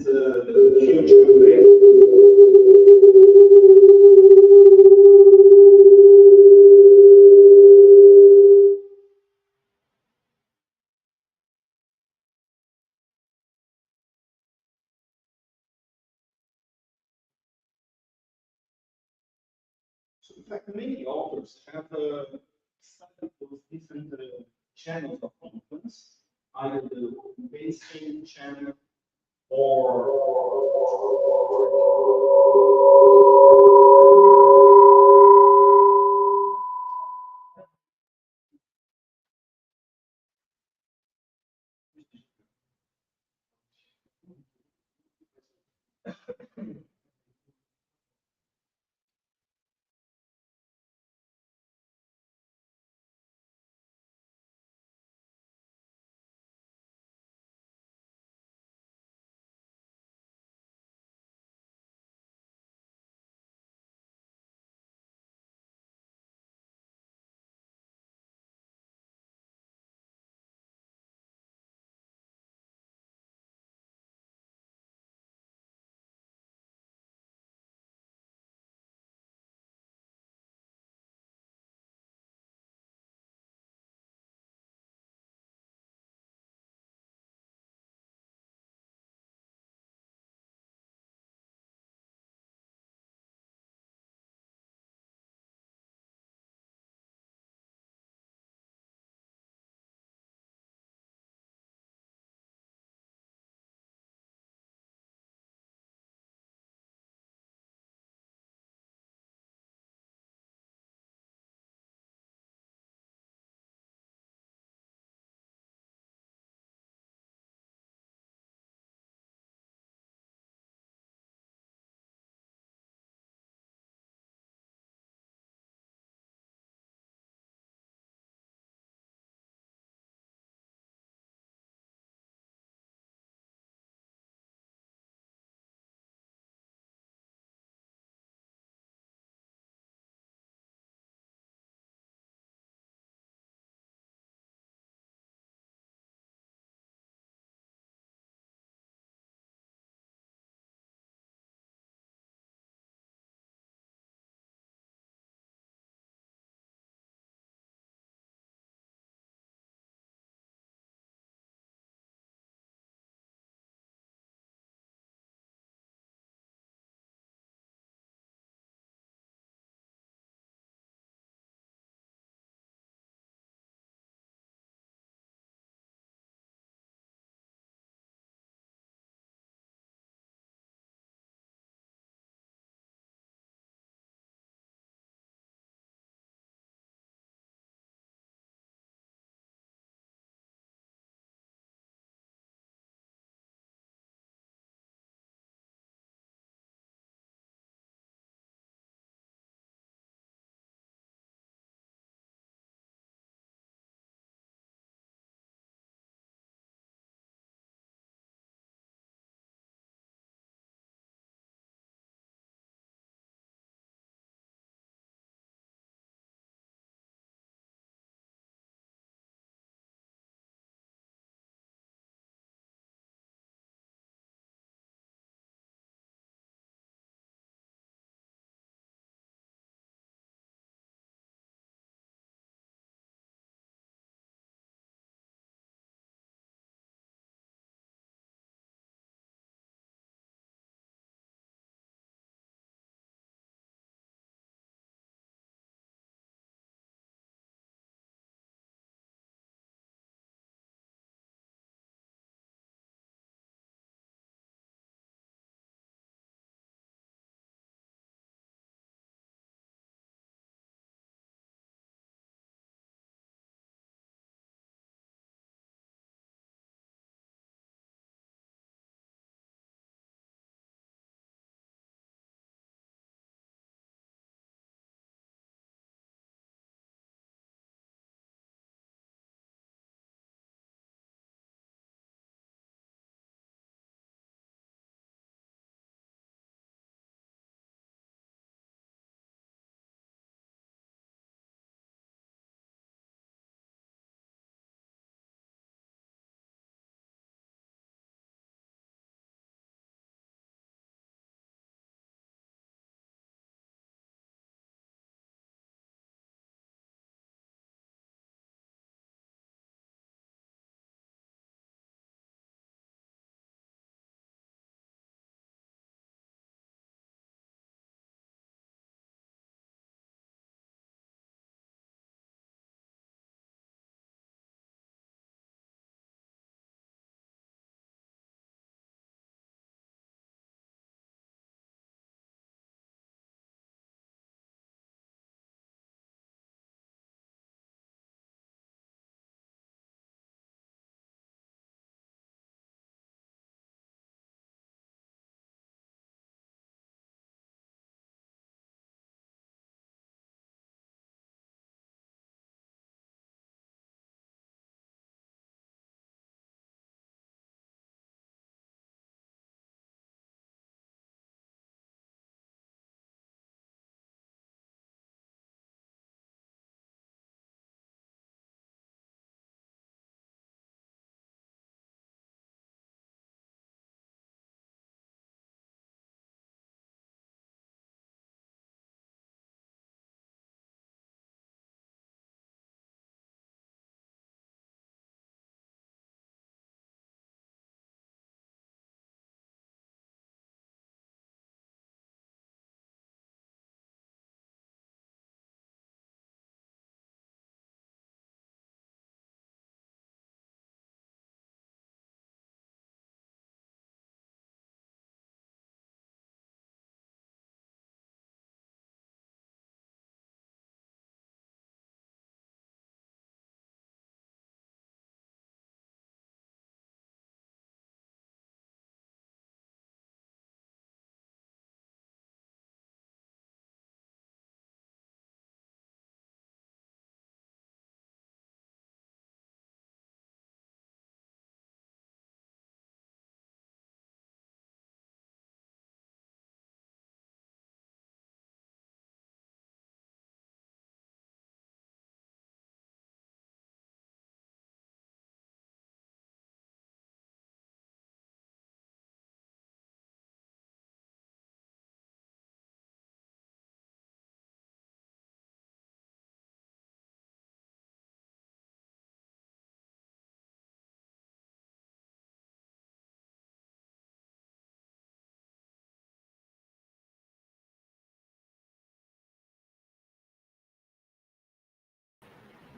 huge upgrade. So in fact, many authors have started those different channels of conference, either the basing channel or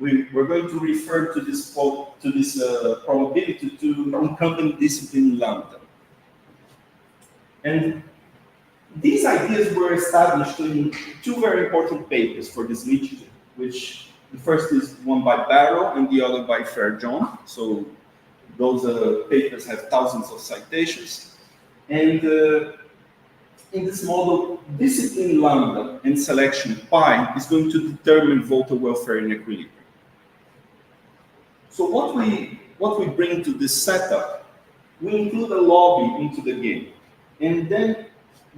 we're going to refer to this probability to incumbent discipline lambda. And these ideas were established in two very important papers for this literature, which the first is one by Barrow and the other by Fairjohn. So those papers have thousands of citations. And in this model, discipline lambda and selection pi is going to determine voter welfare in equilibrium. So what we bring to this setup, we include a lobby into the game. And then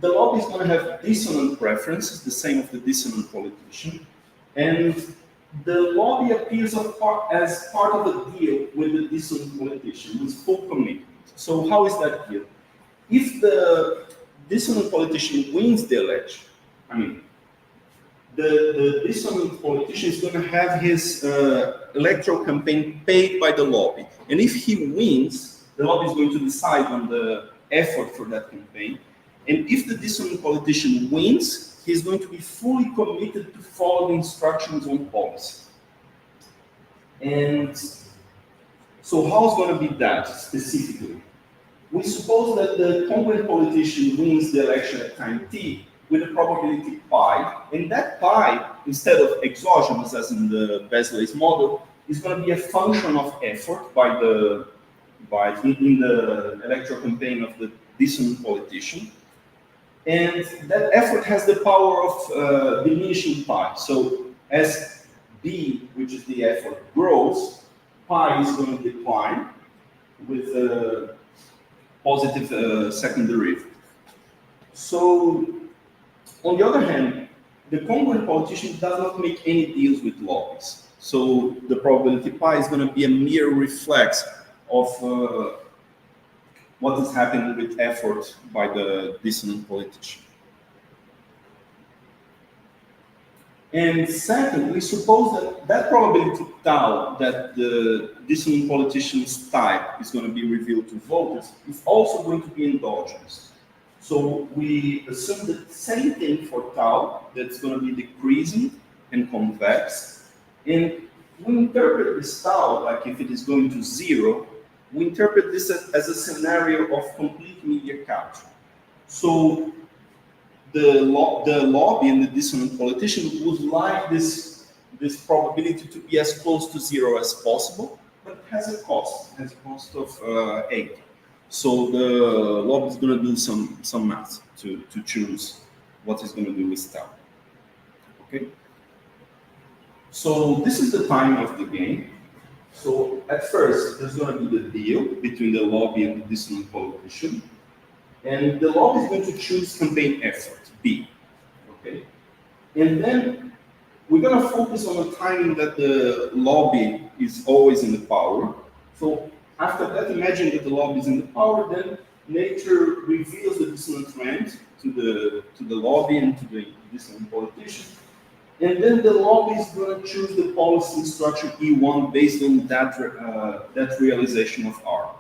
the lobby is going to have dissonant preferences, the same of the dissonant politician. And the lobby appears as part of a deal with the dissonant politician, with full commitment. So how is that deal? If the dissonant politician wins the election, I mean, the dissonant politician is going to have his electoral campaign paid by the lobby. And if he wins, the lobby is going to decide on the effort for that campaign. And if the dissonant politician wins, he's going to be fully committed to follow the instructions on policy. And so how's going to be that specifically? We suppose that the congruent politician wins the election at time t with a probability pi, and that pi, instead of exogenous as in the Brasileia's model, is going to be a function of effort in the electoral campaign of the dissonant politician. And that effort has the power of diminishing pi. So as B, which is the effort, grows, pi is going to decline with a positive second derivative. So on the other hand, the congruent politician does not make any deals with lobbies. So the probability pi is going to be a mere reflex of what is happening with effort by the dissonant politician. And second, we suppose that probability tau that the dissonant politician's type is going to be revealed to voters is also going to be endogenous. So we assume the same thing for tau, that's going to be decreasing and convex. And we interpret this tau, like if it is going to zero, we interpret this as a scenario of complete media capture. So the lobby and the dissonant politician would like this probability to be as close to zero as possible, but it has a cost. It has a cost of 8. So the lobby is going to do some math to choose what it's going to do with tau. Okay. So this is the timing of the game. So at first, there's going to be the deal between the lobby and the dissonant politician. And the lobby is going to choose campaign effort, B. Okay? And then we're going to focus on the timing that the lobby is always in the power. So after that, imagine that the lobby is in the power, then nature reveals the dissonant trend to the lobby and to the dissonant politician. And then the lobby is going to choose the policy instruction E1 based on that realization of R.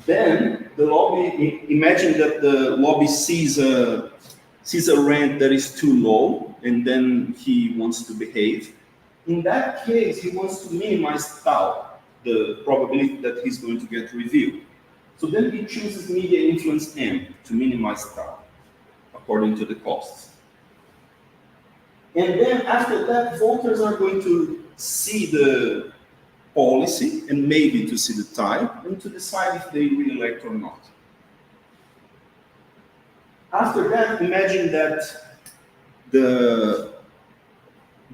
Then the lobby, imagine that the lobby sees a rent that is too low, and then he wants to behave. In that case, he wants to minimize tau, the probability that he's going to get revealed. So then he chooses media influence M to minimize tau, according to the costs. And then after that, voters are going to see the policy and maybe to see the type and to decide if they re-elect or not. After that, imagine that the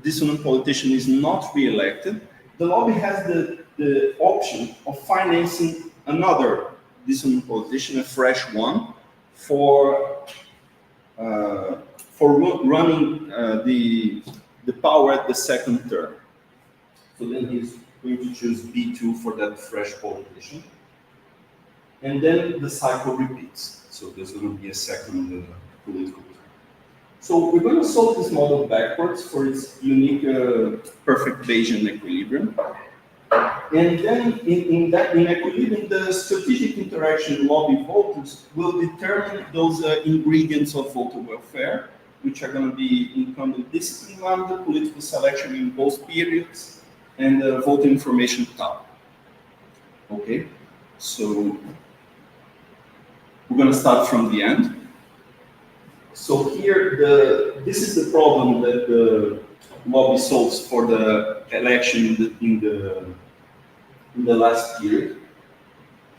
dissonant politician is not re-elected. The lobby has the option of financing another dissonant politician, a fresh one, for running the power at the second term. So then he's going to choose B2 for that fresh politician. And then the cycle repeats. So there's going to be a second political term. So we're going to solve this model backwards for its unique perfect Bayesian equilibrium. And then in equilibrium, the strategic interaction lobby voters will determine those ingredients of voter welfare. which are going to be incumbent discipline lambda, political selection in both periods, and voter information tau. Okay, so we're going to start from the end. So here, this is the problem that the lobby solves for the election in the last period.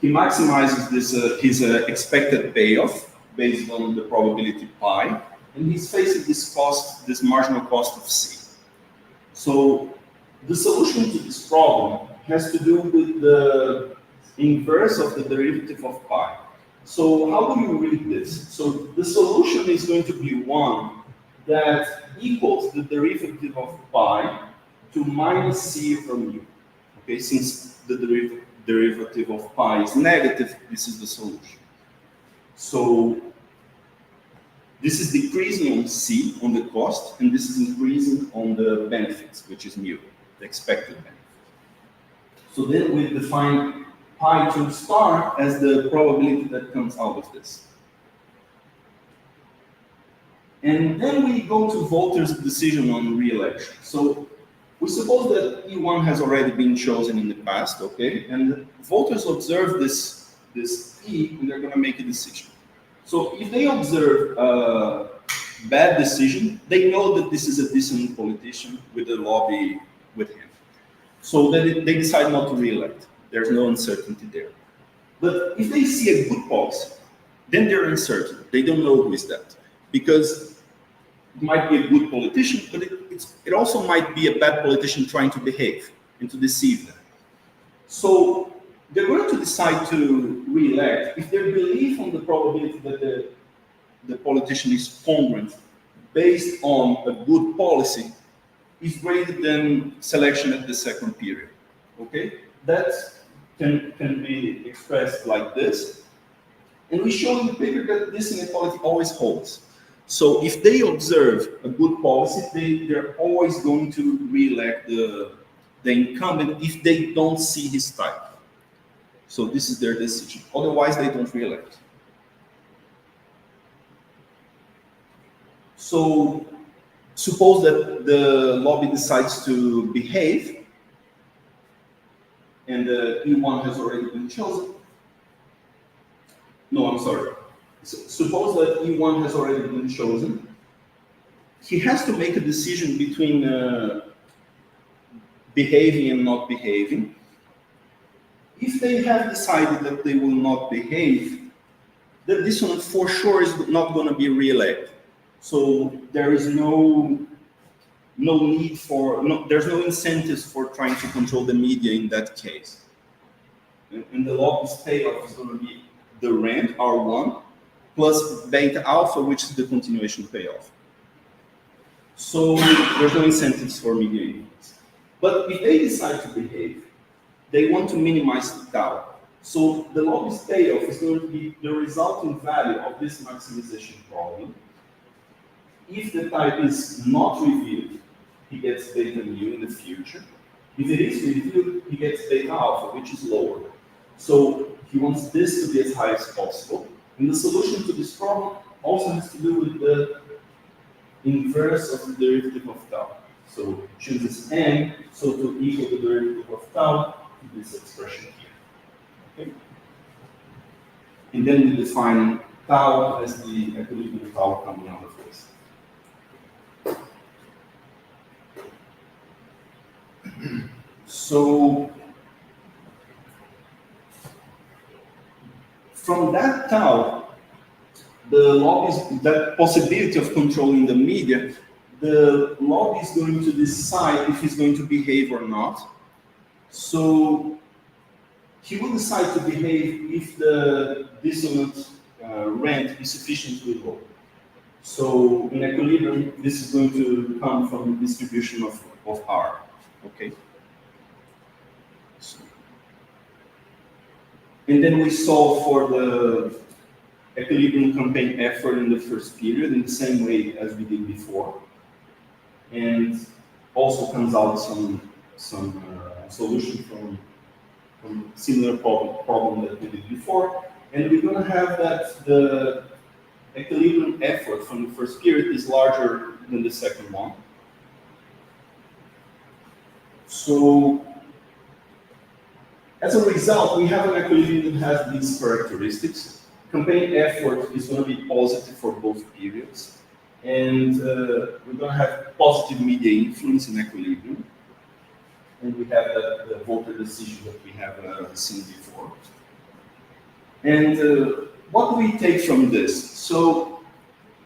He maximizes this his expected payoff based on the probability pi, and he's facing this cost, this marginal cost of C. So the solution to this problem has to do with the inverse of the derivative of pi. So how do you read this? So the solution is going to be one that equals the derivative of pi to minus C from u. Okay, since the derivative of pi is negative, this is the solution. So this is decreasing on C, on the cost, and this is increasing on the benefits, which is mu, the expected benefit. So then we define pi to star as the probability that comes out of this. And then we go to voters' decision on re-election. So we suppose that E1 has already been chosen in the past, okay? And voters observe this E and they're going to make a decision. So if they observe a bad decision, they know that this is a dissonant politician with a lobby with him. So they decide not to re-elect. There's no uncertainty there. But if they see a good policy, then they're uncertain. They don't know who is that. Because it might be a good politician, but it also might be a bad politician trying to behave and to deceive them. So they're going to decide to re-elect if their belief on the probability that the politician is congruent based on a good policy is greater than selection at the second period. Okay? That can be expressed like this. And we show in the paper that this inequality always holds. So if they observe a good policy, they're always going to re-elect the incumbent if they don't see his type. So this is their decision. Otherwise, they don't re-elect. So suppose that the lobby decides to behave and E1 has already been chosen. No, I'm sorry. So suppose that E1 has already been chosen. He has to make a decision between behaving and not behaving. If they have decided that they will not behave, then this one for sure is not going to be re-elected. So there is no need for, there's no incentives for trying to control the media in that case. And the lobby's payoff is going to be the rent, R1, plus beta alpha, which is the continuation payoff. So there's no incentives for media influence. But if they decide to behave, they want to minimize the tau. So the lobby's payoff is going to be the resulting value of this maximization problem. If the type is not revealed, he gets beta mu in the future. If it is revealed, he gets beta alpha, which is lower. So he wants this to be as high as possible. And the solution to this problem also has to do with the inverse of the derivative of tau. So chooses n, so to equal the derivative of tau to this expression here. Okay? And then we define tau as the equilibrium tau coming out of this. So from that tau, the lobby is, that possibility of controlling the media, the lobby is going to decide if he's going to behave or not. So he will decide to behave if the dissonant rent is sufficiently low. So in equilibrium, this is going to come from the distribution of R. Okay. So, and then we solve for the equilibrium campaign effort in the first period in the same way as we did before, and also comes out some solution from similar problem that we did before. And we're going to have that equilibrium effort from the first period is larger than the second one. So, as a result, we have an equilibrium that has these characteristics. Campaign effort is going to be positive for both periods. And we're going to have positive media influence in equilibrium. And we have the voter decision that we have seen before. And what do we take from this? So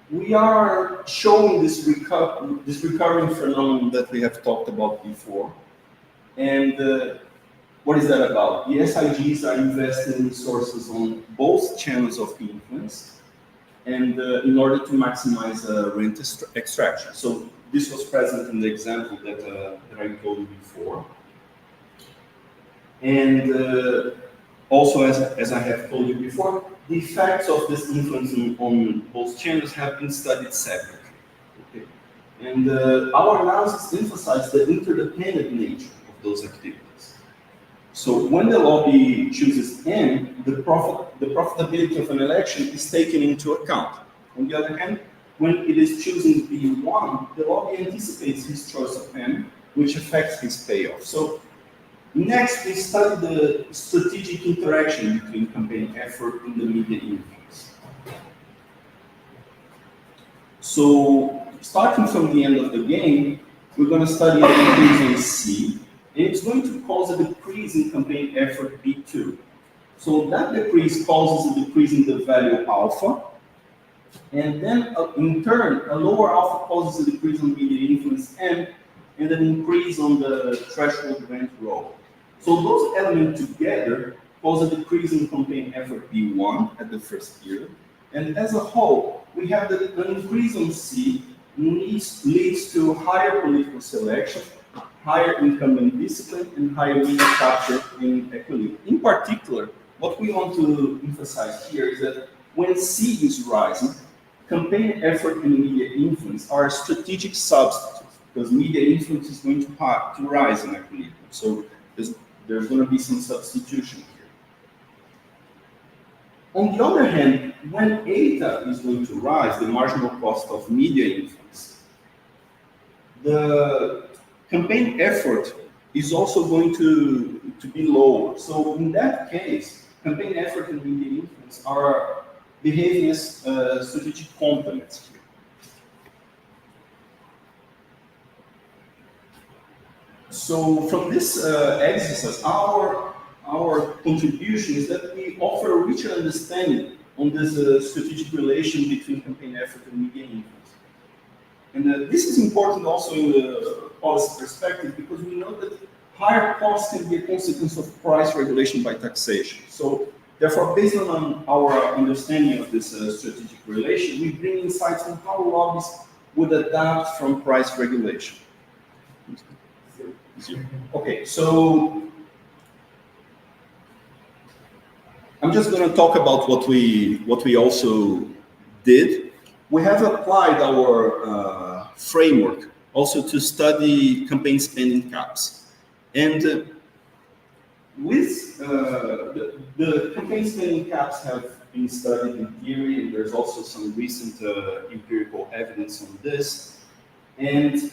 we are showing this recurring phenomenon that we have talked about before. And what is that about? The SIGs are investing resources on both channels of influence, and in order to maximize rent extraction. So this was present in the example that I told you before. And also, as I have told you before, the effects of this influence on both channels have been studied separately. Okay? And our analysis emphasizes the interdependent nature of those activities. So when the lobby chooses M, the profitability of an election is taken into account. On the other hand, when it is choosing B1, the lobby anticipates his choice of M, which affects his payoff. So next, we study the strategic interaction between campaign effort and the media influence. So starting from the end of the game, we're going to study the increase in C, and it's going to cause a decrease in campaign effort B2. So that decrease causes a decrease in the value alpha, and then in turn, a lower alpha causes a decrease on media influence M, and an increase on the threshold rent rho. So those elements together cause a decrease in campaign effort B1 at the first period, and as a whole, we have that an increase on C leads to higher political selection, higher incumbent discipline, and higher media capture in equilibrium. In particular, what we want to emphasize here is that when C is rising, campaign effort and media influence are strategic substitutes, because media influence is going to rise in equilibrium. So there's going to be some substitution here. On the other hand, when eta is going to rise, the marginal cost of media influence, the campaign effort is also going to be lower. So in that case, campaign effort and media influence are behaving as strategic complements here. So from this exercise, our contribution is that we offer a richer understanding on this strategic relation between campaign effort and media influence. And this is important also in the policy perspective, because we know that higher costs can be a consequence of price regulation by taxation. So therefore, based on our understanding of this strategic relation, we bring insights on how lobbies would adapt from price regulation. Okay, so I'm just going to talk about what we also did. We have applied our framework also to study campaign spending caps, and with the campaign spending caps have been studied in theory, and there's also some recent empirical evidence on this. And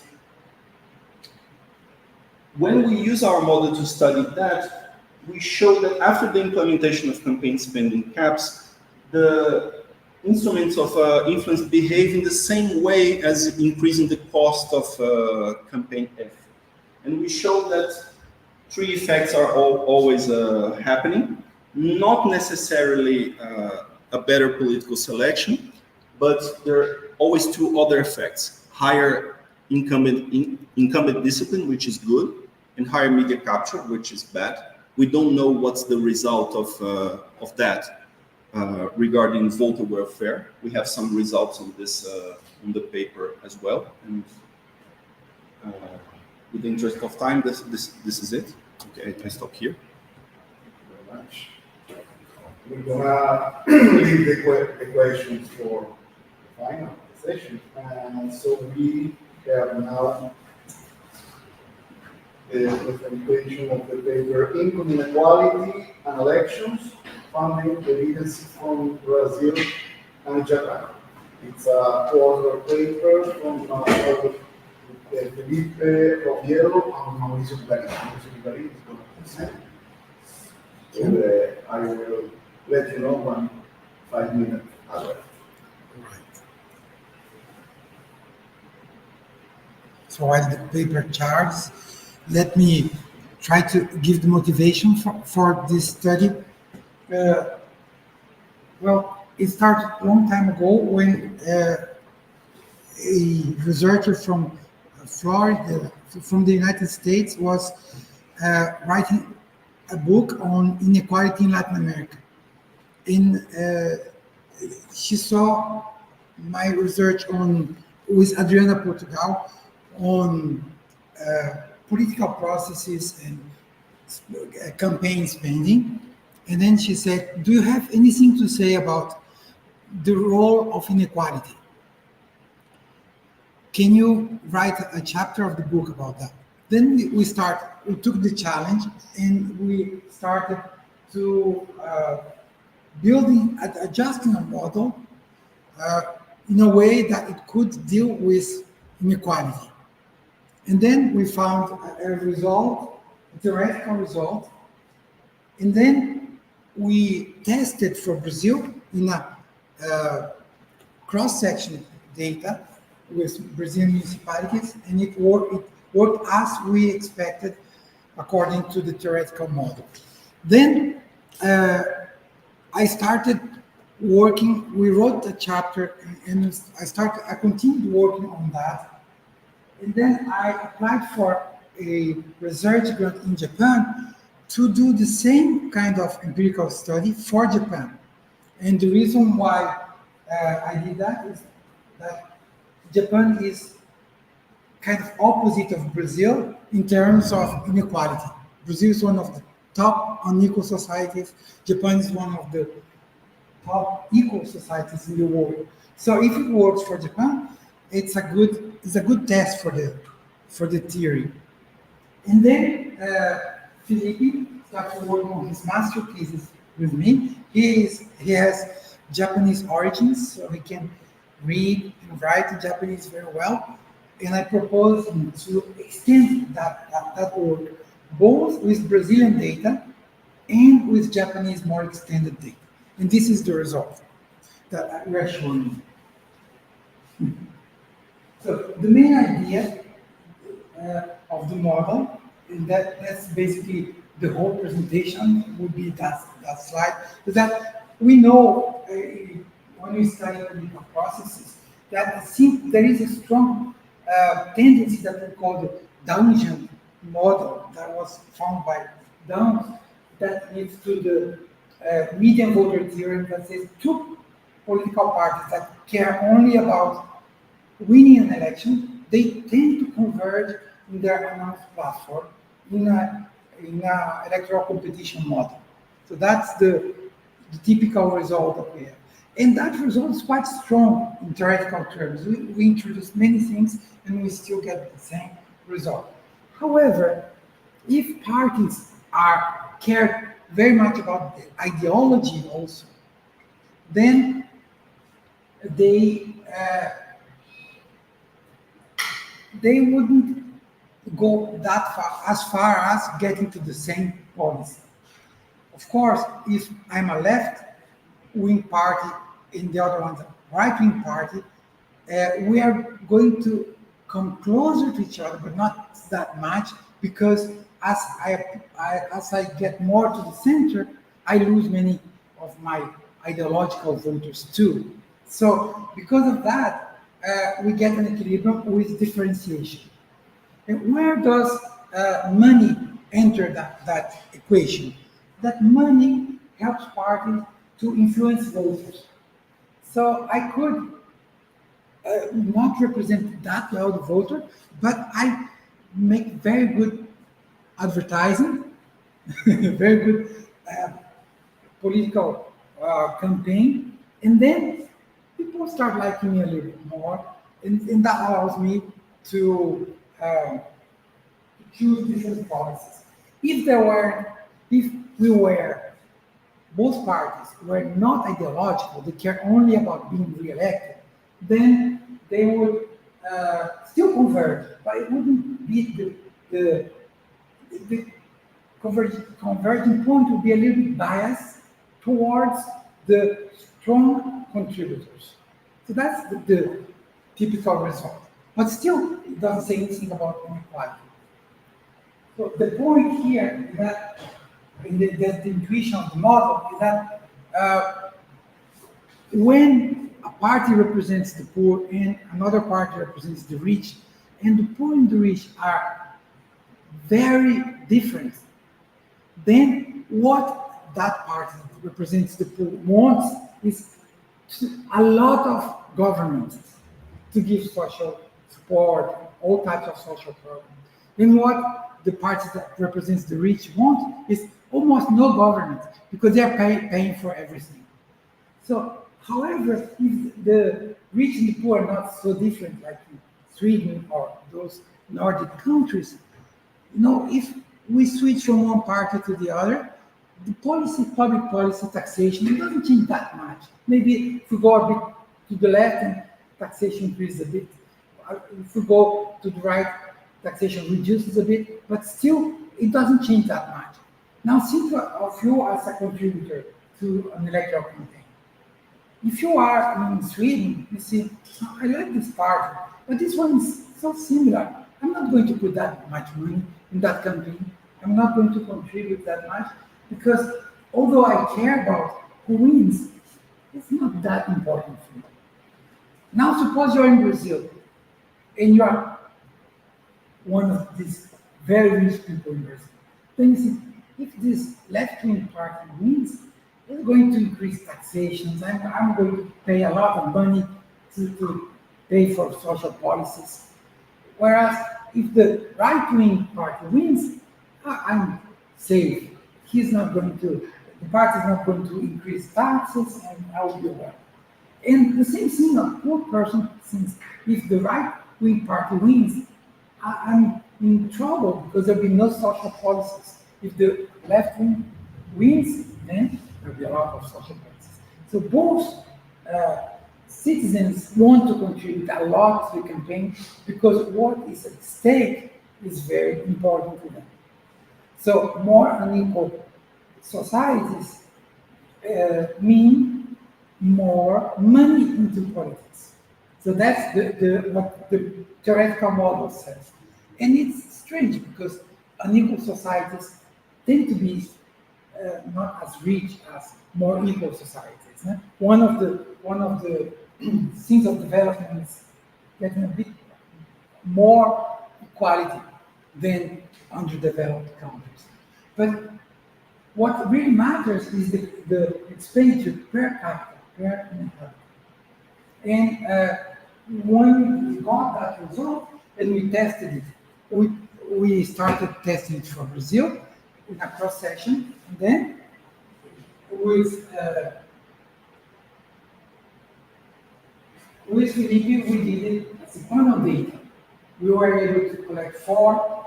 when we use our model to study that, we show that after the implementation of campaign spending caps, the instruments of influence behave in the same way as increasing the cost of campaign effort. And we show that three effects are always happening, not necessarily a better political selection, but there are always two other effects: higher incumbent discipline, which is good, and higher media capture, which is bad. We don't know what's the result of that regarding voter welfare. We have some results on this on the paper as well. And with the interest of time, this is it. Okay, I stop here. Thank you very much. We're gonna leave the questions for the final session. And so we have now the presentation of the paper Income Inequality and Elections, Funding Evidence from Brazil and Japan. It's a quarter paper from Felipe Roviero and Mauricio Gari. Mauricio Gari is going to present. I will let you know when 5 minutes are left. Right. So while the paper charts, let me try to give the motivation for this study. Well, it started a long time ago when a researcher from Florida, from the United States, was writing a book on inequality in Latin America. And she saw my research with Adriana Portugal on political processes and campaign spending. And then she said, do you have anything to say about the role of inequality? Can you write a chapter of the book about that? Then we took the challenge and we started to adjusting a model in a way that it could deal with inequality. And then we found a result, a theoretical result, and then we tested for Brazil in a cross-section data with Brazilian municipalities, and it worked as we expected according to the theoretical model. Then I started working, we wrote a chapter, and I continued working on that. And then I applied for a research grant in Japan to do the same kind of empirical study for Japan. And the reason why I did that is that Japan is kind of opposite of Brazil in terms of inequality. Brazil is one of the top unequal societies. Japan is one of the top equal societies in the world. So if it works for Japan, it's a good test for the theory. And then Felipe started working on his master thesis with me. He has Japanese origins, so he can read and write in Japanese very well. And I proposed him to extend that work, both with Brazilian data and with Japanese more extended data. And this is the result that we are showing you. So the main idea of the model, and that's basically the whole presentation would be that slide, is that we know when we study political processes that there is a strong tendency that we call the Downian model that was found by Downs that leads to the median voter theorem that says two political parties that care only about winning an election, they tend to converge in their announced platform in a electoral competition model. So that's the typical result that we have. And that result is quite strong in theoretical terms. We introduce many things and we still get the same result. However, if parties care very much about the ideology also, then they wouldn't go that far as getting to the same policy. Of course, if I'm a left-wing party and the other one's a right-wing party, we are going to come closer to each other, but not that much, because as I get more to the center, I lose many of my ideological voters too. So because of that, we get an equilibrium with differentiation. And where does money enter that equation? That money helps parties to influence voters. So I could not represent that loud voter, but I make very good advertising, very good political campaign, and then people start liking me a little bit more, and that allows me to choose different policies. If we were, both parties were not ideological, they care only about being re-elected, then they would still converge, but it wouldn't be the converging point would be a little bit biased towards the strong contributors. So that's the typical result. But still, it doesn't say anything about inequality. So the point here is that, the intuition of the model is that when a party represents the poor and another party represents the rich, and the poor and the rich are very different, then what that party that represents the poor wants is a lot of government to give social support, all types of social programs. And what the party that represents the rich want is almost no government, because they are paying for everything. So, however, if the rich and the poor are not so different, like in Sweden or those Nordic countries, if we switch from one party to the other, the policy, public policy, taxation, it doesn't change that much. Maybe if we go a bit to the left, and taxation increases a bit. If we go to the right, taxation reduces a bit, but still, it doesn't change that much. Now, think of you as a contributor to an electoral campaign. If you are in Sweden, you see, I like this party, but this one is so similar. I'm not going to put that much money in that campaign. I'm not going to contribute that much, because although I care about who wins, it's not that important for me. Now, suppose you're in Brazil and you are one of these very rich people in Brazil. Then you see, if this left-wing party wins, it's going to increase taxations. I'm going to pay a lot of money to pay for social policies. Whereas if the right-wing party wins, I'm safe. The party is not going to increase taxes, and I will be well. And the same thing, a poor person thinks, if the right-wing party wins, I'm in trouble, because there'll be no social policies. If the left-wing wins, then there'll be a lot of social policies. So both citizens want to contribute a lot to the campaign, because what is at stake is very important to them. So more unequal societies mean more money into politics. So that's what the theoretical model says. And it's strange, because unequal societies tend to be not as rich as more equal societies. One of the things of development is getting a bit more equality than underdeveloped countries. But what really matters is the expenditure per capita, per inhabitant. And when we got that result and we tested it, we started testing it for Brazil in a cross section, and then with Felipe, we did it as a panel data. We were able to collect four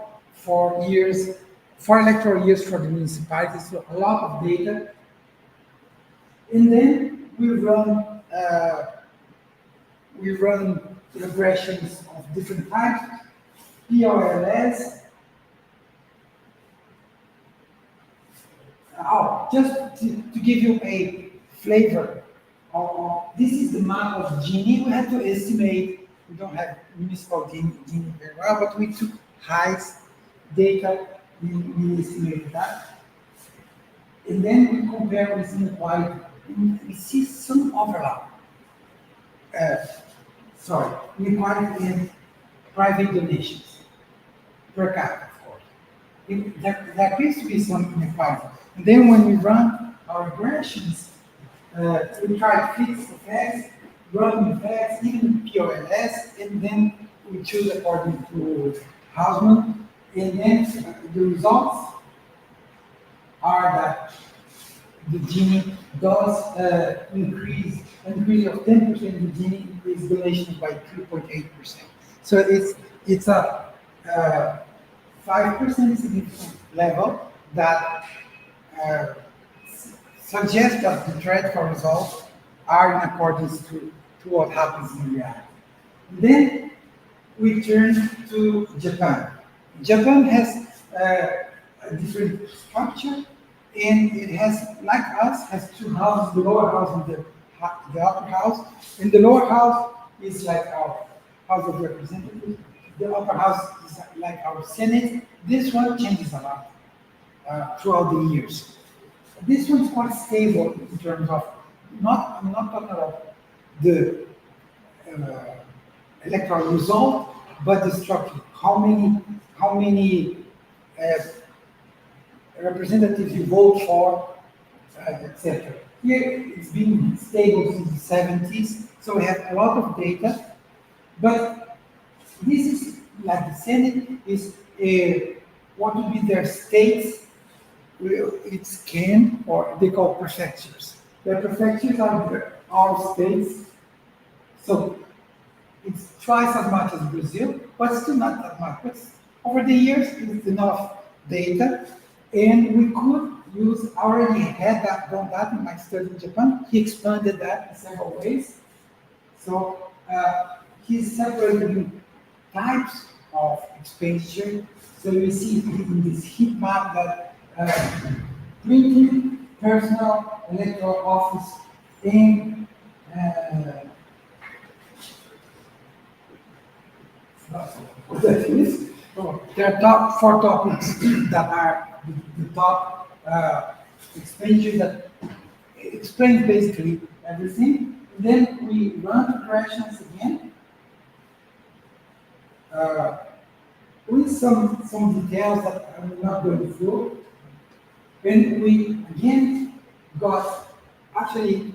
electoral years for the municipalities, so a lot of data. And then we run regressions of different types, PLLS. Just to give you a flavor, this is the map of Gini. We had to estimate, we don't have municipal Gini very well, but we took heights data, we estimated that. And then we compare with inequality, and we see some overlap. Inequality in private donations per capita, of course. There appears to be some inequality. And then when we run our regressions, we try to fix effects, run effects, even POLS, and then we choose according to Hausman. And then the results are that the Gini does increase of 10%, the Gini increase donations by 3.8%. So it's a 5% significant level that suggests that the theoretical results are in accordance to to what happens in reality. Then we turn to Japan. Japan has a different structure, and it has, like us, has two houses, the lower house and the upper house. And the lower house is like our House of Representatives. The upper house is like our Senate. This one changes a lot throughout the years. This one's quite stable in terms of, I'm not talking about the electoral result, but the structure. How many representatives you vote for, etc. Here it's been stable since the 70s, so we have a lot of data. But this is like the Senate is what would be their states. It's CAN, or they call prefectures. The prefectures are our states. So it's twice as much as Brazil, but still not that much. But over the years, it's enough data, and we could use, already had that, done that in my study in Japan. He expanded that in several ways. So he's separating types of expenditure. So you see in this heat map that printing, personal, electoral office, and what that is. There are top 4 topics that are the top expenditure that explains basically everything. And then we run the corrections again with some details that I'm not going through. And we again got actually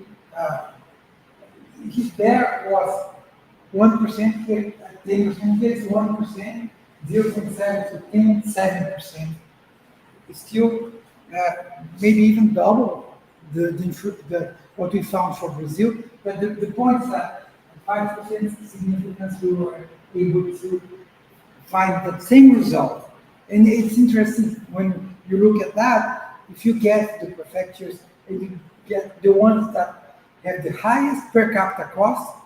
there was 1% here, 10% here is 1%, 0.7 to 7%. It's still maybe even double the what we found for Brazil. But the point is that 5% significance, we were able to find the same result. And it's interesting when you look at that, if you get the prefectures and you get the ones that have the highest per capita cost,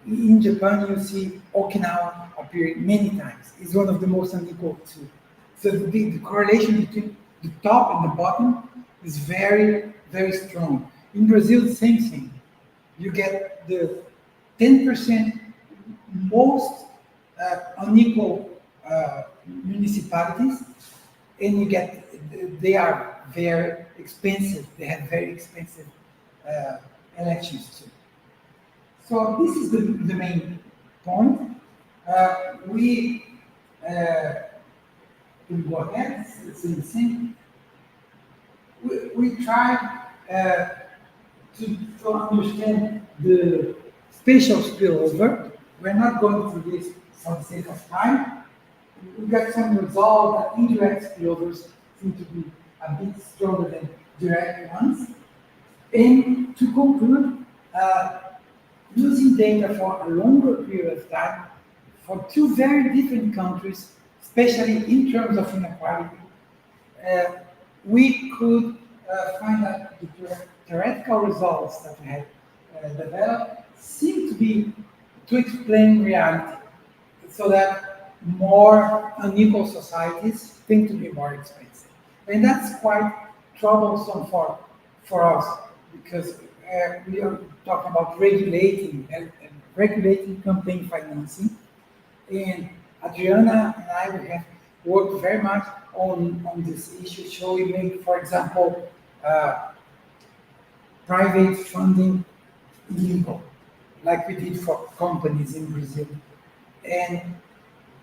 in Japan you see Okinawa appearing many times. It's one of the most unequal too. So the correlation between the top and the bottom is very, very strong. In Brazil, the same thing. You get the 10% most unequal municipalities, and you get, they are very expensive. They have very expensive elections too. So this is the main point. We can go ahead, it's the same. We try to understand the spatial spillover. We're not going through this for the sake of time. We got some result that indirect spillovers seem to be a bit stronger than direct ones. And to conclude, using data for a longer period of time for 2 very different countries, especially in terms of inequality, we could find that the theoretical results that we had developed seem to be to explain reality, so that more unequal societies tend to be more expensive. And that's quite troublesome for us, because we are talking about regulating and regulating campaign financing. And Adriana and I, we have worked very much on this issue, showing maybe, for example, private funding illegal, like we did for companies in Brazil. And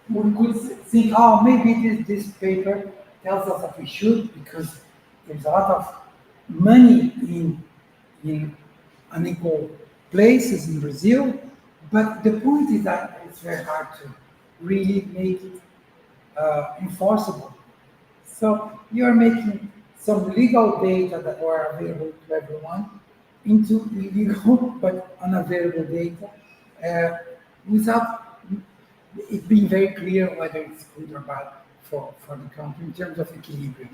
we could think, oh, maybe this paper tells us that we should, because there's a lot of money in unequal places in Brazil. But the point is that it's very hard to really make it enforceable. So you're making some legal data that were available to everyone into illegal but unavailable data without it being very clear whether it's good or bad for the country in terms of equilibrium.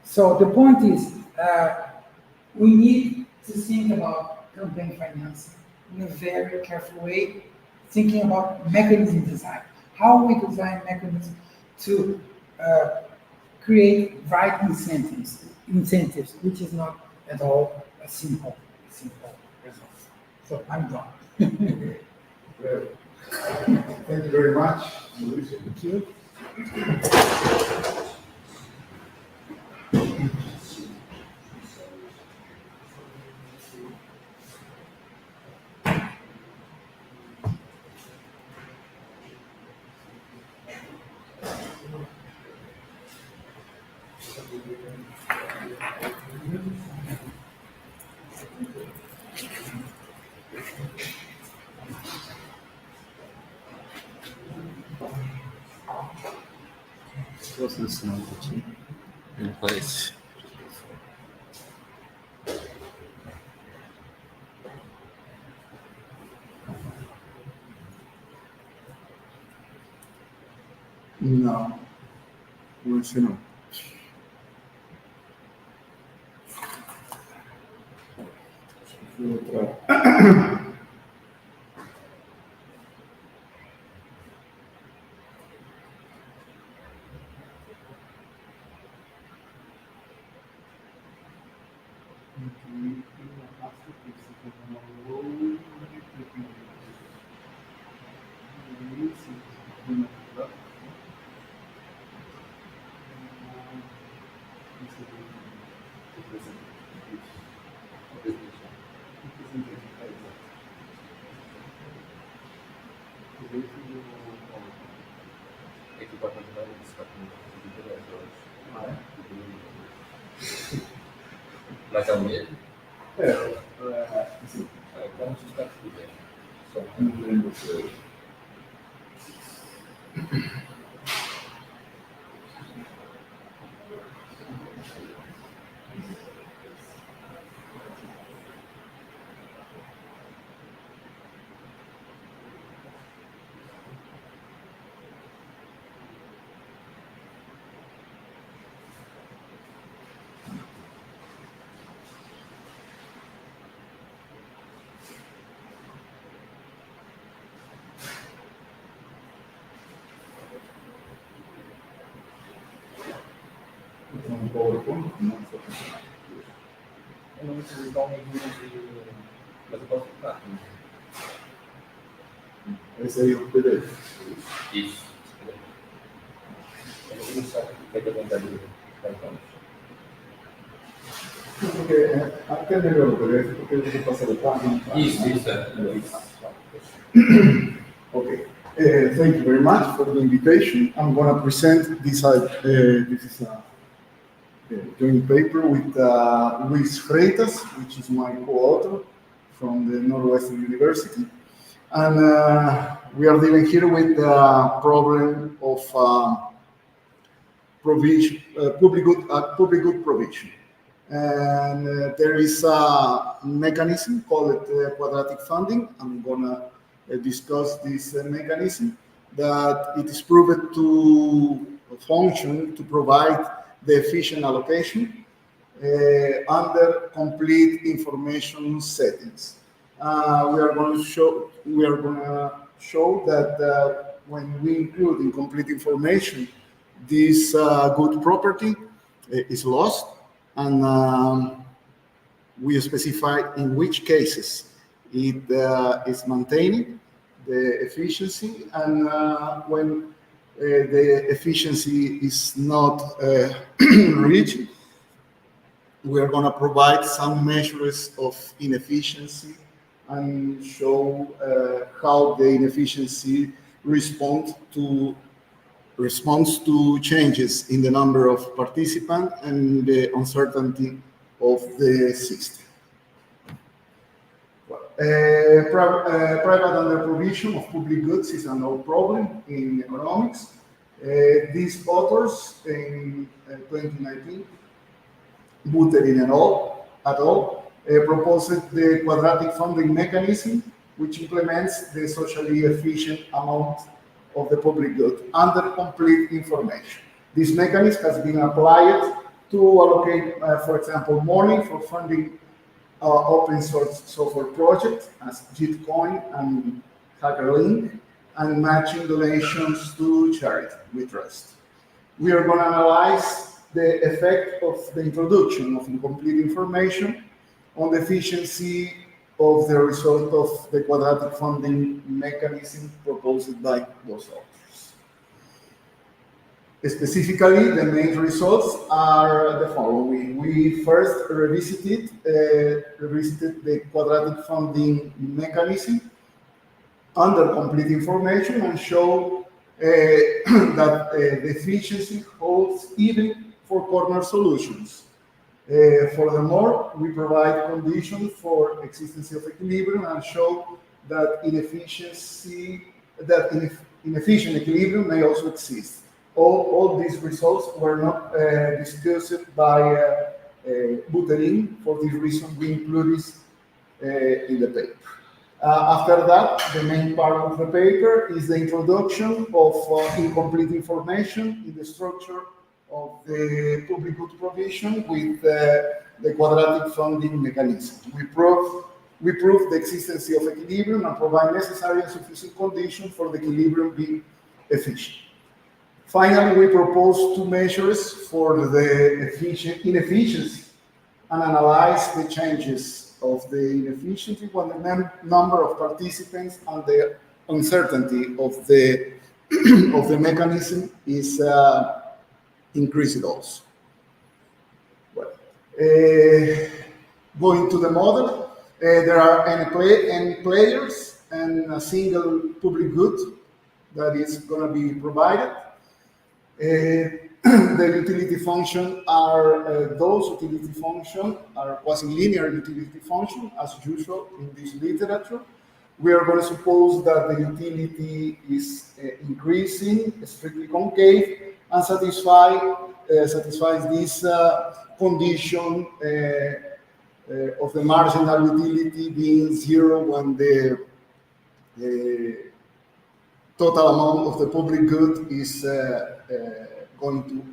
So the point is, we need to think about campaign financing in a very careful way, thinking about mechanism design. How we design mechanisms to create right incentives, which is not at all a simple result. So I'm done. Well, thank you very much. Thank you. Posso ensinar um pouquinho? Não parece. Não, não ensinou. É que o papai vai buscar mas é o mesmo? Sim. Como se está tudo bem. Só que não lembro se um PowerPoint. Eu não preciso dar uma ajuda mas eu posso ficar. Esse aí é o PDF. Isso. Eu vou começar aqui, vai ter vontade de Porque até melhor o PDF, porque eu vou passar a página. Isso. Okay. Thank you very much for the invitation. I'm going to present this. This is a joint paper with Luis Freitas, which is my co-author from the Northwestern University. And we are dealing here with the problem of public good provision. And there is a mechanism called quadratic funding. I'm gonna discuss this mechanism that it is proved to function to provide the efficient allocation under complete information settings. We are going to show that when we include incomplete information, this good property is lost, and we specify in which cases it is maintaining the efficiency, and when the efficiency is not reached, we are going to provide some measures of inefficiency and show how the inefficiency responds to changes in the number of participants and the uncertainty of the system. Private under-provision of public goods is an old problem in economics. These authors in 2019, Buterin et al., proposed the quadratic funding mechanism, which implements the socially efficient amount of the public good under complete information. This mechanism has been applied to allocate, for example, money for funding open source software projects as Gitcoin and HackerLink, and matching donations to charity with trust. We are going to analyze the effect of the introduction of incomplete information on the efficiency of the result of the quadratic funding mechanism proposed by those authors. Specifically, the main results are the following. We first revisited the quadratic funding mechanism under complete information and show that the efficiency holds even for corner solutions. Furthermore, we provide conditions for existence of equilibrium and show that inefficient equilibrium may also exist. All these results were not discussed by Buterin. For this reason, we include this in the paper. After that, the main part of the paper is the introduction of incomplete information in the structure of the public good provision with the quadratic funding mechanism. We prove the existence of equilibrium and provide necessary and sufficient conditions for the equilibrium be efficient. Finally, we propose two measures for the inefficiency and analyze the changes of the inefficiency when the number of participants and the uncertainty of the of the mechanism is increased also. Well, going to the model, there are n players and a single public good that is going to be provided. The utility function are those utility functions are quasi-linear utility function as usual in this literature. We are going to suppose that the utility is increasing, strictly concave, and satisfies this condition of the marginal utility being zero when the total amount of the public good is going to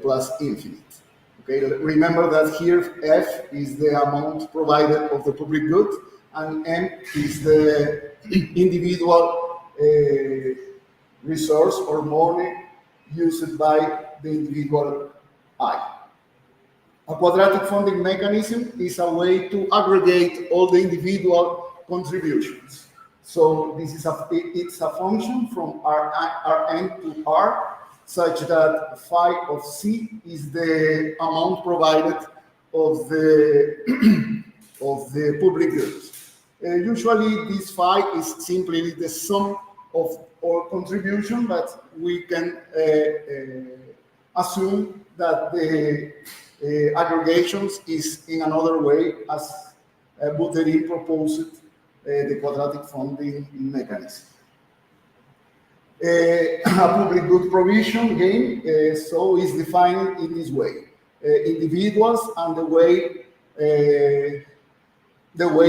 plus infinite. Okay, remember that here F is the amount provided of the public good, and M is the individual resource or money used by the individual I. A quadratic funding mechanism is a way to aggregate all the individual contributions. So this is it's a function from Rn to R, such that phi of C is the amount provided of the of the public goods. Usually, this phi is simply the sum of all contribution, but we can assume that the aggregations is in another way, as Buterin proposed the quadratic funding mechanism. A public good provision again, so is defined in this way: individuals and the way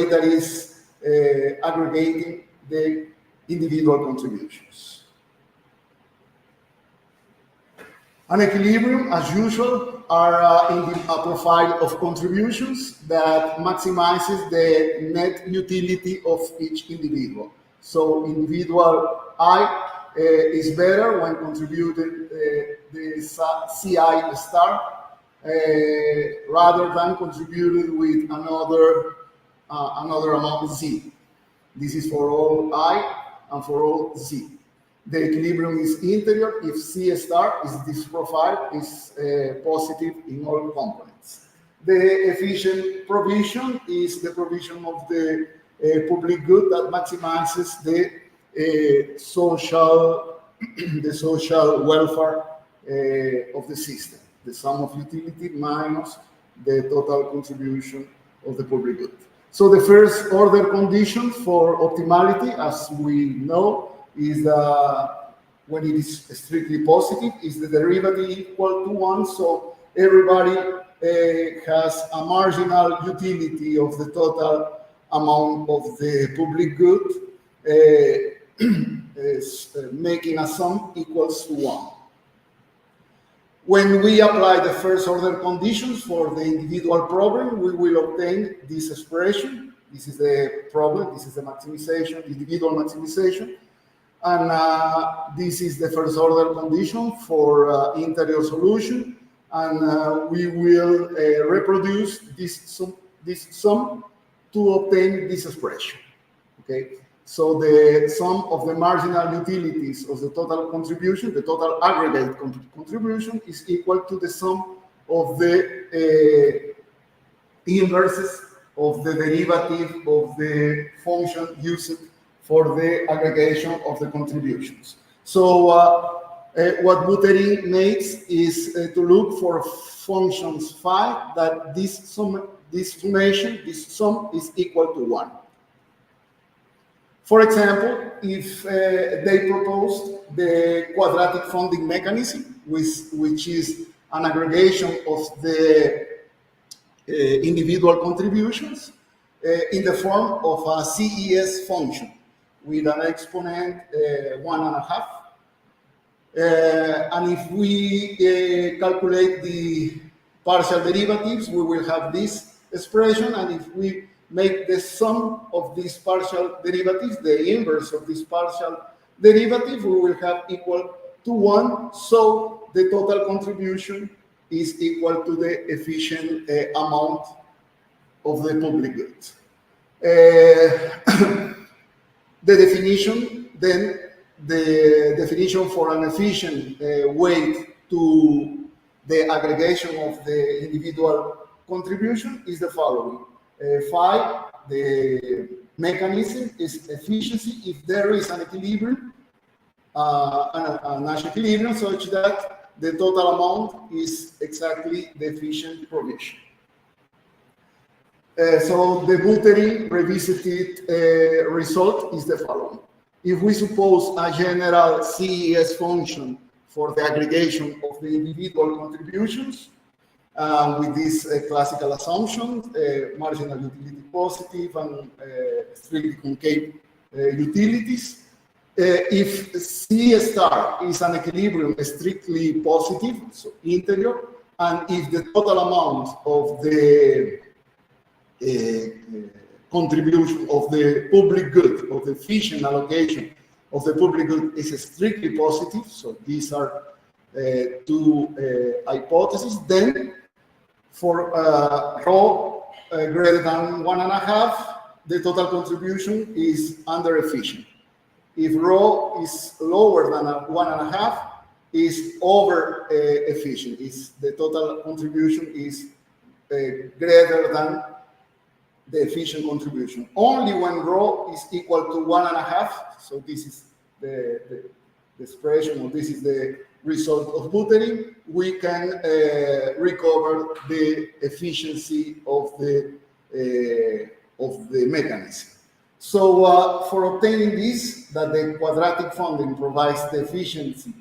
that is aggregating the individual contributions. An equilibrium, as usual, are a profile of contributions that maximizes the net utility of each individual. So individual I is better when contributed the CI star rather than contributed with another amount Z. This is for all I and for all Z. The equilibrium is interior if C star is this profile is positive in all components. The efficient provision is the provision of the public good that maximizes the social welfare of the system, the sum of utility minus the total contribution of the public good. So the first order condition for optimality, as we know, is when it is strictly positive, is the derivative equal to 1. So everybody has a marginal utility of the total amount of the public good, making a sum equals to 1. When we apply the first order conditions for the individual problem, we will obtain this expression. This is the problem, this is the maximization, individual maximization. And this is the first order condition for interior solution. And we will reproduce this sum to obtain this expression, okay? So the sum of the marginal utilities of the total contribution, the total aggregate contribution, is equal to the sum of the inverses of the derivative of the function used for the aggregation of the contributions. So what Buterin makes is to look for functions phi that this sum is equal to 1. For example, if they proposed the quadratic funding mechanism, which is an aggregation of the individual contributions in the form of a CES function with an exponent 1.5. And if we calculate the partial derivatives, we will have this expression. And if we make the sum of these partial derivatives, the inverse of this partial derivative, we will have equal to 1. So the total contribution is equal to the efficient amount of the public goods. The definition, then, the definition for an efficient weight to the aggregation of the individual contribution is the following. Phi, the mechanism, is efficiency if there is an equilibrium, a Nash equilibrium, such that the total amount is exactly the efficient provision. So the Buterin revisited result is the following. If we suppose a general CES function for the aggregation of the individual contributions, with this classical assumption, marginal utility positive and strictly concave utilities. If C star is an equilibrium strictly positive, so interior, and if the total amount of the contribution of the public good, of the efficient allocation of the public good is strictly positive, so these are two hypotheses, then for rho greater than 1.5, the total contribution is under efficient. If rho is lower than 1.5, is over efficient. Is the total contribution is greater than the efficient contribution. Only when rho is equal to 1.5, so this is the expression, or this is the result of Buterin, we can recover the efficiency of the mechanism. So for obtaining this, that the quadratic funding provides the efficiency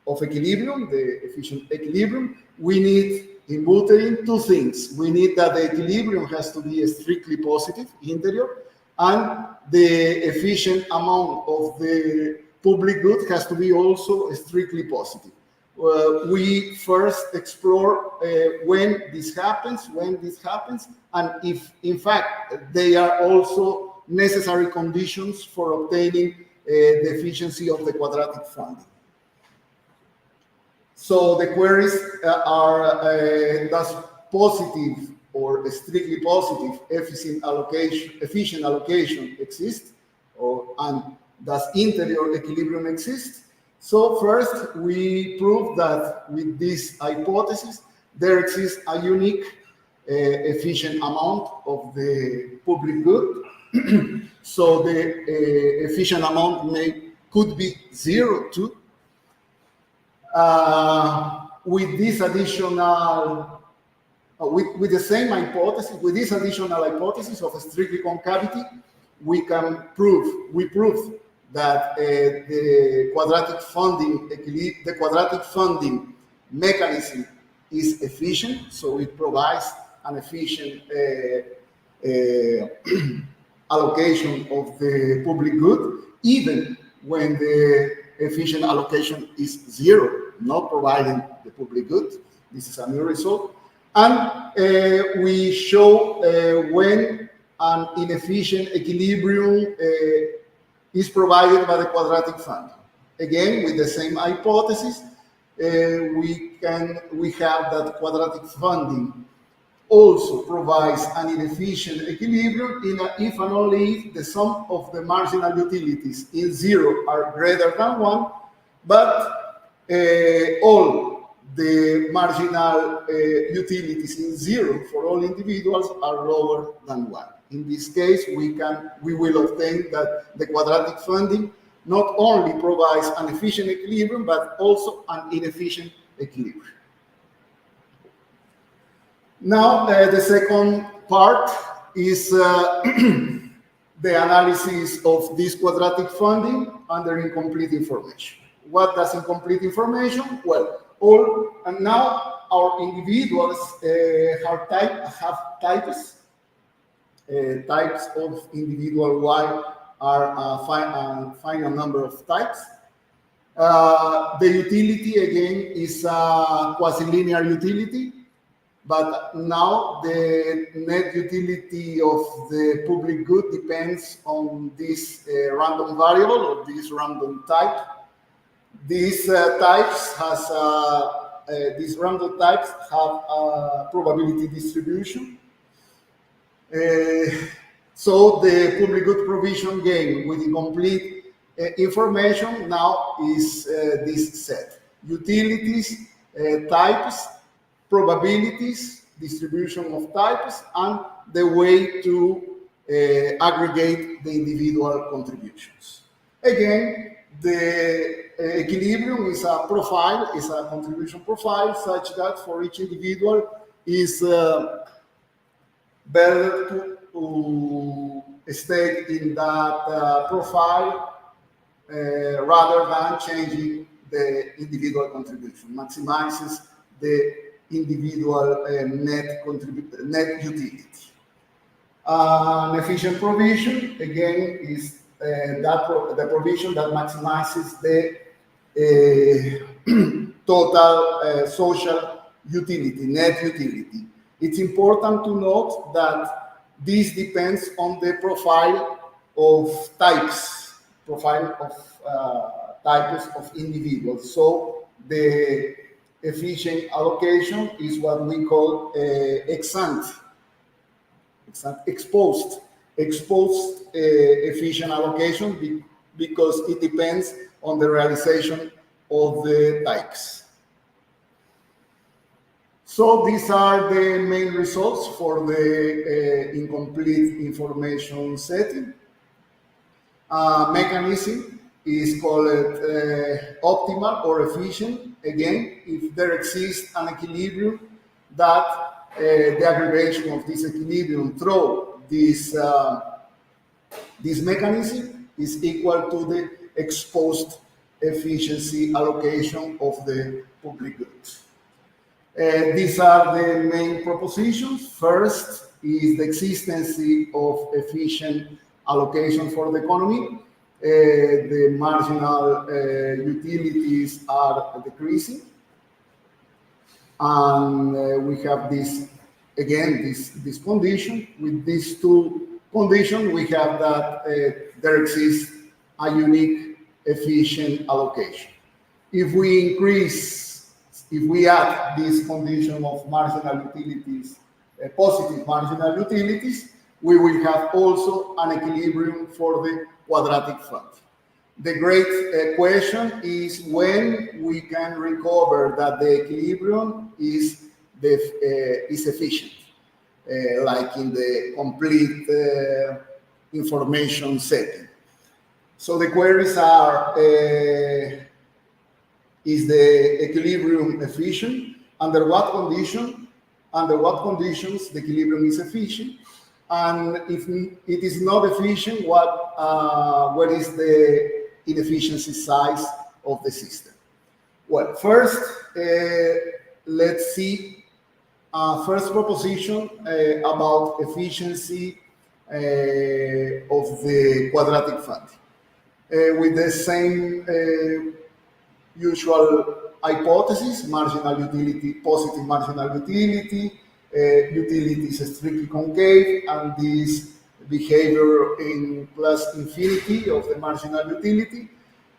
of equilibrium, the efficient equilibrium, we need in Buterin two things. We need that the equilibrium has to be strictly positive, interior, and the efficient amount of the public good has to be also strictly positive. We first explore when this happens, and if in fact they are also necessary conditions for obtaining the efficiency of the quadratic funding. So the queries are does positive or strictly positive efficient allocation exist, and does interior equilibrium exist? So first, we prove that with this hypothesis, there exists a unique efficient amount of the public good. So the efficient amount could be 0 too. With this additional, with the same hypothesis, with this additional hypothesis of strictly concavity, we prove that the quadratic funding mechanism is efficient, so it provides an efficient allocation of the public good, even when the efficient allocation is 0. not providing the public good. This is a new result. And we show when an inefficient equilibrium is provided by the quadratic funding. Again, with the same hypothesis, we have that quadratic funding also provides an inefficient equilibrium if and only if the sum of the marginal utilities in zero are greater than one, but all the marginal utilities in zero for all individuals are lower than one. In this case, we will obtain that the quadratic funding not only provides an efficient equilibrium, but also an inefficient equilibrium. Now, the second part is the analysis of this quadratic funding under incomplete information. What does incomplete information? Well, now our individuals have types. Types of individual Y are a final number of types. The utility, again, is a quasi-linear utility. But now the net utility of the public good depends on this random variable or this random type. These random types have a probability distribution. So the public good provision gain with incomplete information now is this set: utilities, types, probabilities, distribution of types, and the way to aggregate the individual contributions. Again, the equilibrium is a profile, is a contribution profile such that for each individual is better to stay in that profile rather than changing the individual contribution. Maximizes the individual net utility. An efficient provision, again, is the provision that maximizes the total social utility, net utility. It's important to note that this depends on the profile of types of individuals. So the efficient allocation is what we call exposed efficient allocation because it depends on the realization of the types. So these are the main results for the incomplete information setting. Mechanism is called optimal or efficient. Again, if there exists an equilibrium that the aggregation of this equilibrium through this mechanism is equal to the exposed efficiency allocation of the public goods. These are the main propositions. First is the existence of efficient allocation for the economy. The marginal utilities are decreasing. And we have this, again, this condition. With these two conditions, we have that there exists a unique efficient allocation. If we add this condition of marginal utilities, positive marginal utilities, we will have also an equilibrium for the quadratic fund. The great question is when we can recover that the equilibrium is efficient, like in the complete information setting. So the queries are, is the equilibrium efficient? Under what conditions the equilibrium is efficient? And if it is not efficient, what is the inefficiency size of the system? Well, first, let's see first proposition about efficiency of the quadratic fund. With the same usual hypothesis, marginal utility, positive marginal utility, utility is strictly concave, and this behavior in plus infinity of the marginal utility.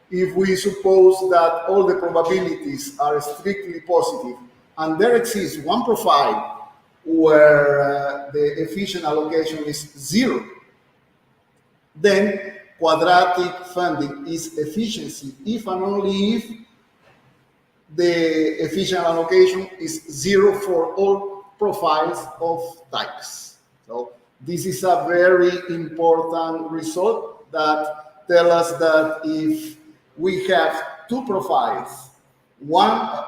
If we suppose that all the probabilities are strictly positive and there exists one profile where the efficient allocation is 0, then quadratic funding is efficiency if and only if the efficient allocation is 0 for all profiles of types. So this is a very important result that tells us that if we have two profiles, one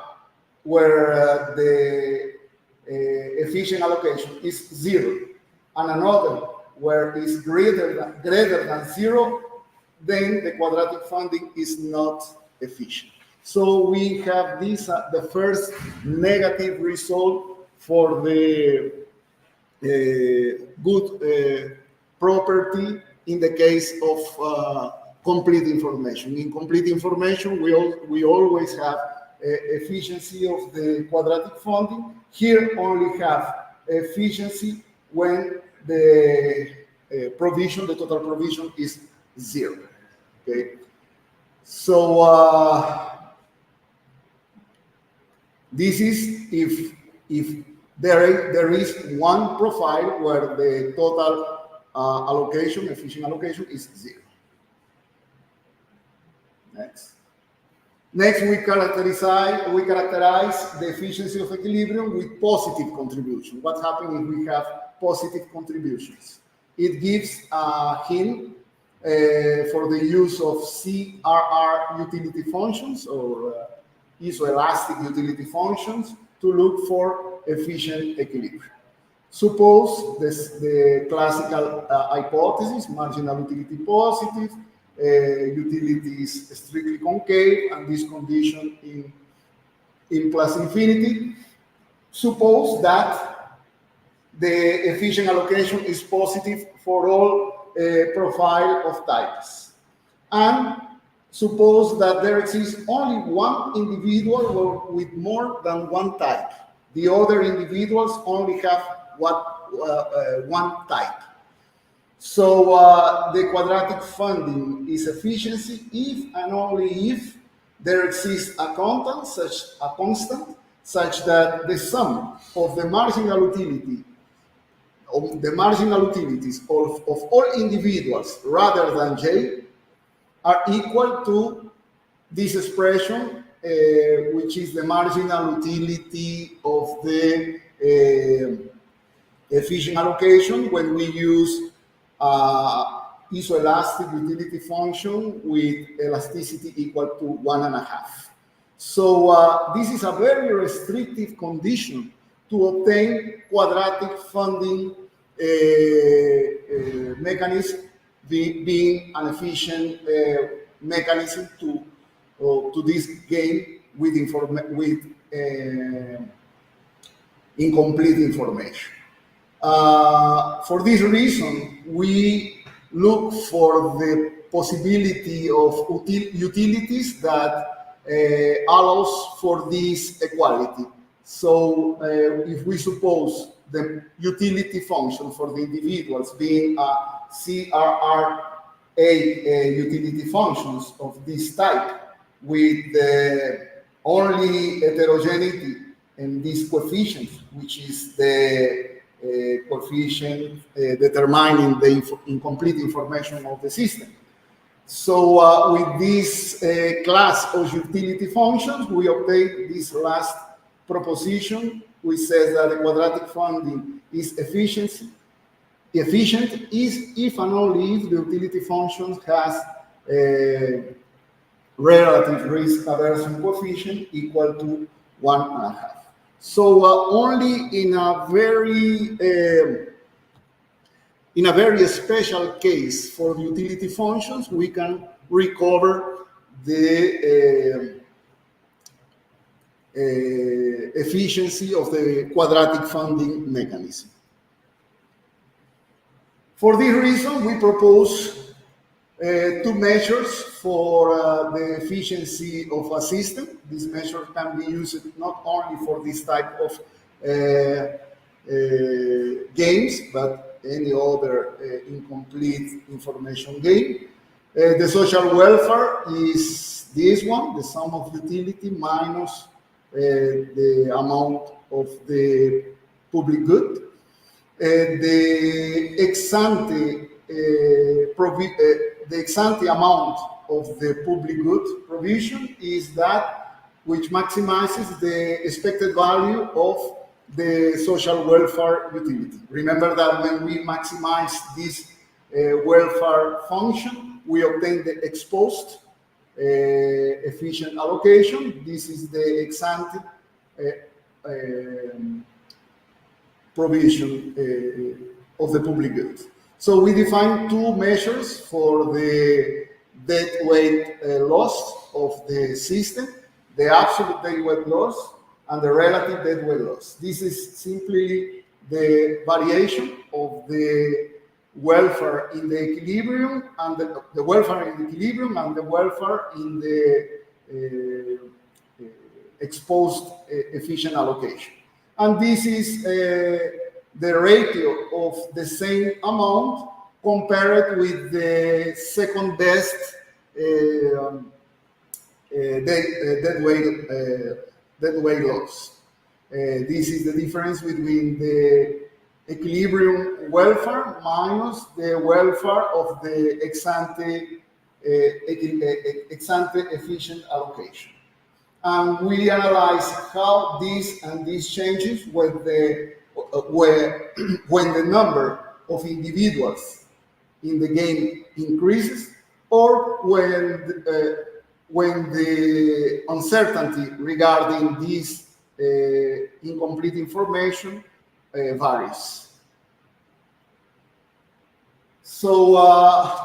where the efficient allocation is 0 and another where it's greater than 0, then the quadratic funding is not efficient. So we have this, the first negative result for the good property in the case of complete information. In complete information, we always have efficiency of the quadratic funding. Here only have efficiency when the provision, the total provision is 0. Okay, so this is if there is one profile where the total allocation, efficient allocation, is 0. Next, we characterize the efficiency of equilibrium with positive contribution. What happens if we have positive contributions? It gives a hint for the use of CRR utility functions or isoelastic utility functions to look for efficient equilibrium. Suppose the classical hypothesis, marginal utility positive, utility is strictly concave, and this condition in plus infinity. Suppose that the efficient allocation is positive for all profile of types. And suppose that there exists only one individual with more than one type. The other individuals only have one type. So the quadratic funding is efficiency if and only if there exists a constant such that the sum of the marginal utility of the marginal utilities of all individuals rather than J are equal to this expression, which is the marginal utility of the efficient allocation when we use isoelastic utility function with elasticity equal to 1.5. So this is a very restrictive condition to obtain quadratic funding mechanism being an efficient mechanism to this game with incomplete information. For this reason, we look for the possibility of utilities that allows for this equality. So if we suppose the utility function for the individuals being a CRRA utility functions of this type with only heterogeneity in this coefficient, which is the coefficient determining the incomplete information of the system. So with this class of utility functions, we obtain this last proposition, which says that the quadratic funding is efficient is if and only if the utility function has a relative risk aversion coefficient equal to 1.5. So only in a very special case for the utility functions we can recover the efficiency of the quadratic funding mechanism. For this reason, we propose two measures for the efficiency of a system. This measure can be used not only for this type of games, but any other incomplete information game. The social welfare is this one, the sum of utility minus the amount of the public good. The ex ante amount of the public good provision is that which maximizes the expected value of the social welfare utility. Remember that when we maximize this welfare function, we obtain the ex post efficient allocation. This is the ex ante provision of the public good. So we define two measures for the deadweight loss of the system, the absolute deadweight loss and the relative deadweight loss. This is simply the variation of the welfare in the equilibrium and the welfare in the equilibrium and the welfare in the exposed efficient allocation. And this is the ratio of the same amount compared with the second best deadweight loss. This is the difference between the equilibrium welfare minus the welfare of the ex ante efficient allocation. And we analyze how this and these changes when the number of individuals in the game increases, or when the uncertainty regarding this incomplete information varies. So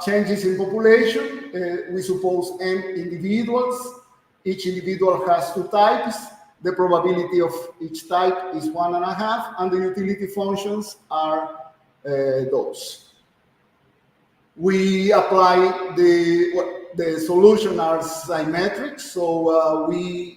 changes in population, we suppose n individuals. Each individual has two types. The probability of each type is 1.5, and the utility functions are those. We apply the solution are symmetric, so the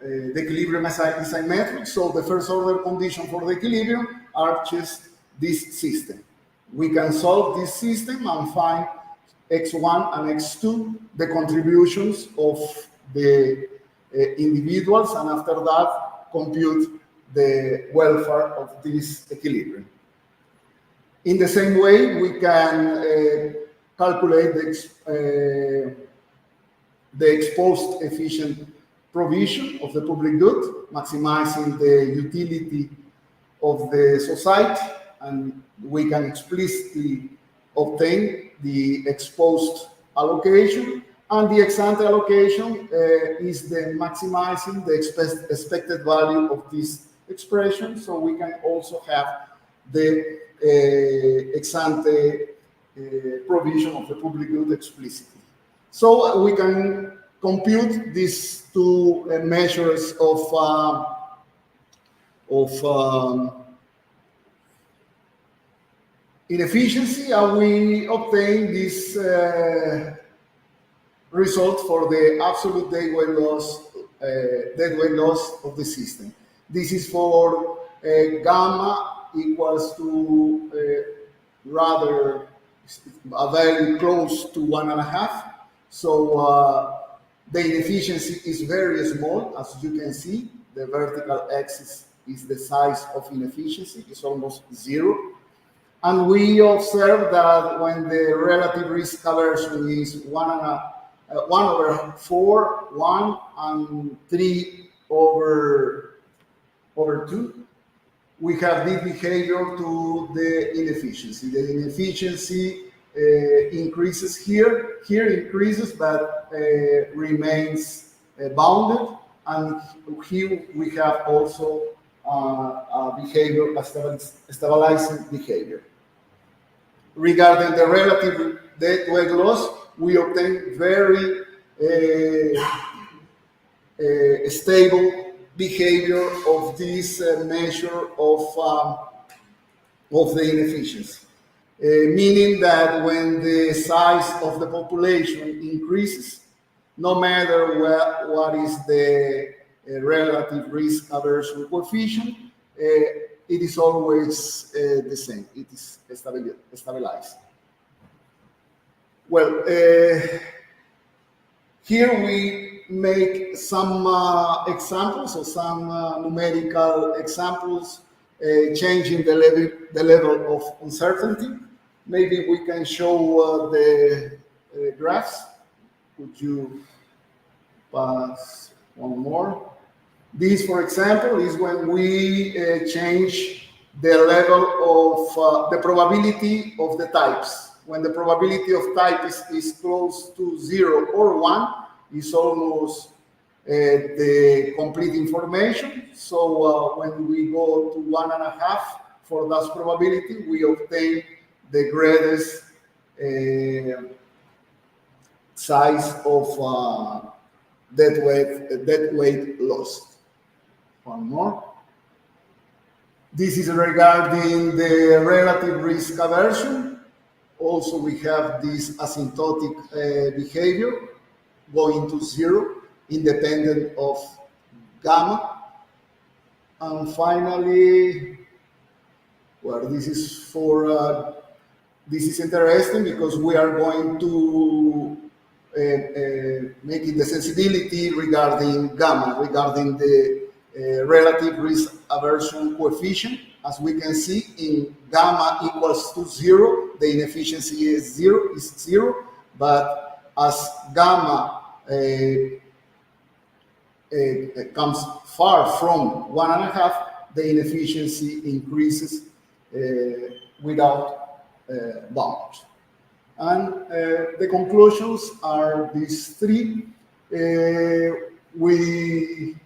equilibrium is symmetric, so the first order condition for the equilibrium are just this system. We can solve this system and find x1 and x2, the contributions of the individuals, and after that compute the welfare of this equilibrium. In the same way, we can calculate the exposed efficient provision of the public good, maximizing the utility of the society, and we can explicitly obtain the exposed allocation, and the ex ante allocation is the maximizing the expected value of this expression, so we can also have the ex ante provision of the public good explicitly. So we can compute these two measures of inefficiency, and we obtain this result for the absolute deadweight loss of the system. This is for gamma equals to rather a value close to 1.5. So the inefficiency is very small, as you can see. The vertical axis is the size of inefficiency, it's almost 0. And we observe that when the relative risk aversion is 1/4, 1, and 3/2, we have this behavior to the inefficiency. The inefficiency increases here increases, but remains bounded, and here we have also a behavior, a stabilizing behavior. Regarding the relative deadweight loss, we obtain very stable behavior of this measure of the inefficiency. meaning that when the size of the population increases, no matter what is the relative risk aversion coefficient, it is always the same. It is stabilized. Well, here we make some examples or some numerical examples changing the level of uncertainty. Maybe we can show the graphs. Could you pass one more? This, for example, is when we change the level of the probability of the types. When the probability of type is close to 0 or 1, it's almost the complete information. So when we go to 1.5 for that probability, we obtain the greatest size of dead weight lost. One more. This is regarding the relative risk aversion. Also, we have this asymptotic behavior going to 0, independent of gamma. And finally, well, this is interesting because we are going to make it the sensibility regarding gamma, regarding the relative risk aversion coefficient. As we can see, in gamma equals to 0, the inefficiency is zero, but as gamma comes far from 1.5, the inefficiency increases without bounds. And the conclusions are these three. We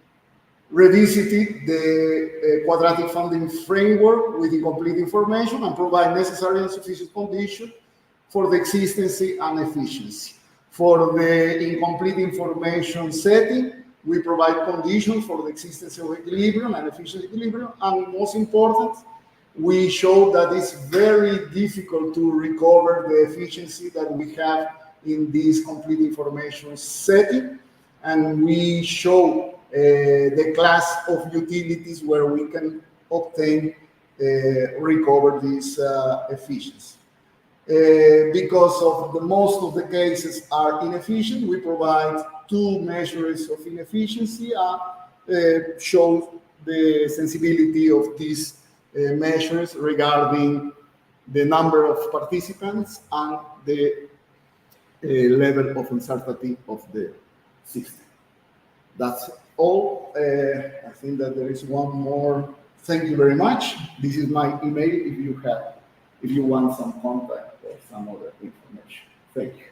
revisited the quadratic funding framework with incomplete information and provide necessary and sufficient conditions for the existence and efficiency. For the incomplete information setting, we provide conditions for the existence of equilibrium and efficient equilibrium, and most important, we show that it's very difficult to recover the efficiency that we have in this complete information setting, and we show the class of utilities where we can obtain recover this efficiency. Because of most of the cases are inefficient, we provide two measures of inefficiency and show the sensibility of these measures regarding the number of participants and the level of uncertainty of the system. That's all. I think that there is one more. Thank you very much. This is my email if you want some contact or some other information. Thank you.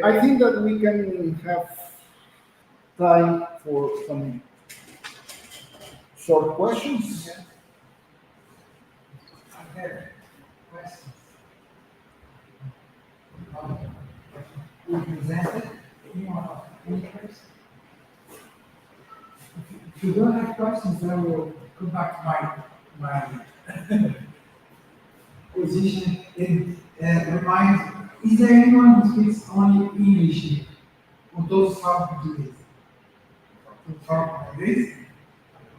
I think that we can have time for some short questions. Are there questions? We presented anyone of interest. If you don't have questions, I will go back to my position and remind, is there anyone who speaks only English? Ou todos falam português? Todos falam português?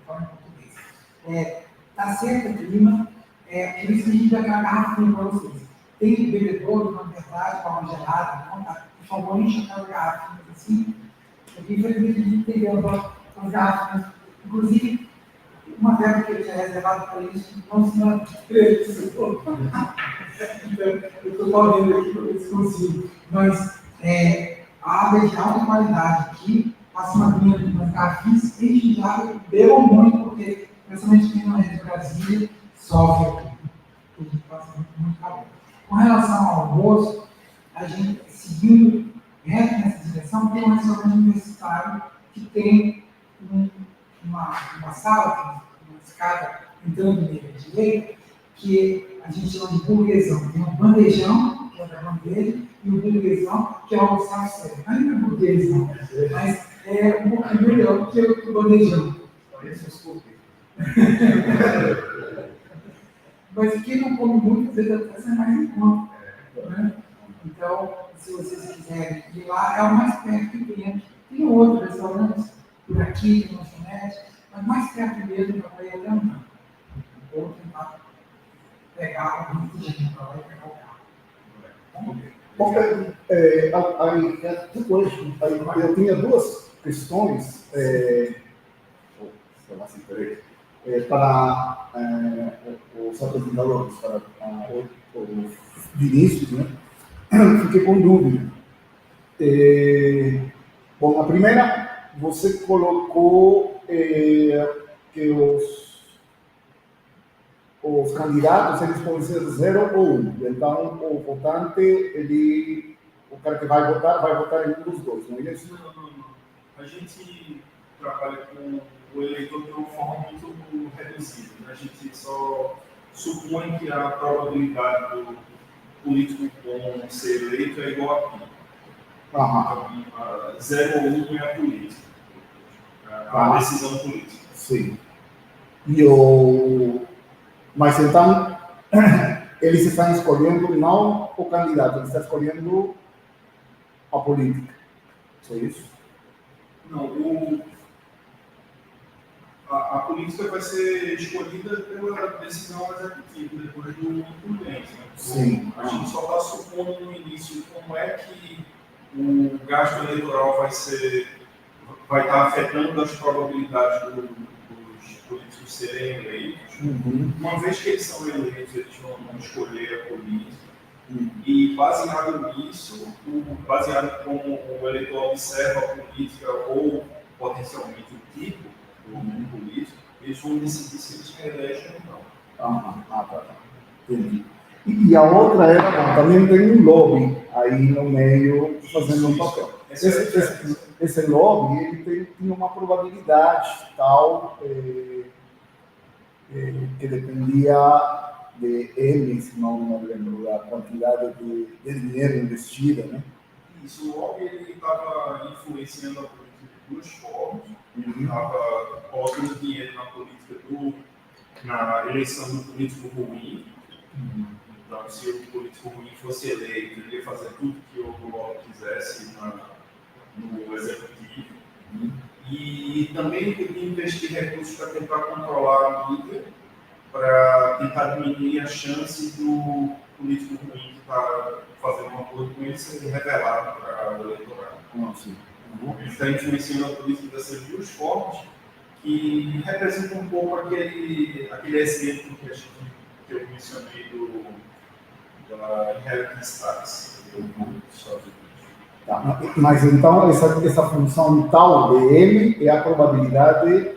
Falam português. Tá certo o clima, por isso que a gente vai dar a garrafa para vocês. Tem bebedouro, na verdade, com uma gelada, não, tá? Por favor, enche aquela garrafa assim, porque infelizmente a gente tem as garrafas, inclusive uma verba que eu tinha reservado para isso, não se manteve. Então, eu estou falando aqui para ver se consigo. Mas a água é de alta qualidade aqui, passa uma linha de umas garrafinhas, enche de água, bebam muito, porque principalmente quem não é de Brasília sofre aqui. Porque passa muito calor. Com relação ao almoço, a gente, seguindo reto nessa direção, tem um restaurante universitário que tem uma sala, uma escada entrando nele à direita, que a gente chama de burguesão. Tem um bandejão, que é da bandeja, e o burguesão, que é o almoçar sério. Não é burguesão, mas é um pouquinho melhor que o bandejão. Desculpe, Mas quem não come muito, às vezes até sai mais em conta. Né? Então, se vocês quiserem ir lá, é o mais perto que tem. Tem outros restaurantes por aqui, na lanchonete, mas mais perto mesmo para ir até um. Ou tentar pegar o vídeo para lá e pegar o carro. Vamos ver. Bom, eu tinha duas questões para os apresentadores, para o Vinícius, né? Fiquei com dúvida. Bom, a primeira, você colocou que os candidatos eles podem ser 0 ou 1. Então, o votante, o cara que vai votar em um dos dois, não é isso? Não. A gente trabalha com o eleitor de uma forma muito reduzida. Né? A gente só supõe que a probabilidade do político bom ser eleito é igual a pi. Então, 0 ou 1 é a política, a decisão política. Sim. Mas então, eles estão escolhendo não o candidato, eles estão escolhendo a política. É isso? Não, a política vai ser escolhida pela decisão executiva, depois do prudente. Né? Sim. A gente só está supondo no início como é que o gasto eleitoral vai estar afetando as probabilidades dos políticos serem eleitos. Uma vez que eles são eleitos, eles vão escolher a política. E baseado nisso, baseado como o eleitor observa a política ou potencialmente o tipo do político, eles vão decidir se eles reelegem ou não. Tá. Entendi. E a outra era, bom, também tem um lobby aí no meio fazendo um papel. Esse lobby, ele tem uma probabilidade tal que dependia de eles, não lembro da quantidade de dinheiro investida, né? Isso, o lobby estava influenciando a política de duas formas. Estava colocando dinheiro na política na eleição do político ruim. Então, se o político ruim fosse eleito, ele ia fazer tudo que o lobby quisesse no executivo. E também podia investir recursos para tentar controlar a mídia, para tentar diminuir a chance do político ruim que está fazendo um acordo com ele ser revelado para o eleitorado. Ele está influenciando a política dessas duas formas, que representa um pouco aquele exemplo que eu mencionei da inheritance tax dos Estados Unidos. Tá, mas então essa função tal de M é a probabilidade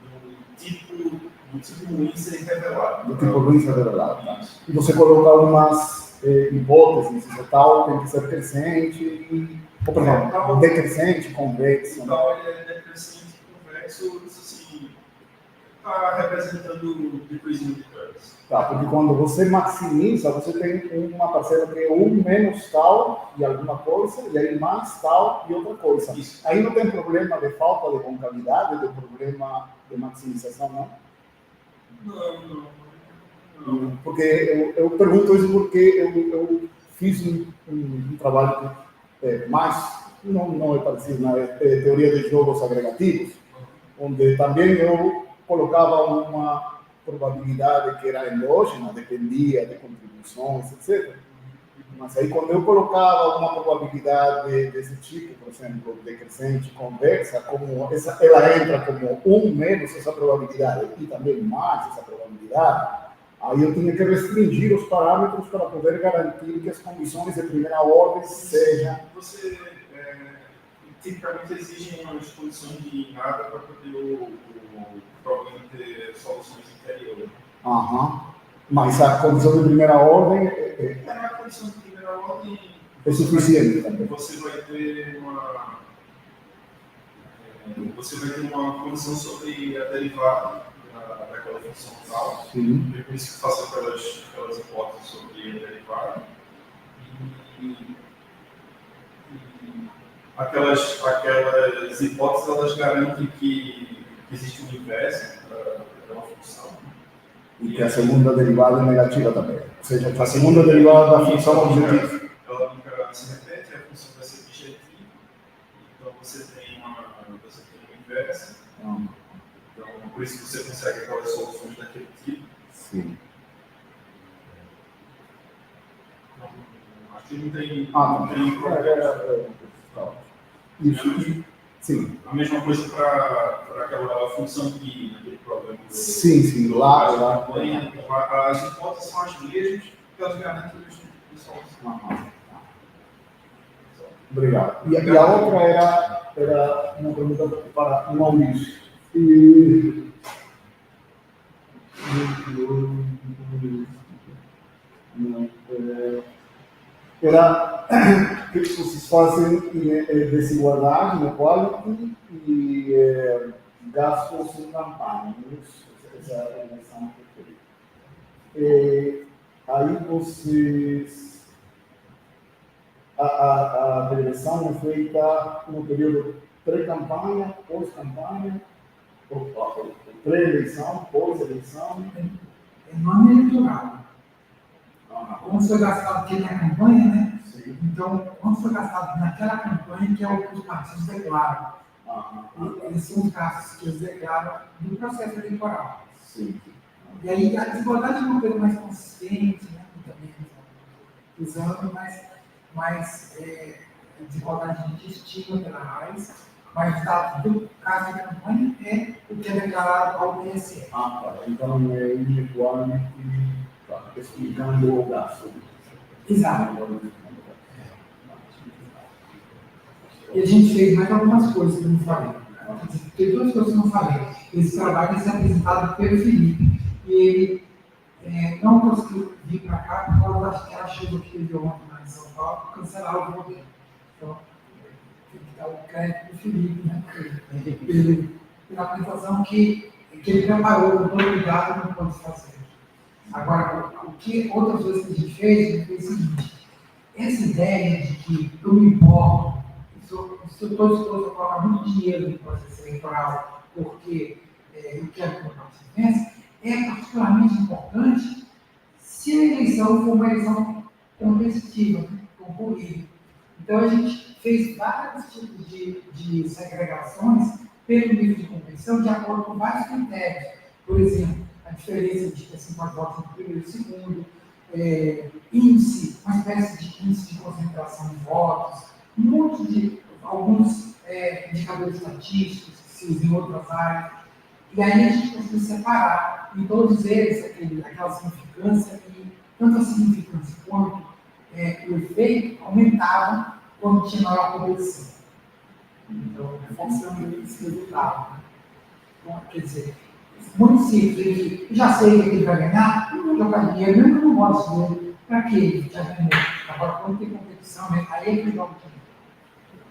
do tipo ruim ser revelado. Do tipo ruim ser revelado. Tá? E você coloca algumas hipóteses, se tal tem que ser crescente, ou por exemplo, decrescente, convexo. Então ele é decrescente, convexo, assim, está representando decreasing returns. Tá, porque quando você maximiza, você tem uma parcela que é menos tal e alguma coisa, e aí mais tal e outra coisa. Isso. Aí não tem problema de falta de concavidade, tem problema de maximização, não? Não. Porque eu pergunto isso porque eu fiz um trabalho que não é parecido na teoria de jogos agregativos, onde também eu colocava uma probabilidade que era endógena, dependia de contribuições, etc. Mas aí quando eu colocava uma probabilidade desse tipo, por exemplo, decrescente, convexa, como ela entra como menos essa probabilidade e também mais essa probabilidade, aí eu tinha que restringir os parâmetros para poder garantir que as condições de primeira ordem sejam... Você tipicamente exige uma exposição de nada para poder o problema ter soluções interiores. Mas a condição de primeira ordem A condição de primeira ordem é suficiente também. Você vai ter uma condição sobre a derivada daquela função tal. Sim. Por isso que faço aquelas hipóteses sobre a derivada. E aquelas hipóteses elas garantem que existe um universo é uma função. E que a segunda derivada é negativa também. Ou seja, que a segunda derivada da função objetiva. Ela nunca se repete, a função vai ser objetiva. Então você tem uma inversa. Então, por isso que você consegue aquelas soluções daquele tipo. Sim. Então, acho que não tem, Tá. não tem problema. Isso. Sim. A mesma coisa para aquela função que naquele problema do. Sim, lá. As hipóteses são as mesmas, porque elas garantem o mesmo tipo de solução. Obrigado. E a outra era uma pergunta para o Maurício. E... Era que vocês fazem desigualdade, inequality e gastos em campanha. Essa é a eleição que eu aí vocês... A eleição é feita no período pré-campanha, pós-campanha, pré-eleição, pós-eleição. É nome eleitoral. Quando foi gastado aqui na campanha, né? Sim. Então, quando foi gastado naquela campanha, que é o que os partidos declaram. Eles são os gastos que eles declaram do processo eleitoral. Sim. E aí a desigualdade é uma coisa mais consistente, né? Também usando, mas a desigualdade a gente estima pela raiz, mas do caso de campanha é o que é declarado ao TSE. Então é inequalmente explicando o gasto. Exato. E a gente fez mais algumas coisas que eu não falei. Tem duas coisas que eu não falei. Esse trabalho é apresentado pelo Felipe. E ele não conseguiu vir para cá por causa daquela chuva que teve ontem lá em São Paulo, cancelaram o voo dele. Então, tem que dar o crédito para o Felipe, né? Pela apresentação que ele preparou, com todo cuidado, não pode fazer. Agora, o que outras coisas que a gente fez o seguinte: essa ideia de que eu me importo, eu estou disposto a colocar muito dinheiro no processo eleitoral, porque eu quero que o meu partido vença, é particularmente importante se a eleição for uma eleição competitiva, concorrida. Então, a gente fez vários tipos de segregações pelo nível de convenção, de acordo com vários critérios. Por exemplo, a diferença de 50 votos no primeiro e segundo, índice, uma espécie de índice de concentração de votos, alguns indicadores estatísticos que se usam em outras áreas. E aí a gente conseguiu separar em todos eles aquela significância, e tanto a significância quanto o efeito aumentavam quando tinha maior competição. Então, reforçando esse resultado. Então, quer dizer, municípios em que já sei que ele vai ganhar, não vou jogar dinheiro, mesmo que eu não gosto dele, para que ele já ganhou? Agora, quando tem competição, aí é que joga o dinheiro.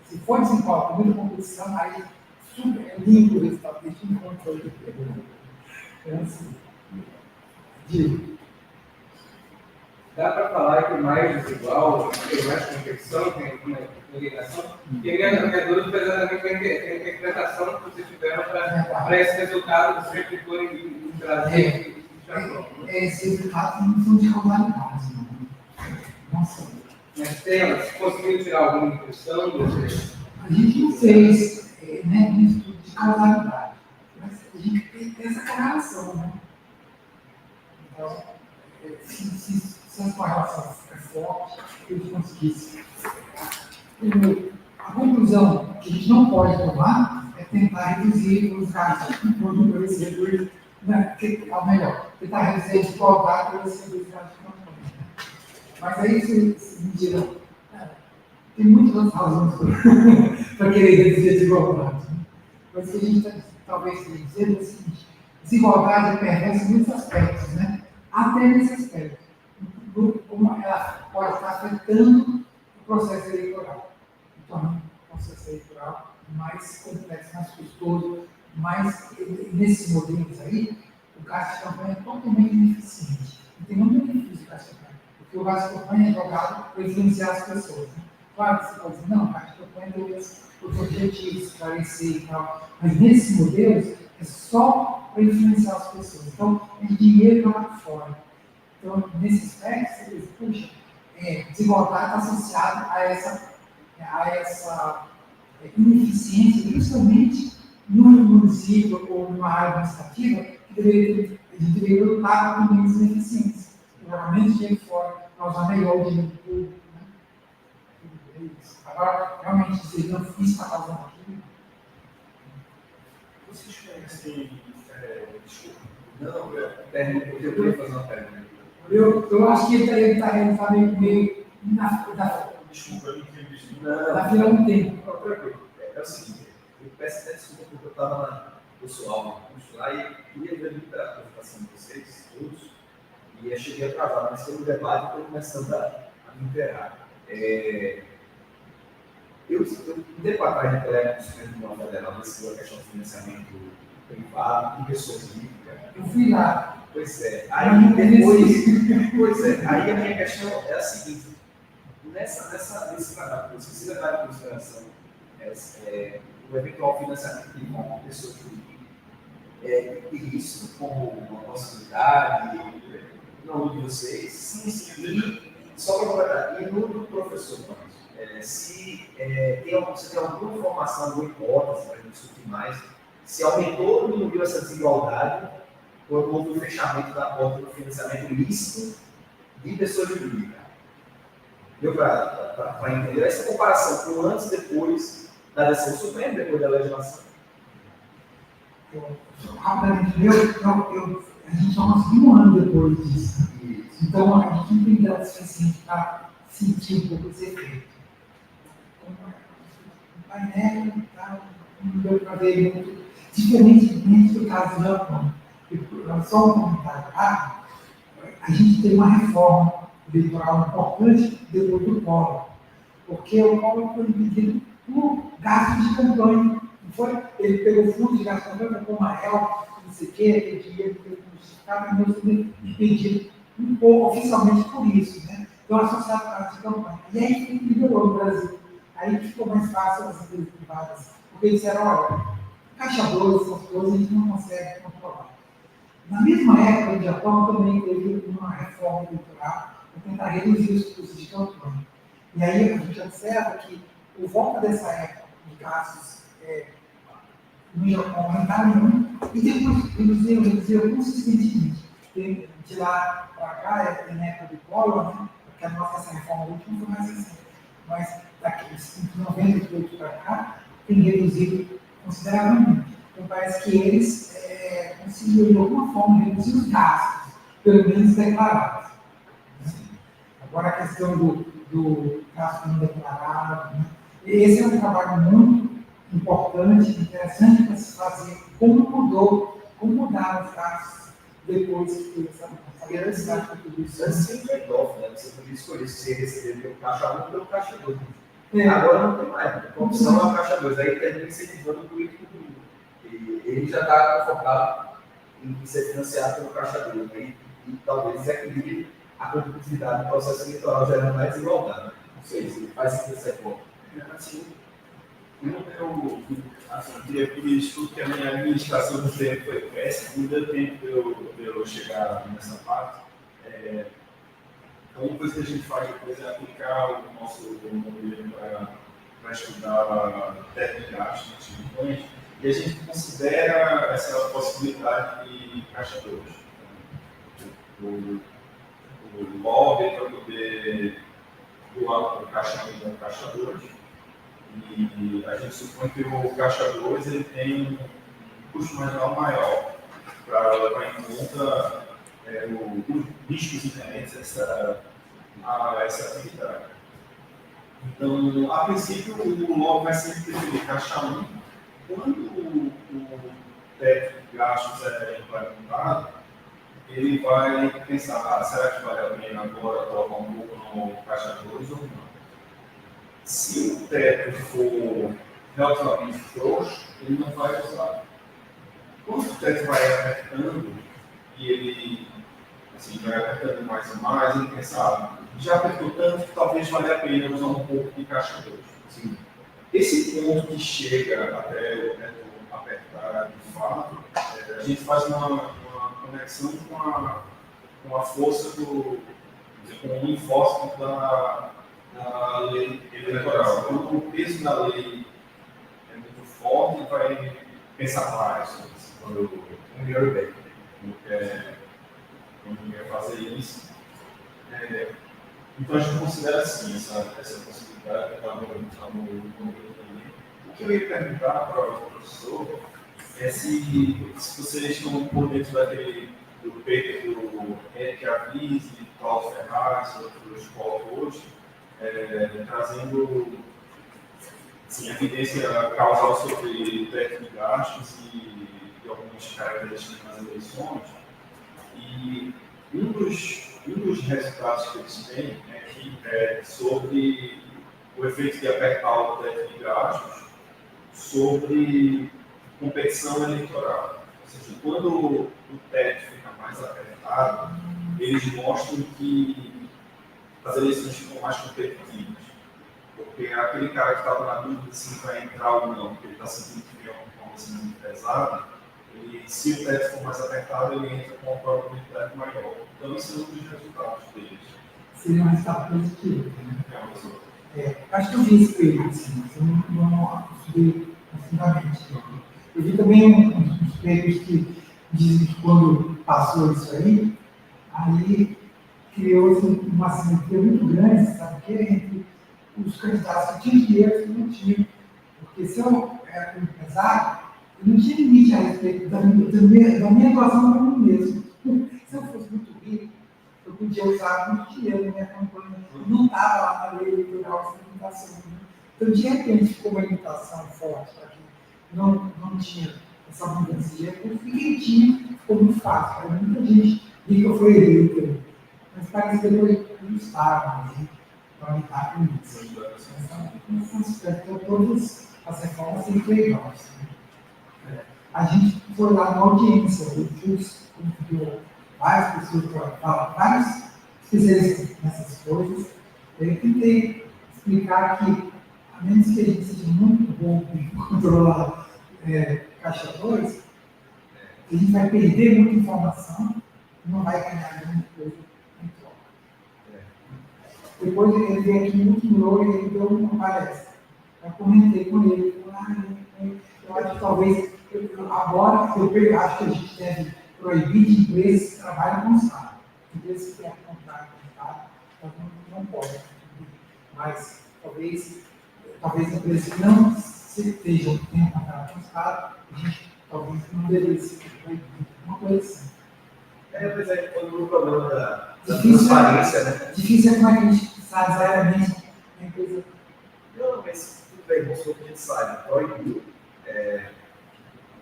Se for desigual, com muita competição, aí super limpo o resultado, deixa em controle do perdão. Então, assim, digo. Dá para falar que mais desigual, tem mais competição, tem alguma ligação? E minha dúvida foi exatamente a interpretação que vocês tiveram para esse resultado que sempre foi em Brasia. Esses resultados não são de regularidade, não são. Mas se conseguiu tirar alguma impressão desse? A gente não fez um estudo de causalidade, mas a gente tem essa correlação, né? Então, se essa correlação é forte, a gente conseguisse. A conclusão que a gente não pode tomar é tentar reduzir os gastos com produtores reduzir, ou melhor, tentar reduzir a desigualdade para você reduzir os gastos de campanha. Mas aí vocês me dirão, tem muitas outras razões para querer reduzir a desigualdade. Né? Mas o que a gente talvez esteja dizendo é o seguinte: desigualdade é perversa em muitos aspectos, né? Até nesse aspecto, como ela pode estar afetando o processo eleitoral. Então, o processo eleitoral mais complexo, mais custoso, mais, nesses modelos aí, o gasto de campanha é totalmente ineficiente. Não tem muito benefício o gasto de campanha, porque o gasto de campanha é jogado para influenciar as pessoas. Né? Claro que você pode dizer, não, o gasto de campanha tem os objetivos, esclarecer e tal, mas nesses modelos é só para influenciar as pessoas. Então, é dinheiro lá fora. Então, nesse aspecto, você diz, puxa, desigualdade está associada a essa ineficiência, principalmente no município ou numa área administrativa, que a gente deveria lutar com menos ineficiência. Jogar menos dinheiro fora, para usar melhor o dinheiro público. Né? Agora, realmente, vocês não fiz para causar aquilo. Vocês conhecem, desculpa, não, Eu queria fazer uma pergunta. Eu acho que ele está meio desculpa, eu não entendi isso. na fila um tempo. Não, tranquilo. É o seguinte, eu peço até desculpa porque eu estava no pessoal no curso lá e queria ver muita apresentação de vocês, todos, e eu cheguei atrasado, mas pelo debate estou começando a me inteirar. Um tempo atrás, na época do Supremo Tribunal Federal, decidiu a questão do financiamento privado e pessoas jurídicas. Eu fui lá. Pois é. Aí depois, aí a minha questão é a seguinte: nesse trabalho, você precisa levar em consideração o eventual financiamento privado de pessoas jurídicas. E isso como uma possibilidade no de vocês? Sim. E só para completar, e no do professor, se você tem alguma informação, alguma hipótese para a gente discutir mais, se aumentou ou diminuiu essa desigualdade por conta do fechamento da porta do financiamento ilícito de pessoas jurídicas. Deu para entender essa comparação com antes e depois da decisão do Supremo, depois da legislação? Rapidamente, a gente só conseguiu um ano depois disso. Então, a gente não tem dado suficiente para sentir um pouco esse efeito. O painel não deu para ver muito, diferentemente do caso do Japão. Só um comentário rápido, a gente tem uma reforma eleitoral importante depois do Collor, porque o Collor foi dividido por gasto de campanha, não foi? Ele pegou fundos de gasto de campanha, pegou uma réu, não sei o quê, aquele dinheiro que ele justificava, e foi impedido um pouco oficialmente por isso, né? Então, associado a gasto de campanha. E aí, melhorou no Brasil. Aí ficou mais fácil as empresas privadas, porque eles disseram, olha, caixa 2, essas coisas a gente não consegue controlar. Na mesma época, no Japão também teve uma reforma eleitoral para tentar reduzir os custos de campanha. E aí a gente observa que por volta dessa época de gastos no Japão aumentaram muito e depois reduziram consistentemente. De lá para cá, na época do Collor, né, porque a nossa essa reforma última foi mais recente, mas daqui de 98 para cá, tem reduzido consideravelmente. Então parece que eles conseguiram de alguma forma reduzir os gastos, pelo menos declarados. Agora a questão do gasto não declarado, né? Esse é um trabalho muito importante, interessante para se fazer. Como mudaram os gastos depois que teve essa necessidade de tudo isso. Antes tinha um trade-off, né? Você podia escolher se receber pelo caixa 1 ou pelo caixa 2. Agora não tem mais, a opção é o caixa 2. Aí termina incentivando o político público. E ele já está confortável em ser financiado pelo caixa 2. E talvez desequilibre a competitividade do processo eleitoral, gerando mais desigualdade. Não sei se faz sentido essa forma. Assim, eu queria pedir desculpa que a minha administração do tempo foi péssima, não deu tempo de eu chegar nessa parte. Então, uma coisa que a gente faz depois é aplicar o nosso modelo para estudar técnicas de gasto nas campanhas, e a gente considera essa possibilidade de caixa 2. O lobby para poder doar para o caixa 1 e o caixa 2. E a gente supõe que o caixa 2 ele tem um custo marginal maior para levar em conta os riscos inerentes a essa atividade. Então, a princípio, o LAWLE vai sempre preferir caixa 1. Quando o teto de gastos é implementado, ele vai pensar, será que vale a pena agora colocar um pouco no caixa 2 ou não? Se o teto for relativamente frouxo, ele não vai usar. Quando o teto vai apertando, e ele vai apertando mais e mais, ele pensa, já apertou tanto que talvez valha a pena usar um pouco de caixa 2. Assim, esse ponto que chega até o teto apertar de fato, a gente faz uma conexão com a força com o enforcement da lei eleitoral. Quando o peso da lei é muito forte, vai pensar mais. Quando não quer fazer isso. Então a gente considera assim essa possibilidade que está no também. O que eu ia perguntar para o professor é se vocês estão por dentro do paper do EPRG, do Paulo Ferraz, outros coautores, trazendo assim, evidência causal sobre teto de gastos e algumas características nas eleições. E um dos resultados que eles têm é sobre o efeito de apertar o teto de gastos sobre competição eleitoral. Ou seja, quando o teto fica mais apertado, eles mostram que as eleições ficam mais competitivas. Porque aquele cara que estava na dúvida se vai entrar ou não, porque ele está sentindo que é uma coisa muito pesada, se o teto for mais apertado, ele entra com uma probabilidade maior. Então, isso é um dos resultados deles. Seria um resultado positivo. Né? Acho que eu vi esse período, assim, mas eu não estudei profundamente. Eu vi também uns papers que dizem que quando passou isso aí criou-se uma simetria muito grande, sabe o quê? Entre os candidatos que tinham dinheiro e os que não tinham. Porque se eu era um empresário, eu não tinha limite a respeito da minha atuação para mim mesmo. Se eu fosse muito rico, eu podia usar muito dinheiro na minha campanha. Não estava lá na lei eleitoral essa limitação. Né? Então, de repente, ficou uma limitação forte para quem não tinha essa abundância de dinheiro. E quem tinha, ficou muito fácil. Muita gente rica foi eleita, mas parece que ele não estava ali para lidar com isso. Nesse aspecto, todas as reformas têm que ser iguais. A gente foi lá na audiência, eu convidou várias pessoas para falar, vários especialistas nessas coisas. Eu tentei explicar que, a menos que a gente seja muito bom em controlar caixa 2, a gente vai perder muita informação e não vai ganhar muita coisa em troca. Depois ele veio aqui muito novo e ele deu uma palestra. Eu comentei com ele, eu acho que talvez, agora eu acho que a gente deve proibir de empresas que trabalham com o Estado. Empresas que têm contrato com o Estado, então não pode. Mas talvez empresas que não tenham contrato com o Estado, a gente talvez não deveria ser proibido. Uma coisa assim. Mas aí quando o problema da transparência, né? Difícil é como a gente sabe exatamente a empresa. Não, mas tudo bem, vamos supor que a gente sabe, proibiu.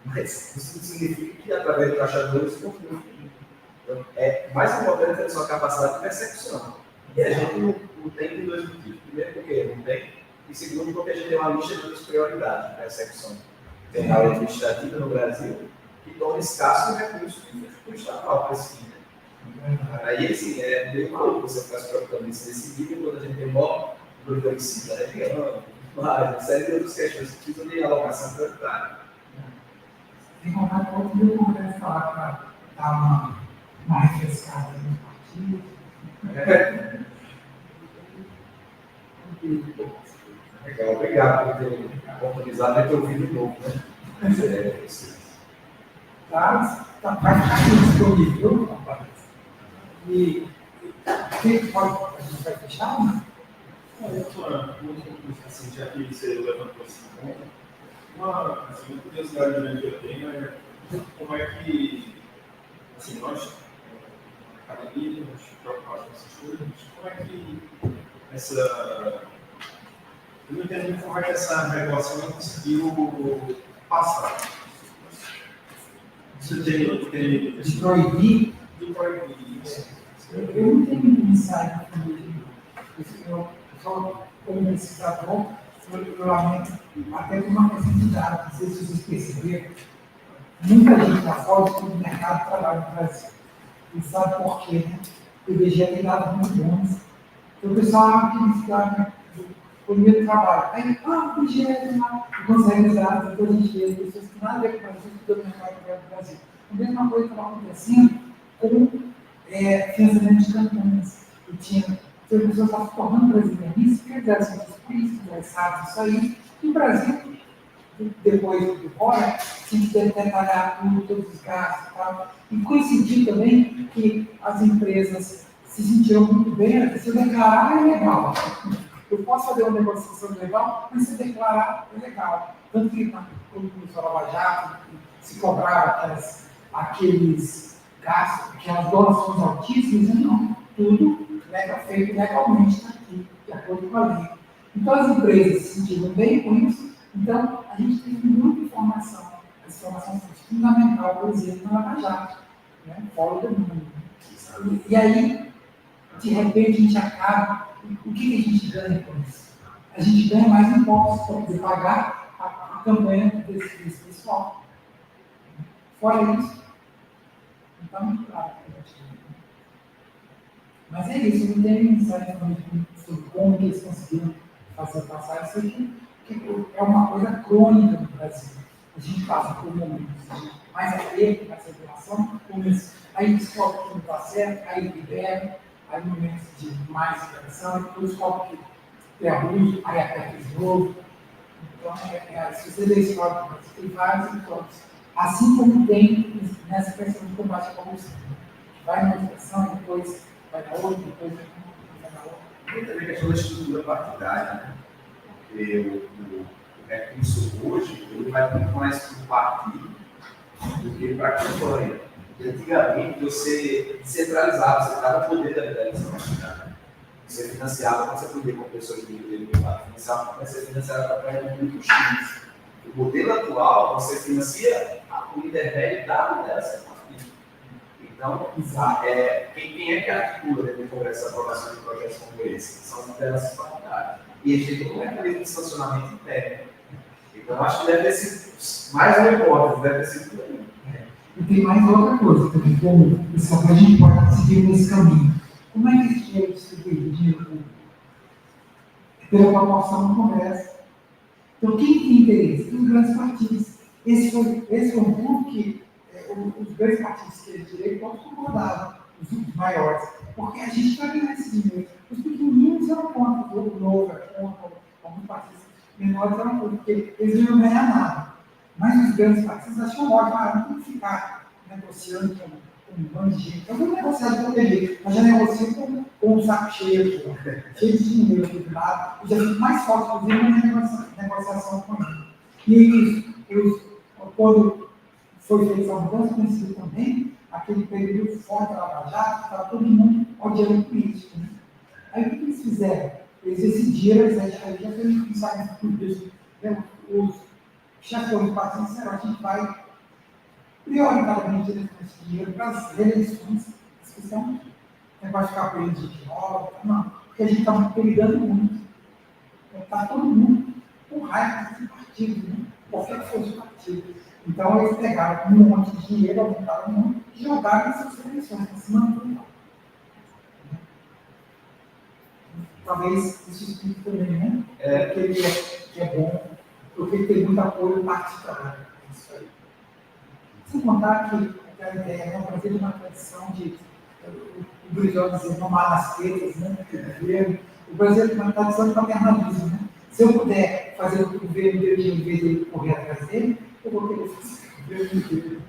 Mas isso significa que através do caixa 2 isso continua. Então, mais importante é a sua capacidade de percepção. E a gente não tem por dois motivos. Primeiro, porque não tem, e segundo, porque a gente tem uma lista de prioridades de percepção. Tem a lei administrativa no Brasil que torna escasso o recurso do estatal para esse fim. Aí, assim, é meio maluco você ficar se preocupando nisso nesse nível, quando a gente tem maior número de homicídios da região, uma série de outras questões que precisam de alocação prioritária. Tem que comprar com outro meu congresso lá para dar uma refrescada no partido. Legal, obrigado por ter oportunizado de ter ouvido de novo. Né? Vai ficar disponível, rapaz. E quem pode, a gente vai fechar? Né? Assim, já que você levantou esse ponto, uma curiosidade grande que eu tenho é como é que, assim, nós, na academia, nos preocupados com essas coisas, como é que essa. Eu não entendo muito como é que essa regulação conseguiu passar. Você tem De proibir? De proibir isso. Eu não tenho um ensaio para eu só como pesquisador, eu lamento até com uma questão de dados, não sei se vocês perceberam, muita gente lá fora estuda o mercado de trabalho no Brasil. E sabe por quê, né? O IBGE tem dados muito bons. Então o pessoal que estudar o primeiro trabalho. Aí, o IBGE tem lá, consegue usar dados, então a gente vê pessoas que nada a ver com o Brasil estudando o mercado de trabalho no Brasil. A mesma coisa estava acontecendo com financiamento de campanhas. E tinha pessoas que estavam se tornando brasileiros, porque eles eram cientistas políticos, interessados nisso aí. E o Brasil, depois do fora, tinha que detalhar tudo, todos os gastos e tal. E coincidiu também que as empresas se sentiram muito bem, se eu declarar é legal. Eu posso fazer uma negociação legal, mas se declarar é legal. Tanto que quando começou a Lava Jato, se cobrava aqueles gastos, aquelas doações altíssimas, não, tudo feito legalmente está aqui, de acordo com a lei. Então as empresas se sentiram bem com isso, então a gente tem muita informação. A informação foi fundamental, por exemplo, na Lava Jato, fora do mundo. E aí, de repente, a gente acaba. O que a gente ganha com isso? A gente ganha mais impostos para poder pagar a campanha desse pessoal. Fora isso, não está muito claro. Mas é isso, eu não tenho mensagem sobre como eles conseguiram fazer passar isso aqui, que é uma coisa crônica no Brasil. A gente passa por momentos de mais aperto, mais regulação, aí descobre que não está certo, aí libera, aí momentos de mais liberação, depois descobre que tem abuso, aí aperta de novo. Então, se você ler esse código, tem vários episódios. Assim como tem nessa questão do combate à corrupção. Vai numa direção, depois vai na outra, depois vai na outra. Tem também a questão da estrutura partidária, né? Porque o recurso hoje, ele vai muito mais para o partido do que para a campanha. Antigamente, você descentralizava, você dava poder da liderança partidária. Você financiava, quando você podia com pessoas de poder privado, você financiava a campanha de muito X. O modelo atual, você financia o intermédio da liderança partidária. Então, quem é que articula dentro do Congresso a aprovação de projetos como esse? São as lideranças partidárias. E a gente tem um mecanismo de sancionamento interno. Então, acho que deve ter sido mais uma hipótese, deve ter sido por aí. E tem mais outra coisa também, como pessoal, a gente pode seguir nesse caminho. Como é que esse dinheiro é distribuído, o dinheiro público? Pela proporção no Congresso. Então, quem tem interesse? Os grandes partidos. Esse foi um ponto que os grandes partidos que eles direito todos concordavam, os maiores, porque a gente vai ganhar esse dinheiro. Os pequenininhos eram contra, o Novo era contra, alguns partidos menores eram contra, porque eles não iam ganhar nada. Mas os grandes partidos acham ótimo, não tem que ficar negociando com um bando de gente. Eu vou negociar de qualquer jeito, mas já negocio com um saco cheio de dinheiro aqui do lado, e já fico mais forte, inclusive, na negociação com ele. E quando foi feita essa mudança, conhecido também, aquele período forte da Lava Jato, estava todo mundo odiando político. Né? Aí o que eles fizeram? Eles decidiram, aí já foi pensado em tudo isso, os chefões do partido disseram, a gente vai prioritariamente direcionar esse dinheiro para as reeleições, que são, não vai ficar com eles de nova, não, porque a gente está brigando muito. Está todo mundo com raiva desse partido, né? Qualquer que fosse o partido. Então, eles pegaram um monte de dinheiro, aumentaram muito e jogaram essas eleições, para cima do tribunal. Talvez isso explique também, né? Que é bom, porque tem muito apoio partidário. Isso aí. Sem contar que aquela ideia é trazer uma tradição de, o Brasilia dizer, não há nas tetas, né? O Brasil tem uma tradição de paternalismo, né? Se eu puder fazer o que o governo dele, em vez de ele correr atrás dele, eu vou querer fazer o governo dele.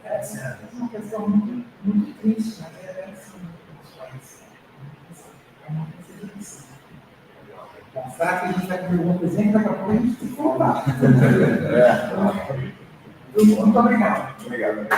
Essa é uma questão muito, muito triste, mas é assim no nosso país. É uma coisa difícil. Será que a gente vai comer alguma coisinha? Daqui a pouco a gente tem que voltar. Muito obrigado. Obrigado.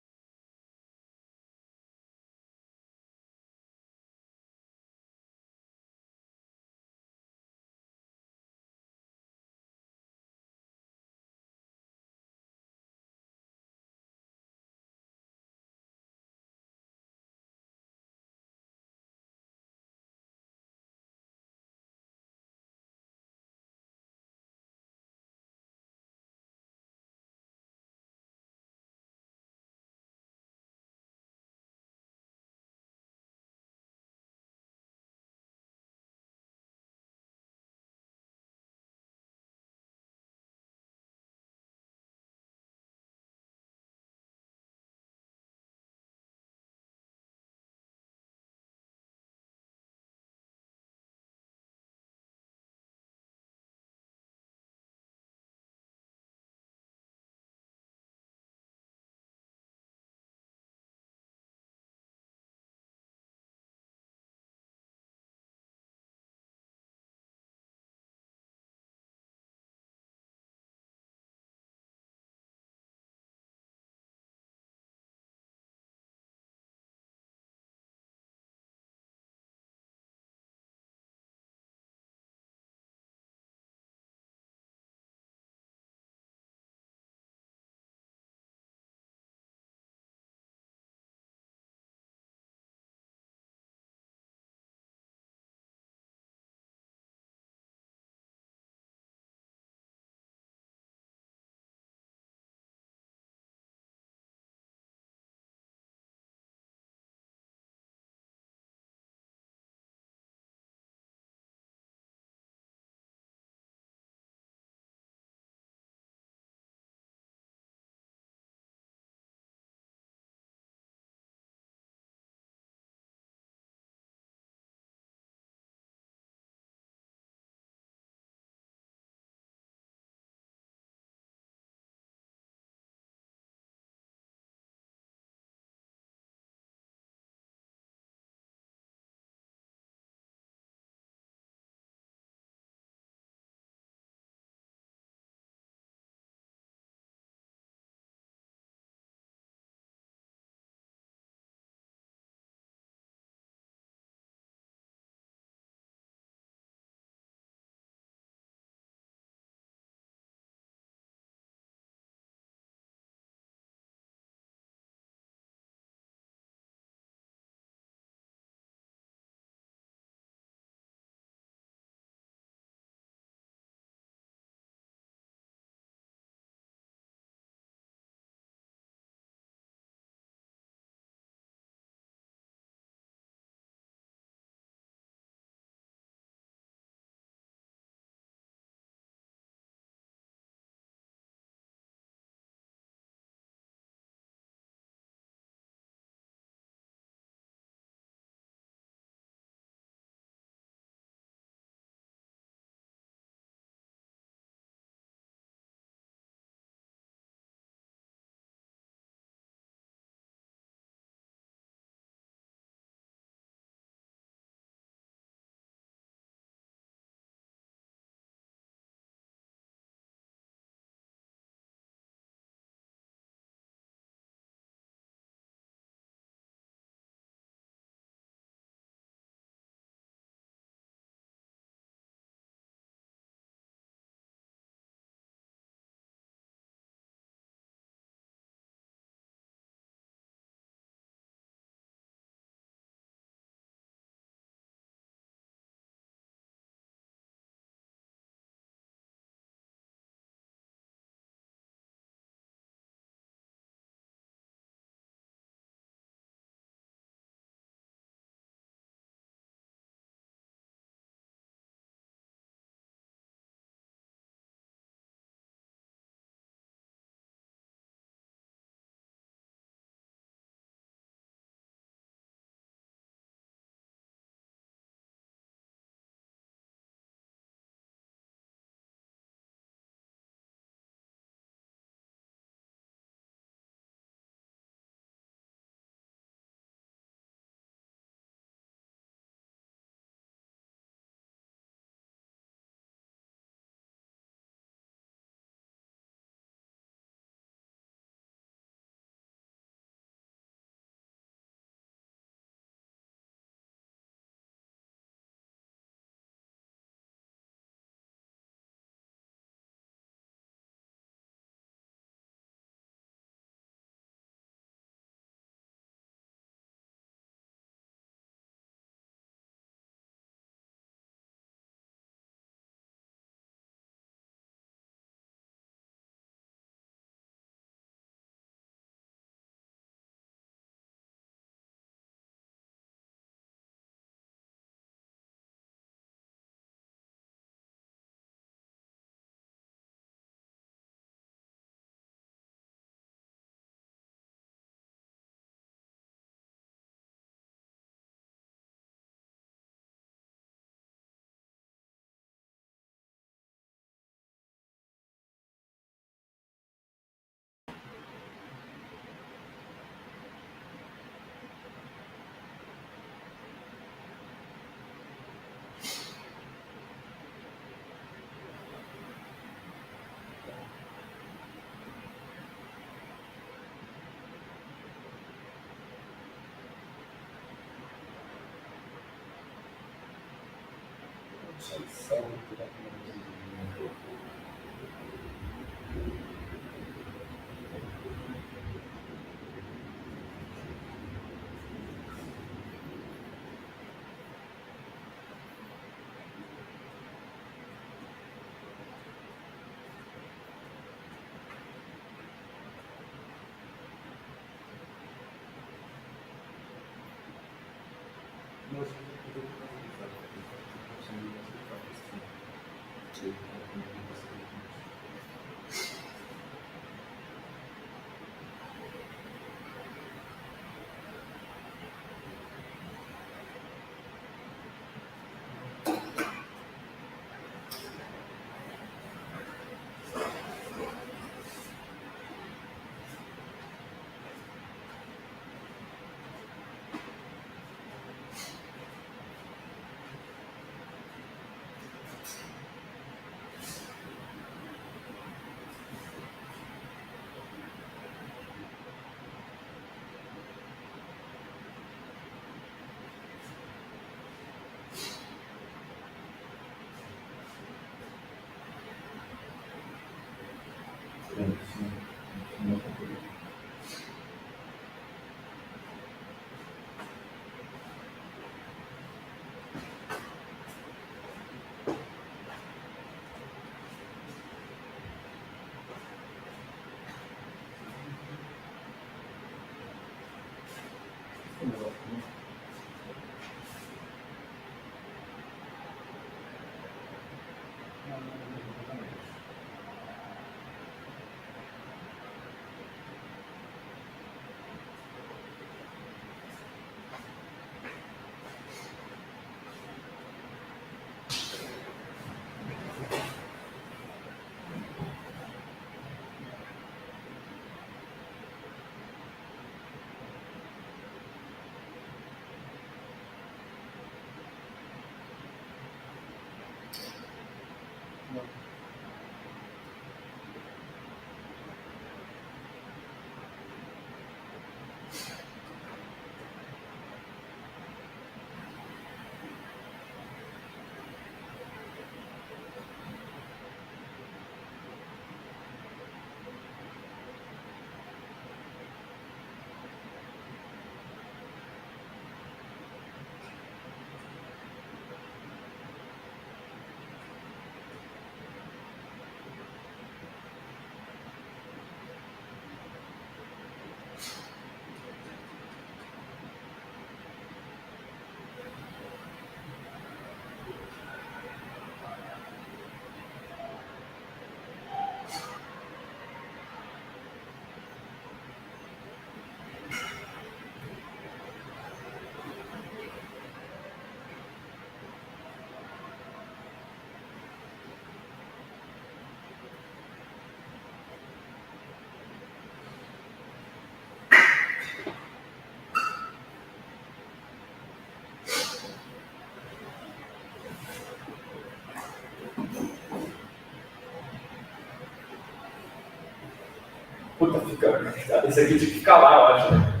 Puta, fica. Esse aqui tinha que ficar lá, eu acho, né?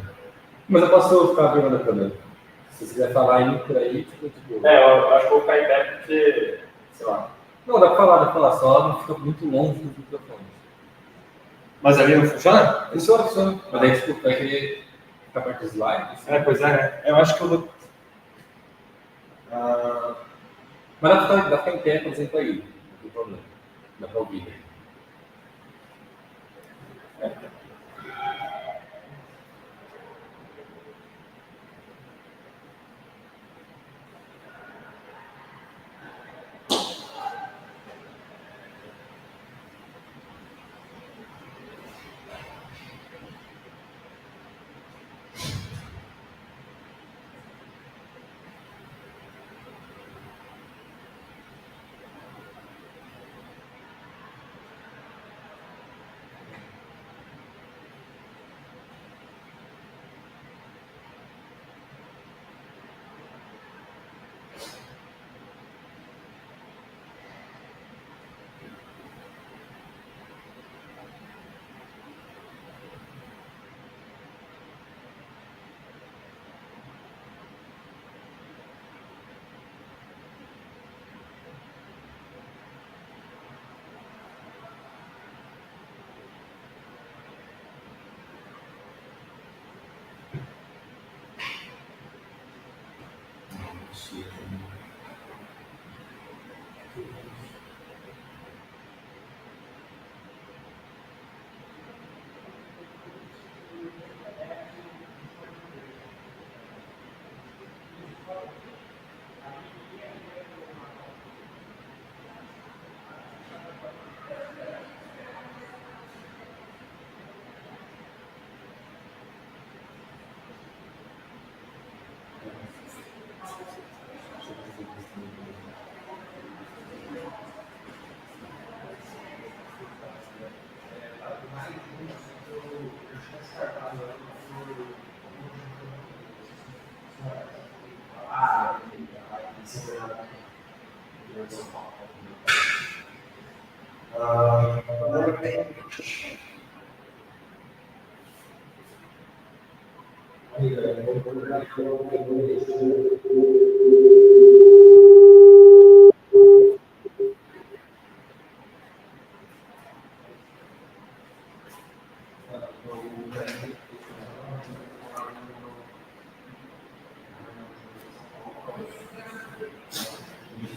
Mas eu posso ficar perguntando também. Se você quiser falar aí por aí, tipo. É, eu acho que vou ficar em pé porque, sei lá. Não, dá pra falar, só não fica muito longe do microfone. Mas ali não funciona? Funciona, funciona. Mas daí, tipo, vai querer ficar perto dos slides? É, pois é, né? Eu acho que eu vou. Mas dá pra ficar em pé, por exemplo, aí. Não tem problema. Dá pra ouvir.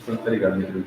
Não tá ligado, meu Deus.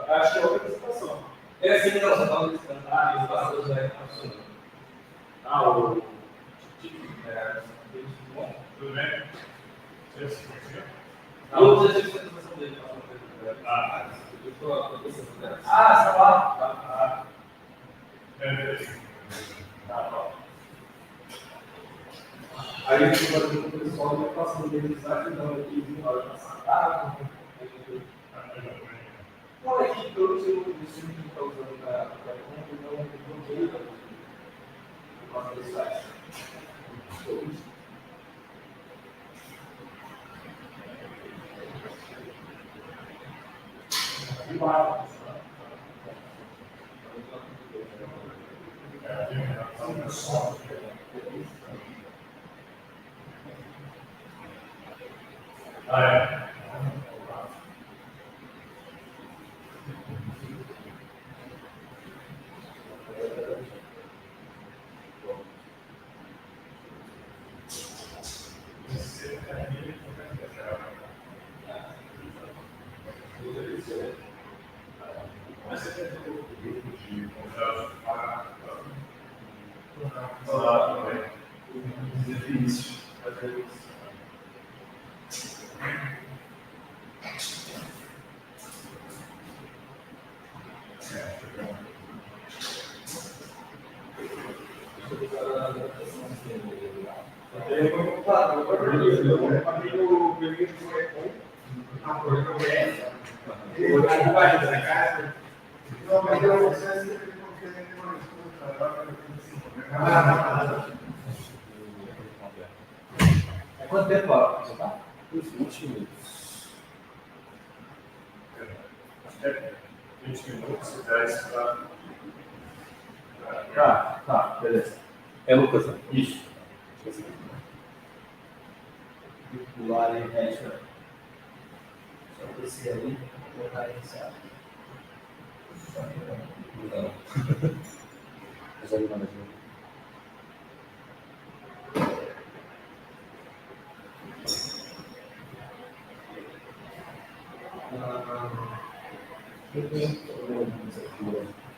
Acho que é outra situação. É assim, não, você estava listando. Ah, os passadores já funcionam. O bom, tudo bem? E o objetivo de apresentação dele? Eu estou pensando nessa. Ah, está lá. Aí eu estou fazendo com o pessoal e eu faço o deslizar, então eu fiz uma hora passada. Qual é que todos os que estão usando para compra não veio por causa desse site? Quanto tempo você tá? Uns 20 minutos. 20 minutos, 10 para. Tá, beleza. É Lucas, né? Isso. Pular e resto. Só descer ali, colocar iniciar. Não. Mas ali não,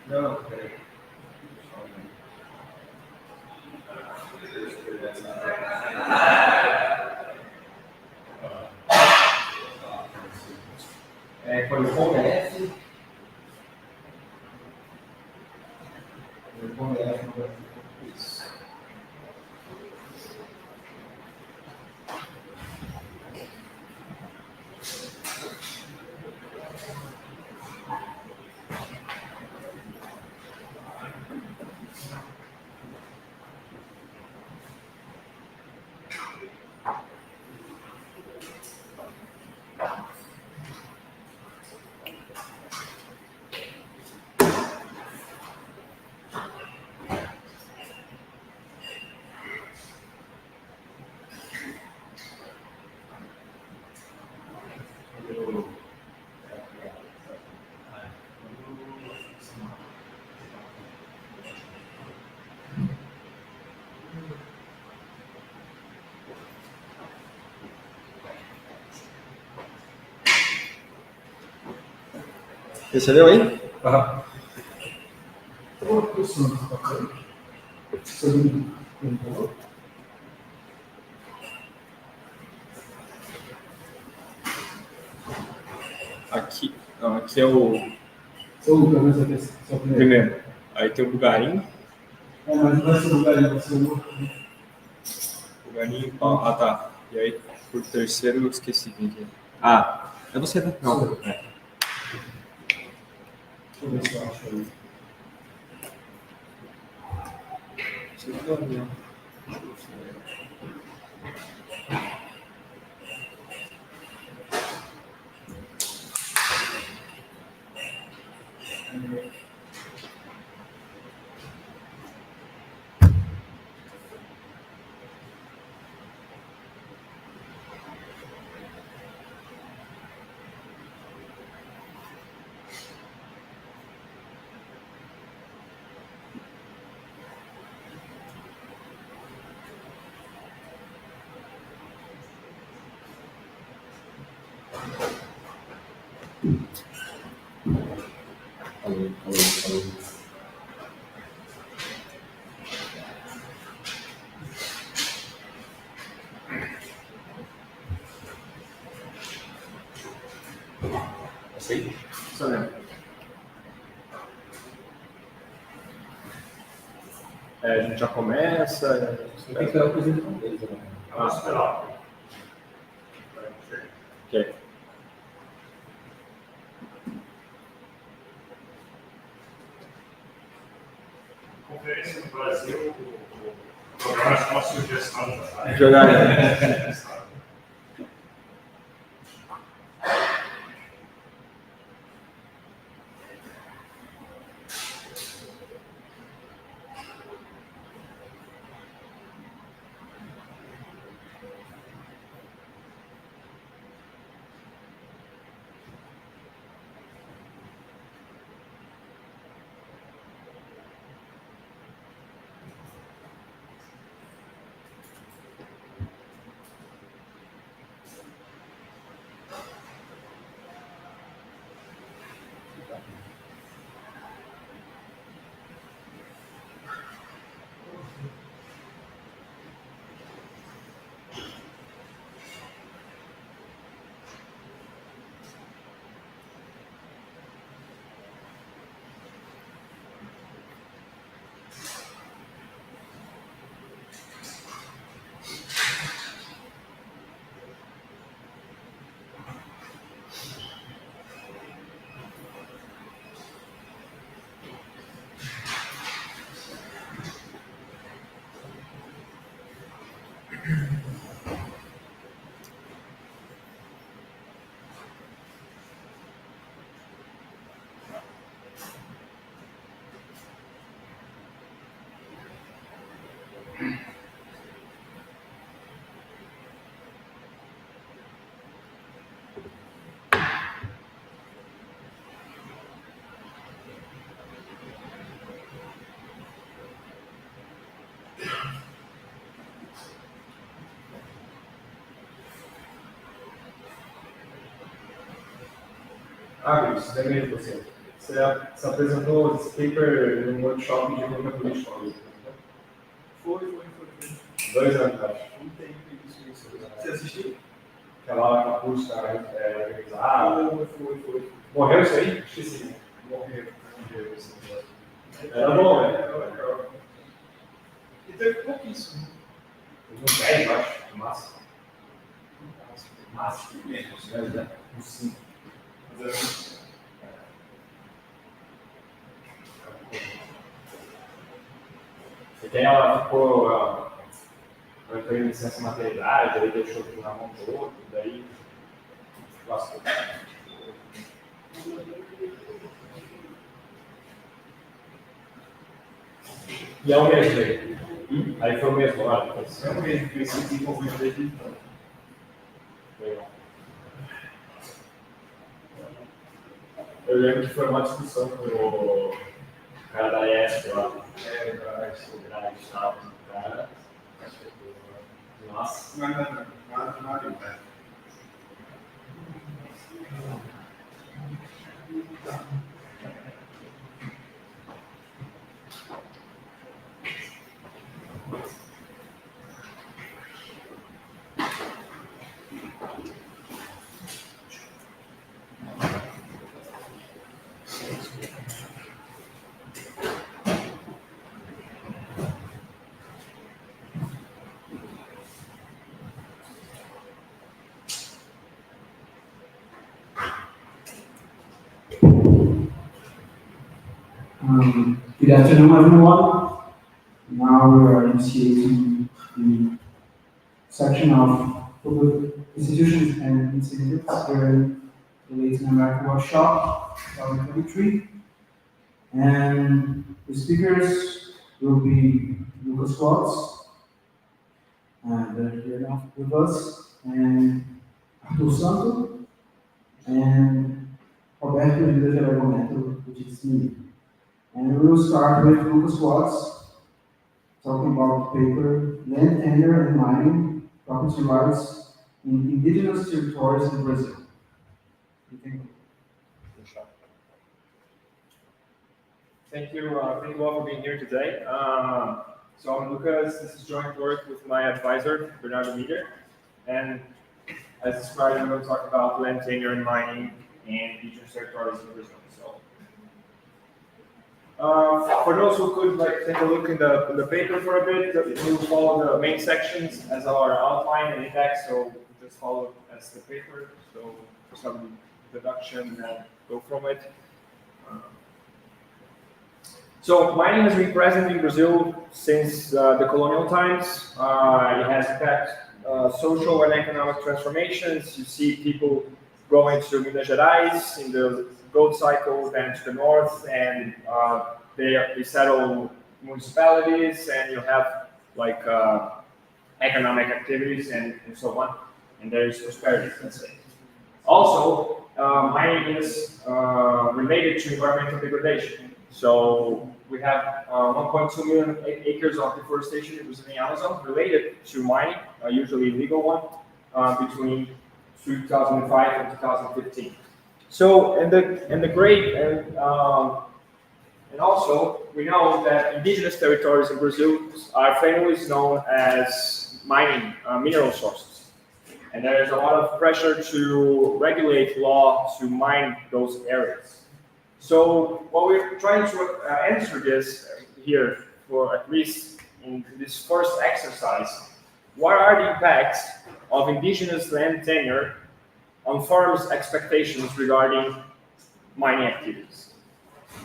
Não, peraí. Foi o comércio. O comércio. Isso. Percebeu aí? Aham. Aqui, não, aqui é o Seu Lucas, vai ser seu primeiro. primeiro. Aí tem o bugarim. É, mas não vai ser o lugar, vai ser o outro. Bugarim. Ah, tá. E aí, por terceiro, eu esqueci quem que é. Ah, é você, né? Não. É. Deixa eu ver se eu acho aí. Você tá vendo? Alô. Aceita? Só lembra. É, a gente já começa. Tem que esperar o apresentação deles, né? Vamos esperar. Ok. Conferência no Brasil, o programa é uma sugestão. Jogar. Ah, Luiz, lembrei de você. Você apresentou esse paper num workshop de economia política. Foi. 2 anos, acho. Não tem isso. Você assistiu? Aquela capuz organizada. Foi. Morreu isso aí? Esqueci. Morreu. Era bom, né? E teve pouquíssimo. Uns 10, eu acho, no máximo. Menos. Uns 5. Porque ela ficou. Ela entrou em licença maternidade, aí deixou tudo na mão do outro, daí. Lascou. E é o mesmo aí. Aí foi o mesmo, olha. É o mesmo, que esse desenvolvimento desde então. Legal. Eu lembro que foi uma discussão com o cara da ESP lá. O cara de Estado, o cara. Nossa. Nada. Good afternoon, everyone. Now we are initiating the section of public institutions and institutes here the Latin American workshop 2023. And the speakers will be Lucas Watts, they're here now with us, and Arthur Santo, and Roberto Lida Geragoneto, which is me. And we will start with Lucas Watts, talking about the paper Land Tenure and Mining, Property Rights in Indigenous Territories in Brazil. Thank you all for being here today. So I'm Lucas. This is joint work with my advisor, Bernardo Miller. And as described, I'm going to talk about land tenure and mining in indigenous territories in Brazil. For those who could take a look in the paper for a bit, we'll follow the main sections as our outline and index, so just follow as the paper. So some introduction and go from it. So mining has been present in Brazil since the colonial times. It has impacted social and economic transformations. You see people going to Minas Gerais in the gold cycle, then to the north, and they settle municipalities, and you have economic activities and so on, and there is prosperity, let's say. Also, mining is related to environmental degradation. So we have 1.2 million acres of deforestation in Brazilian Amazon related to mining, usually illegal one, between 2005 and 2015. So, and the great, and also we know that indigenous territories in Brazil are famously known as mining mineral sources, and there is a lot of pressure to regulate law to mine those areas. So, what we're trying to answer this here, for at least in this first exercise, what are the impacts of indigenous land tenure on farmers' expectations regarding mining activities?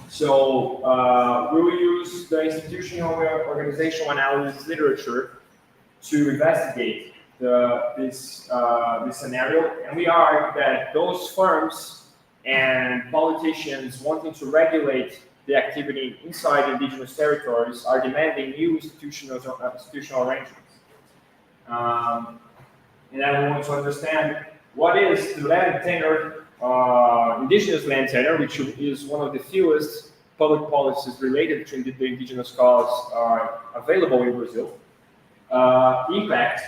So we will use the institutional organizational analysis literature to investigate this scenario, and we argue that those firms and politicians wanting to regulate the activity inside indigenous territories are demanding new institutional arrangements. And then we want to understand what is the land tenure, indigenous land tenure, which is one of the fewest public policies related to the indigenous cause available in Brazil, impact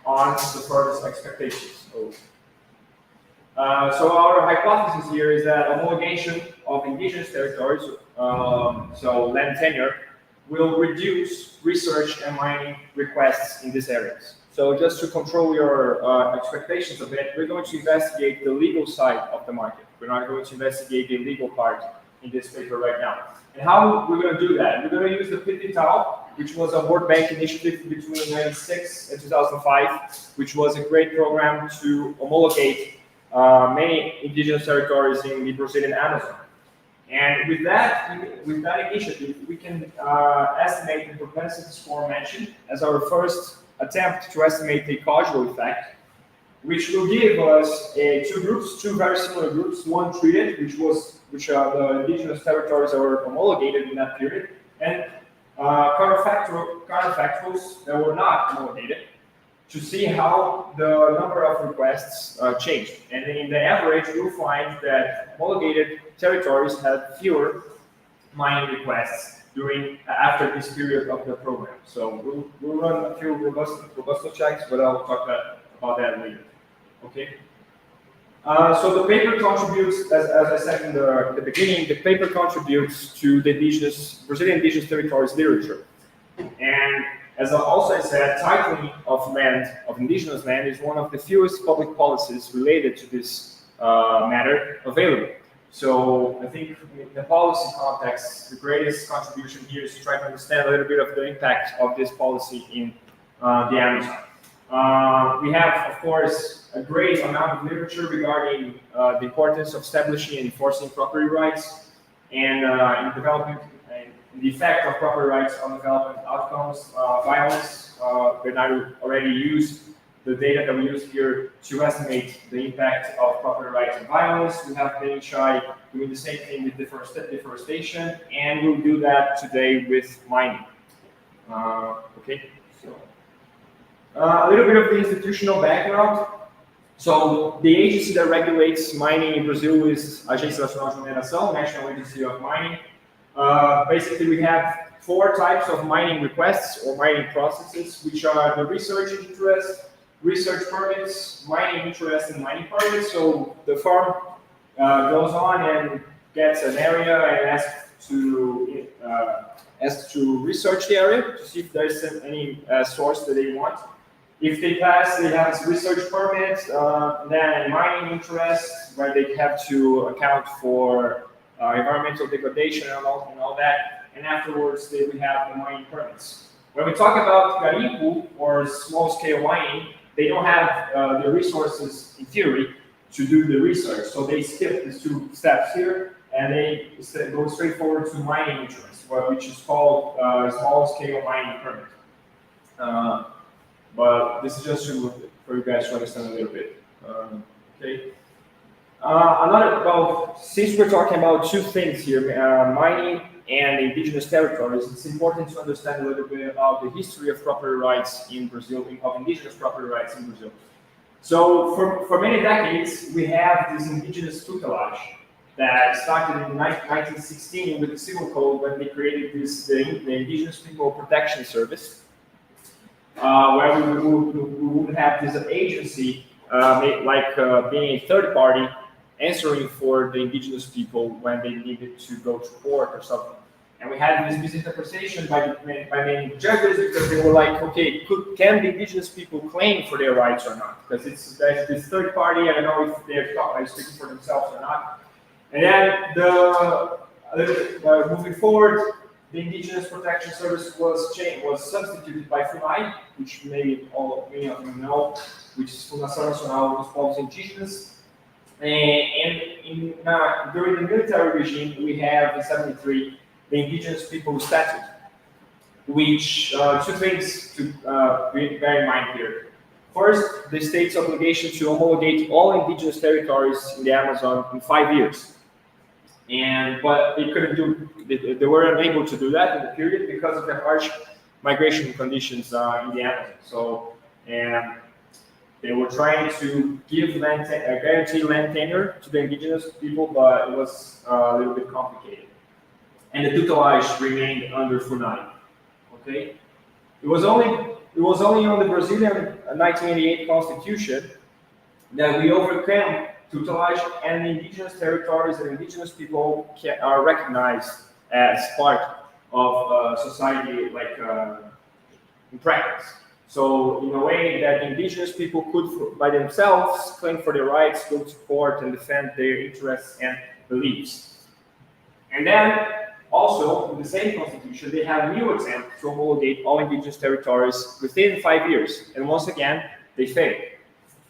on the furthest expectations. So our hypothesis here is that homologation of indigenous territories, so land tenure, will reduce research and mining requests in these areas. So just to control your expectations a bit, we're going to investigate the legal side of the market. We're not going to investigate the legal part in this paper right now. And how we're going to do that? We're going to use the PITITAL, which was a World Bank initiative between 1996 and 2005, which was a great program to homologate many indigenous territories in the Brazilian Amazon. And with that initiative, we can estimate the propensity score mentioned as our first attempt to estimate the causal effect, which will give us two very similar groups, one treated, which are the indigenous territories that were homologated in that period, and counterfactuals that were not homologated, to see how the number of requests changed. And in the average, you'll find that homologated territories had fewer mining requests after this period of the program. So we'll run a few robust checks, but I'll talk about that later. Okay. So the paper contributes, as I said in the beginning, the paper contributes to the Brazilian indigenous territories literature. And as I also said, titling of indigenous land is one of the fewest public policies related to this matter available. So I think in the policy context, the greatest contribution here is to try to understand a little bit of the impact of this policy in the Amazon. We have, of course, a great amount of literature regarding the importance of establishing and enforcing property rights and in development and the effect of property rights on development outcomes, violence. Bernardo already used the data that we use here to estimate the impact of property rights and violence. We have been doing the same thing with deforestation, and we'll do that today with mining. Okay, so a little bit of the institutional background. So the agency that regulates mining in Brazil is Agência Nacional de Mineração, National Agency of Mining. Basically, we have 4 types of mining requests or mining processes, which are the research interest, research permits, mining interest, and mining permits. So the farm goes on and gets an area and asks to research the area to see if there's any source that they want. If they pass, they have a research permit, then mining interest, where they have to account for environmental degradation and all that. And afterwards, we have the mining permits. When we talk about garimpo or small-scale mining, they don't have the resources, in theory, to do the research. So they skip these 2 steps here, and they go straight forward to mining interest, which is called small-scale mining permit. But this is just for you guys to understand a little bit. Okay. Since we're talking about 2 things here, mining and indigenous territories, it's important to understand a little bit about the history of property rights in Brazil, of indigenous property rights in Brazil. So for many decades, we have this indigenous tutelage that started in 1916 with the Civil Code when they created the Indigenous People Protection Service, where we would have this agency being a third party answering for the indigenous people when they needed to go to court or something. And we had this misinterpretation by many judges because they were like, okay, can the indigenous people claim for their rights or not? Because there's this third party, I don't know if they're speaking for themselves or not. And then moving forward, the Indigenous Protection Service was substituted by FUNAI, which many of you know, which is Fundação Nacional dos Povos Indígenas. And during the military regime, we have in 1973 the Indigenous People Statute, which 2 things to bear in mind here. First, the state's obligation to homologate all indigenous territories in the Amazon in 5 years. But they couldn't do, they were unable to do that in the period because of the harsh migration conditions in the Amazon. So, and they were trying to give guarantee land tenure to the indigenous people, but it was a little bit complicated. And the tutelage remained under FUNAI. Okay, it was only on the Brazilian 1988 Constitution that we overcame tutelage, and indigenous territories and indigenous people are recognized as part of society, like in practice. So in a way that indigenous people could, by themselves, claim for their rights, go to court and defend their interests and beliefs. And then also, in the same constitution, they have a new attempt to homologate all indigenous territories within 5 years. And once again, they failed.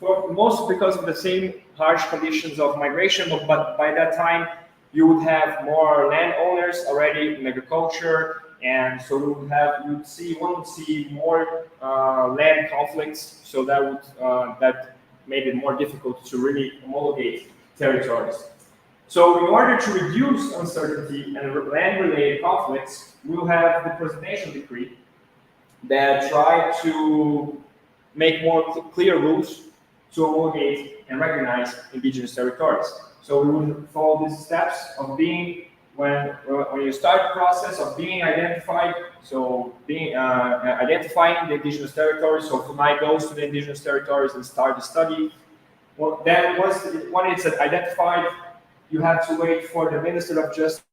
For most because of the same harsh conditions of migration, but by that time, you would have more landowners already in agriculture, and so you would see more land conflicts. So that would that made it more difficult to really homologate territories. So in order to reduce uncertainty and land-related conflicts, we will have the presidential decree that try to make more clear rules to homologate and recognize indigenous territories. So we would follow these steps of being, when you start the process of being identified, so being identifying the indigenous territories. So FUNAI goes to the indigenous territories and start the study. Well, then when it's identified, you have to wait for the Minister of Justice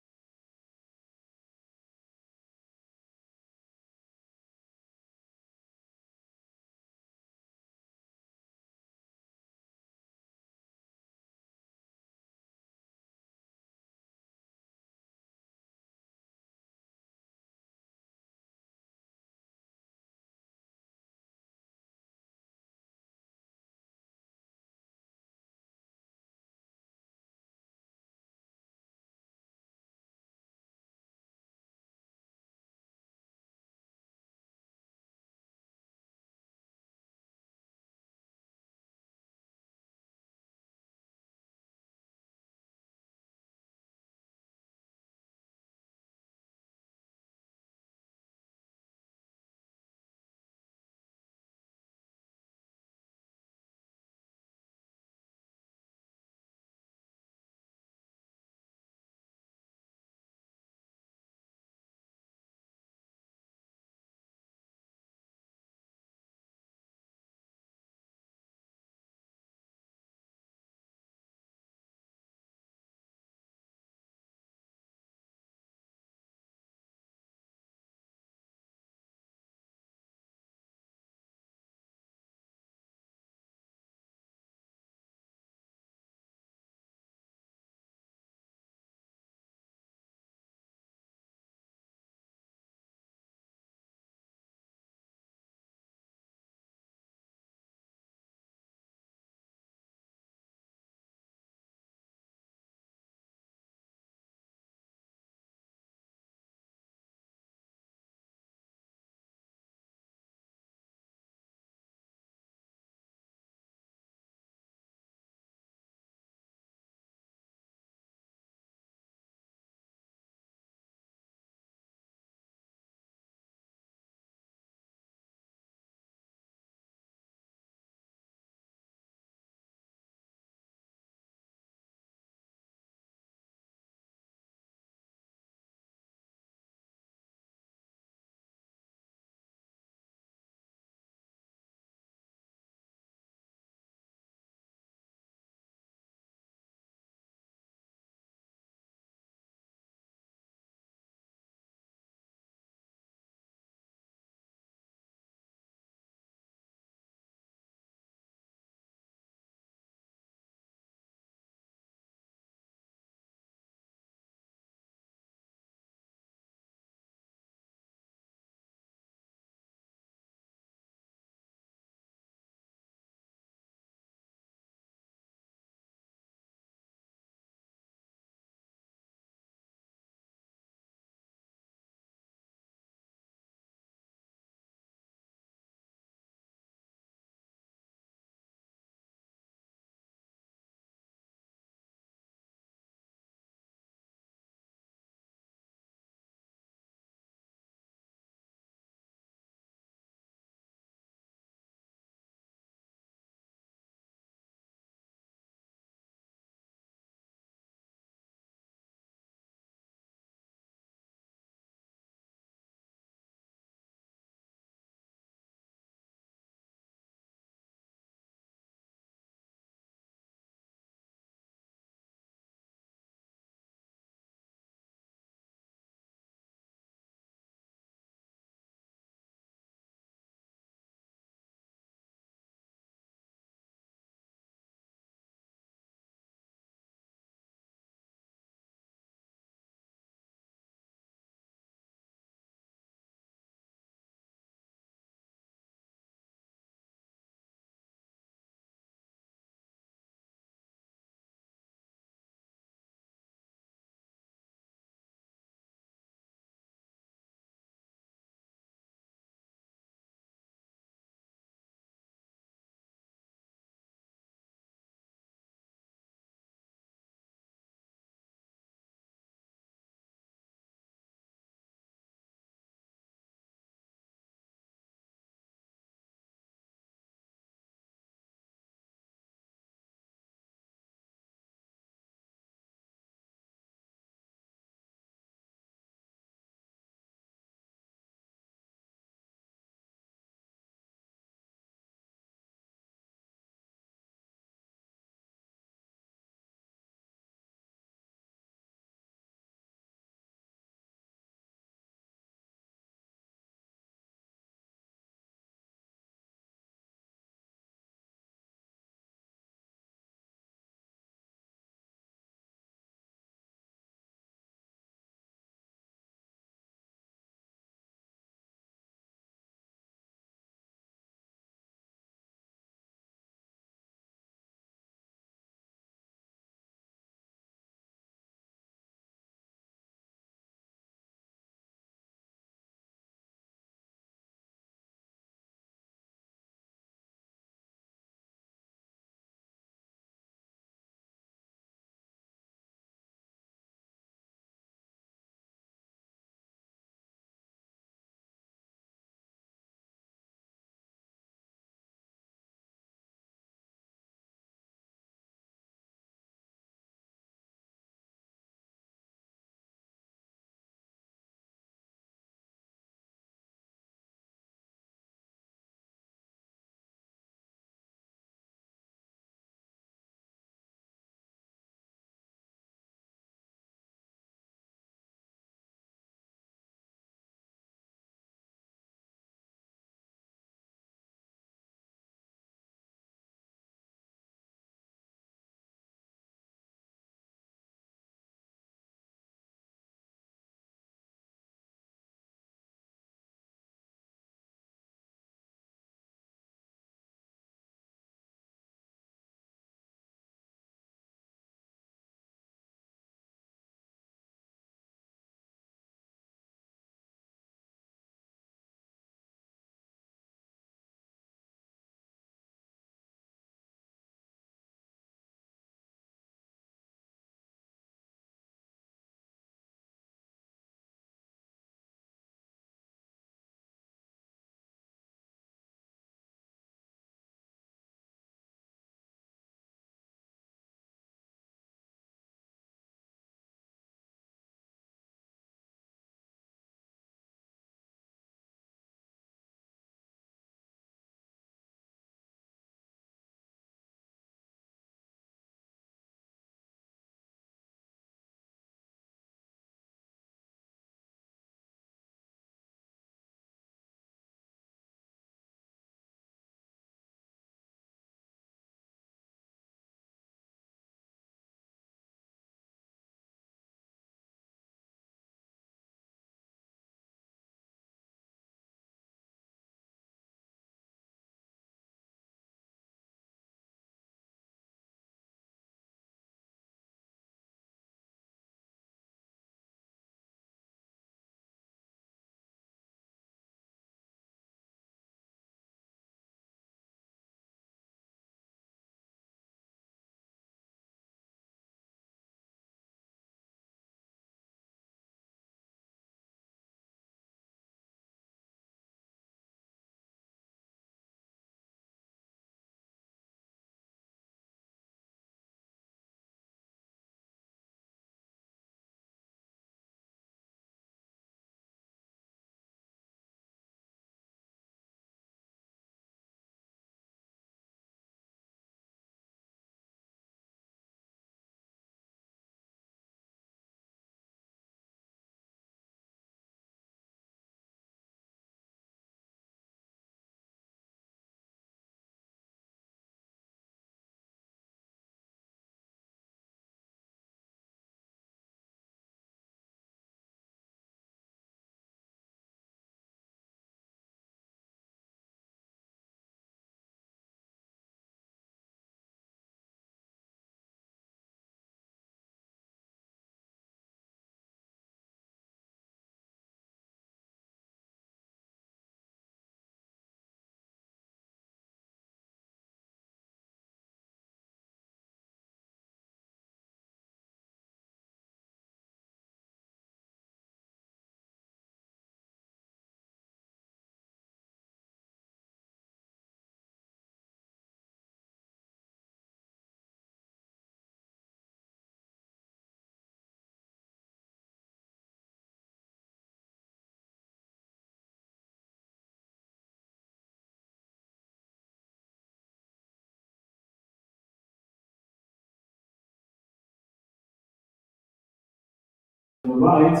the right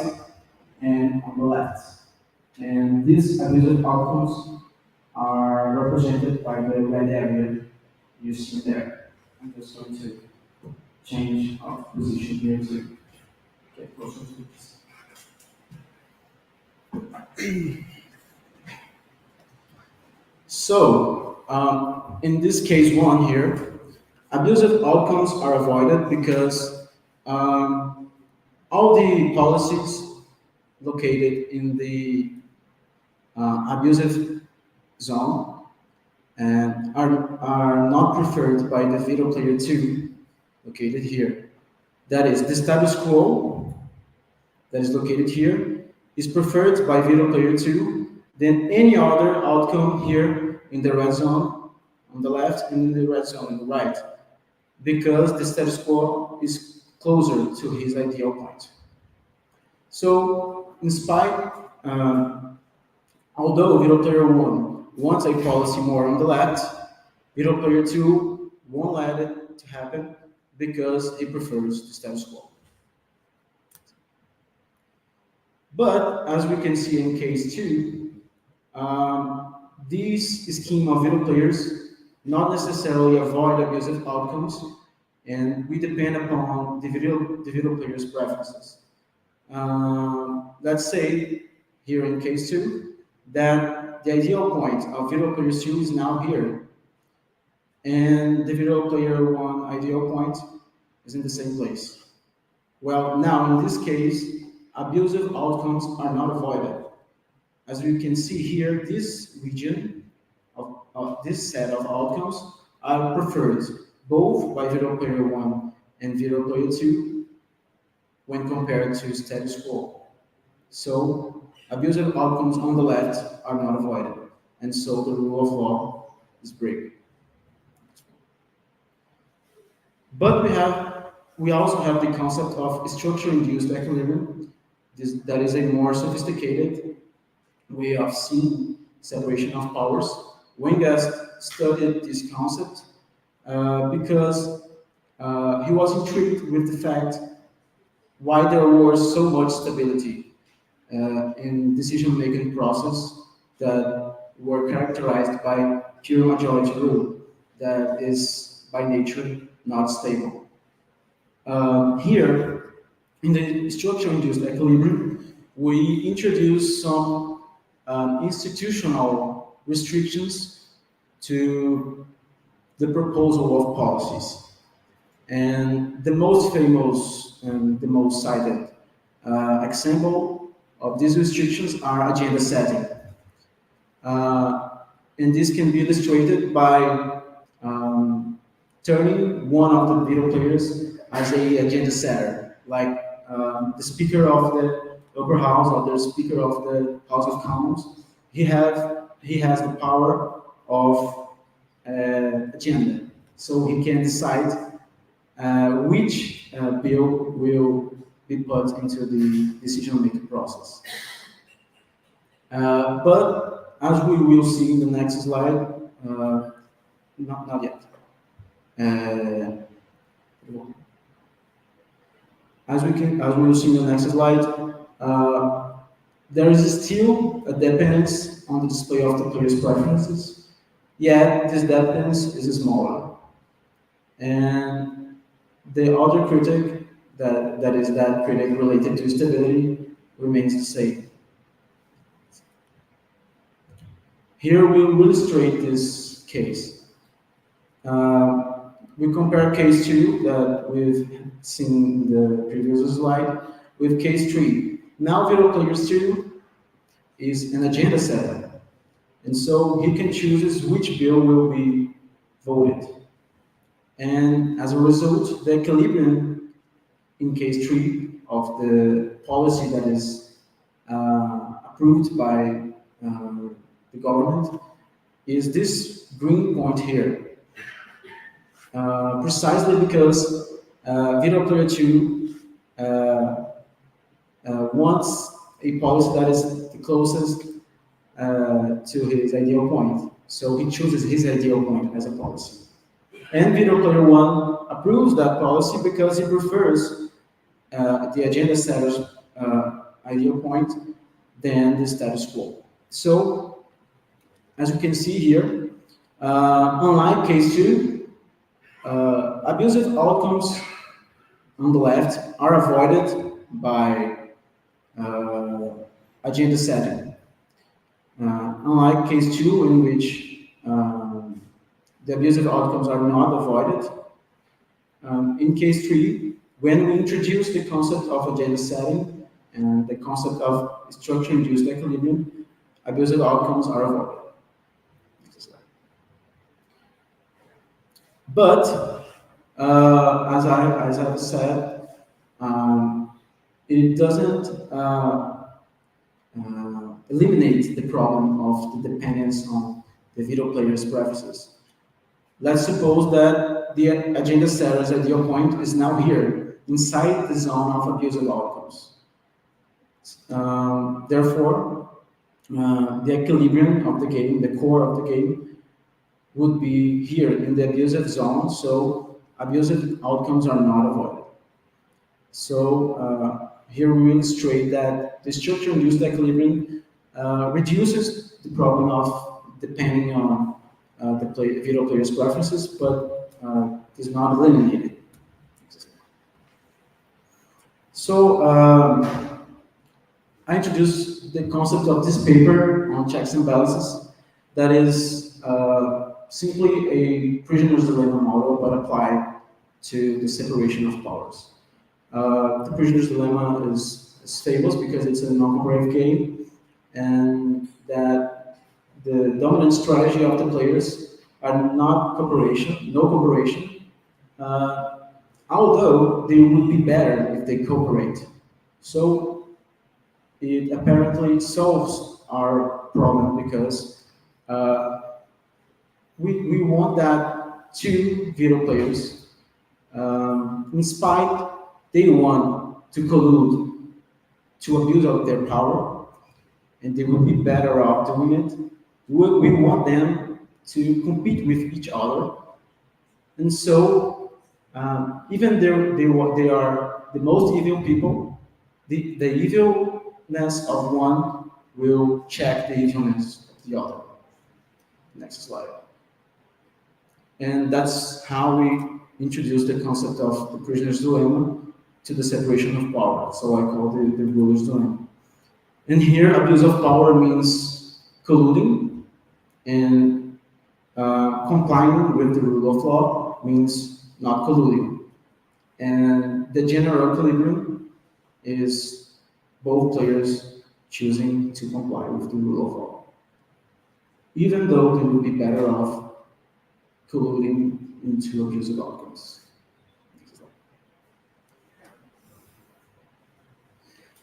and on the left. And these abusive outcomes are represented by the red area you see there. I'm just going to change our position here to get closer to this. So, in this case one here, abusive outcomes are avoided because all the policies located in the abusive zone and are not preferred by the veto player 2 located here. That is, the status quo that is located here is preferred by veto player 2 than any other outcome here in the red zone on the left and in the red zone on the right, because the status quo is closer to his ideal point. So, in spite, although veto player 1 wants a policy more on the left, veto player 2 won't let it to happen because he prefers the status quo. But as we can see in case 2, this scheme of veto players not necessarily avoid abusive outcomes, and we depend upon the veto player's preferences. Let's say here in case 2 that the ideal point of veto player 2 is now here, and the veto player 1 ideal point is in the same place. Well, now in this case, abusive outcomes are not avoided. As we can see here, this region of this set of outcomes are preferred both by veto player 1 and veto player 2 when compared to status quo. So abusive outcomes on the left are not avoided, and so the rule of law is broken. But we also have the concept of structure-induced equilibrium. That is a more sophisticated way of seeing separation of powers. Wengast studied this concept because he was intrigued with the fact why there was so much stability in decision-making process that were characterized by pure majority rule that is by nature not stable. Here, in the structure-induced equilibrium, we introduce some institutional restrictions to the proposal of policies. And the most famous and the most cited example of these restrictions are agenda setting. And this can be illustrated by turning one of the veto players as a agenda setter, like the Speaker of the Upper House or the Speaker of the House of Commons. He has the power of agenda, so he can decide which bill will be put into the decision-making process. But as we will see in the next slide, not yet. As we will see in the next slide, there is still a dependence on the display of the player's preferences, yet this dependence is smaller. And the other critic, that is that critic related to stability, remains the same. Here we will illustrate this case. We compare case 2 that we've seen in the previous slide with case 3. Now veto player 2 is an agenda setter, and so he can choose which bill will be voted. And as a result, the equilibrium in case 3 of the policy that is approved by the government is this green point here. Precisely because veto player 2 wants a policy that is the closest to his ideal point. So he chooses his ideal point as a policy. And veto player 1 approves that policy because he prefers the agenda setter's ideal point than the status quo. So, as you can see here, unlike case 2, abusive outcomes on the left are avoided by agenda setting. Unlike case 2, in which the abusive outcomes are not avoided, in case 3, when we introduce the concept of agenda setting and the concept of structure-induced equilibrium, abusive outcomes are avoided. But as I've said, it doesn't eliminate the problem of the dependence on the veto player's preferences. Let's suppose that the agenda setter's ideal point is now here, inside the zone of abusive outcomes. Therefore, the equilibrium of the game, the core of the game, would be here in the abusive zone, so abusive outcomes are not avoided. So here we illustrate that the structure-induced equilibrium reduces the problem of depending on the veto player's preferences, but is not eliminated. So I introduced the concept of this paper on checks and balances. That is simply a prisoner's dilemma model, but applied to the separation of powers. The prisoner's dilemma is famous because it's a non-comparative game, and that the dominant strategy of the players are not cooperation, no cooperation, although they would be better if they cooperate. So it apparently solves our problem because we want that two veto players, in spite they want to collude to abuse of their power, and they would be better off doing it. We want them to compete with each other, and so even they are the most evil people, the evilness of one will check the evilness of the other. Next slide. And that's how we introduce the concept of the prisoner's dilemma to the separation of power. So I call it the ruler's dilemma. And here, abuse of power means colluding, and complying with the rule of law means not colluding. And the general equilibrium is both players choosing to comply with the rule of law, even though they would be better off colluding into abusive outcomes.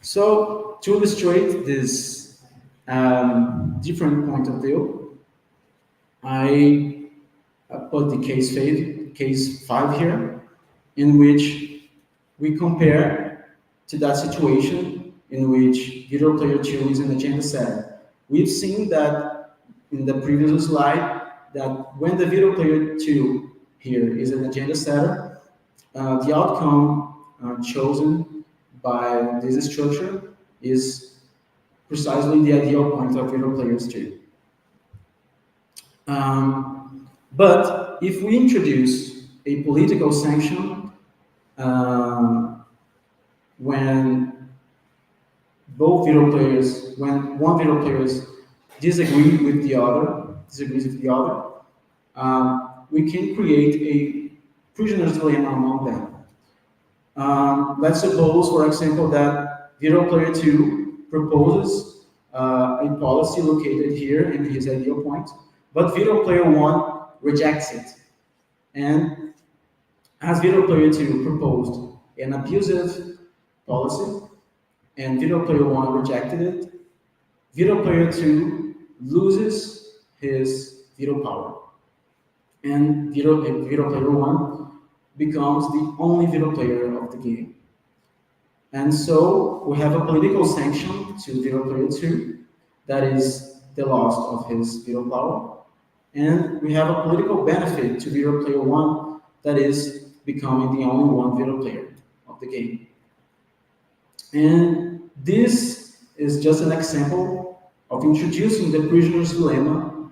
So to illustrate this different point of view, I put the case 5 here, in which we compare to that situation in which veto player 2 is an agenda setter. We've seen that in the previous slide that when the veto player 2 here is an agenda setter, the outcome chosen by this structure is precisely the ideal point of veto players 2. But if we introduce a political sanction when one veto players disagrees with the other, we can create a prisoner's dilemma among them. Let's suppose, for example, that veto player 2 proposes a policy located here in his ideal point, but veto player 1 rejects it. And as veto player 2 proposed an abusive policy, and veto player 1 rejected it, veto player 2 loses his veto power. And veto player 1 becomes the only veto player of the game. And so we have a political sanction to veto player 2, that is the loss of his veto power. And we have a political benefit to veto player 1, that is becoming the only one veto player of the game. And This is just an example of introducing the prisoner's dilemma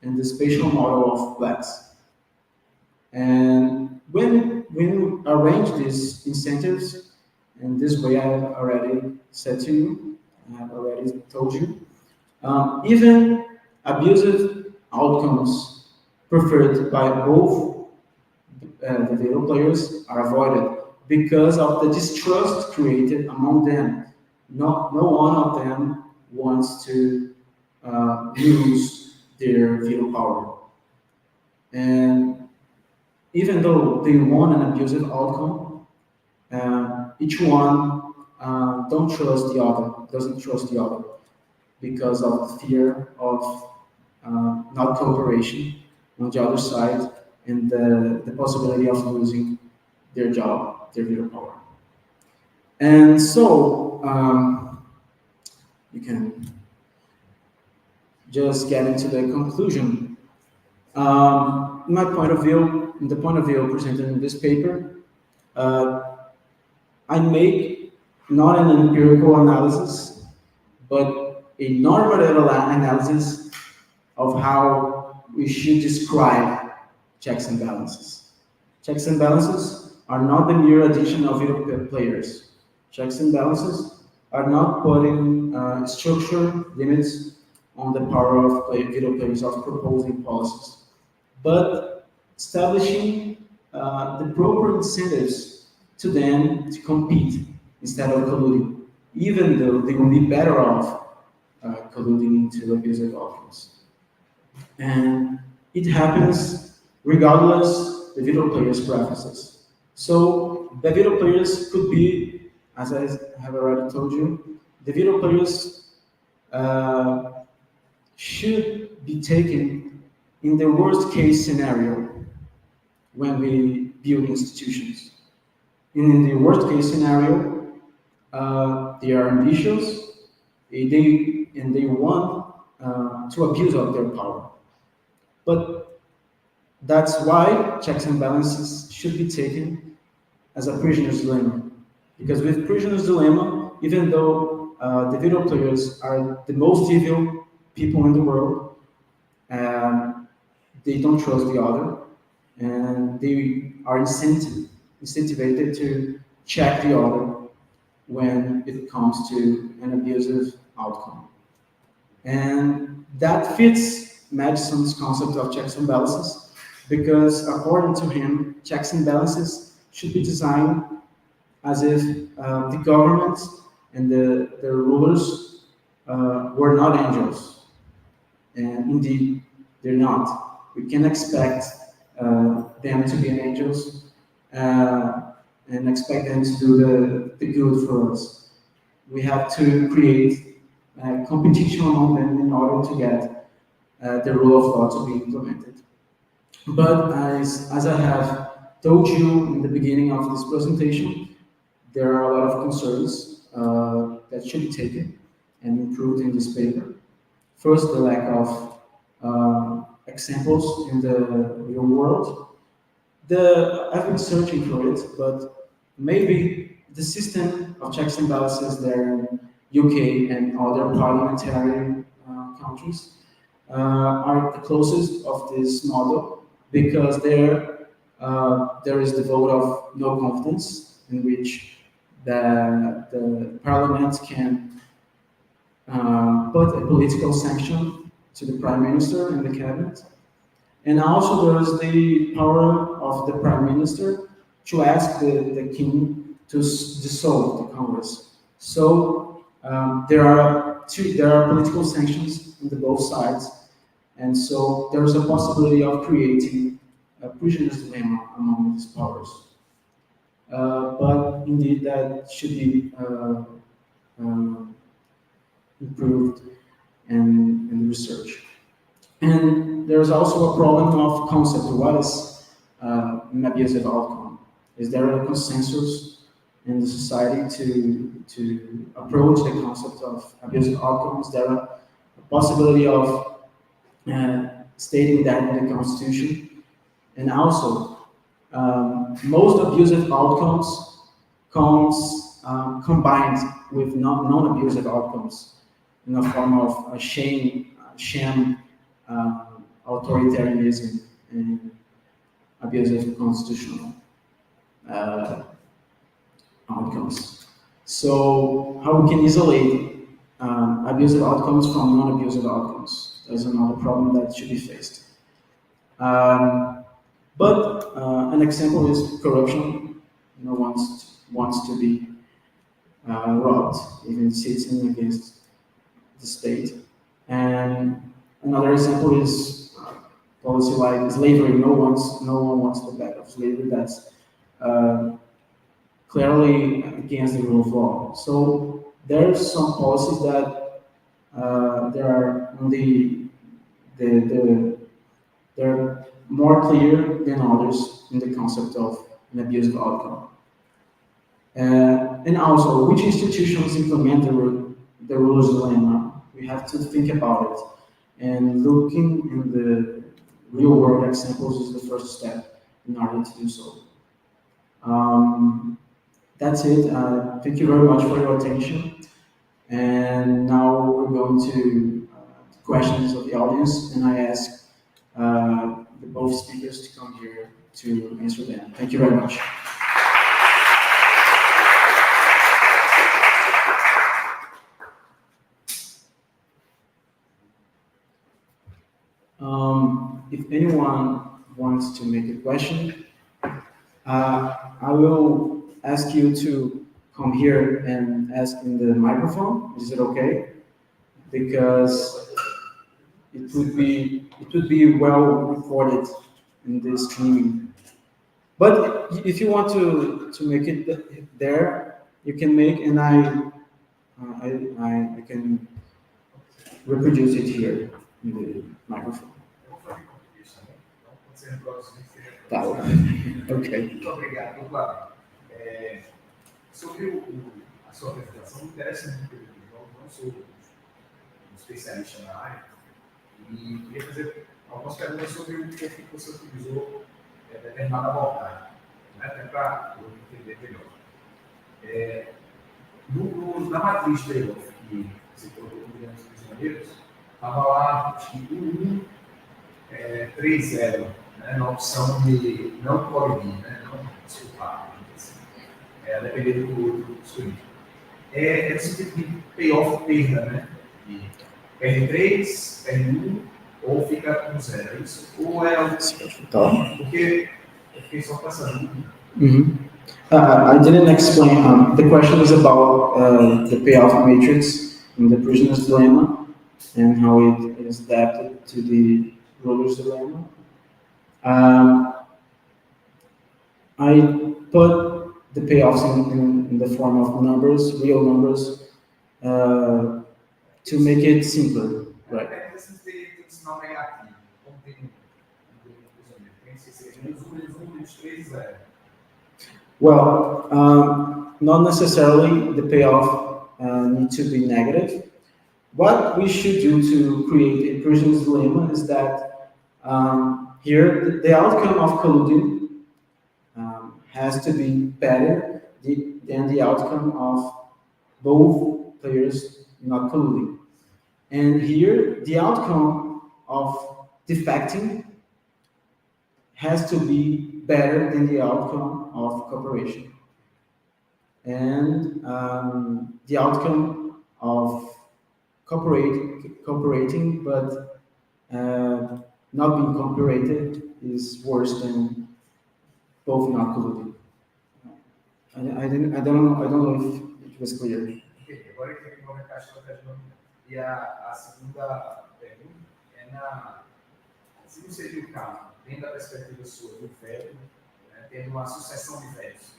and the spatial model of blacks. And when we arrange these incentives, and this way I have already said to you, I have already told you, even abusive outcomes preferred by both the video players are avoided because of the distrust created among them. No one of them wants to lose their veto power. And even though they want an abusive outcome, each one doesn't trust the other because of the fear of not cooperation on the other side and the possibility of losing their job, their veto power. And so you can just get into the conclusion. In my point of view, in the point of view presented in this paper, I make not an empirical analysis, but a normative analysis of how we should describe checks and balances. Checks and balances are not the mere addition of veto players. Checks and balances are not putting structure limits on the power of veto players of proposing policies, but establishing the proper incentives to them to compete instead of colluding, even though they will be better off colluding into abusive outcomes. And it happens regardless the veto players' preferences. So the veto players could be, as I have already told you, the veto players should be taken in the worst case scenario when we build institutions. And in the worst case scenario, they are ambitious, and they want to abuse of their power. But that's why checks and balances should be taken as a prisoner's dilemma. Because with prisoner's dilemma, even though the veto players are the most evil people in the world, they don't trust the other, and they are incentivized to check the other when it comes to an abusive outcome. And that fits Madison's concept of checks and balances, because according to him, checks and balances should be designed as if the government and the rulers were not angels. And indeed, they're not. We can expect them to be angels and expect them to do the good for us. We have to create competition among them in order to get the rule of law to be implemented. But as I have told you in the beginning of this presentation, there are a lot of concerns that should be taken and improved in this paper. First, the lack of examples in the real world. I've been searching for it, but maybe the system of checks and balances there in UK and other parliamentary countries are the closest of this model, because there is the vote of no confidence, in which the parliament can put a political sanction to the prime minister and the cabinet. And also there is the power of the prime minister to ask the king to dissolve the Congress. So there are political sanctions on both sides, and so there is a possibility of creating a prisoner's dilemma among these powers. But indeed, that should be improved and researched. And there's also a problem of concept. What is an abusive outcome? Is there a consensus in the society to approach the concept of abusive outcomes? Is there a possibility of stating that in the Constitution? And also, most abusive outcomes comes combined with non-abusive outcomes in the form of a sham authoritarianism and abusive constitutional outcomes. So how we can isolate abusive outcomes from non-abusive outcomes? That's another problem that should be faced. But an example is corruption. No one wants to be robbed, even citizen against the state. And another example is policy like slavery. No one wants the back of slavery. That's clearly against the rule of law. So there are some policies that there are only they're more clear than others in the concept of an abusive outcome. And also, which institutions implement the ruler's dilemma? We have to think about it. And looking in the real-world examples is the first step in order to do so. That's it. Thank you very much for your attention. And now we're going to questions of the audience, and I ask the both speakers to come here to answer them. Thank you very much. If anyone wants to make a question, I will ask you to come here and ask in the microphone. Is it okay? Because it would be well recorded in this streaming. But if you want to make it there, you can make, and I can reproduce it here in the microphone. Tá. Ok. Muito obrigado, Flávio. Sobre a sua apresentação, me interessa muito, eu não sou um especialista na área, e queria fazer algumas perguntas sobre o que você utilizou determinada abordagem, né, até para eu entender melhor. Na matriz de layoff que você colocou no dos prisioneiros, estava lá, acho que 1.1.30, né, na opção de não coligir, né, não desculpar, assim, depender do escolhido. É no sentido de payoff perda, né? De perde 3, perde 1, ou fica com 0, é isso? Ou é algo porque eu fiquei só passando. I didn't explain. The question is about the payoff matrix in the prisoner's dilemma and how it is adapted to the ruler's dilemma. I put the payoffs in the form of numbers, real numbers, to make it simpler, right? Well, not necessarily the payoff need to be negative. What we should do to create a prisoner's dilemma is that here the outcome of colluding has to be better than the outcome of both players not colluding. And here the outcome of defecting has to be better than the outcome of cooperation. And the outcome of cooperating but not being cooperated is worse than both not colluding. I don't know if it was clear. Ok, agora eu queria comentar a estratégia dominante. E a segunda pergunta se não seria o caso, dentro da perspectiva sua do velho, né, tendo uma sucessão de velhos,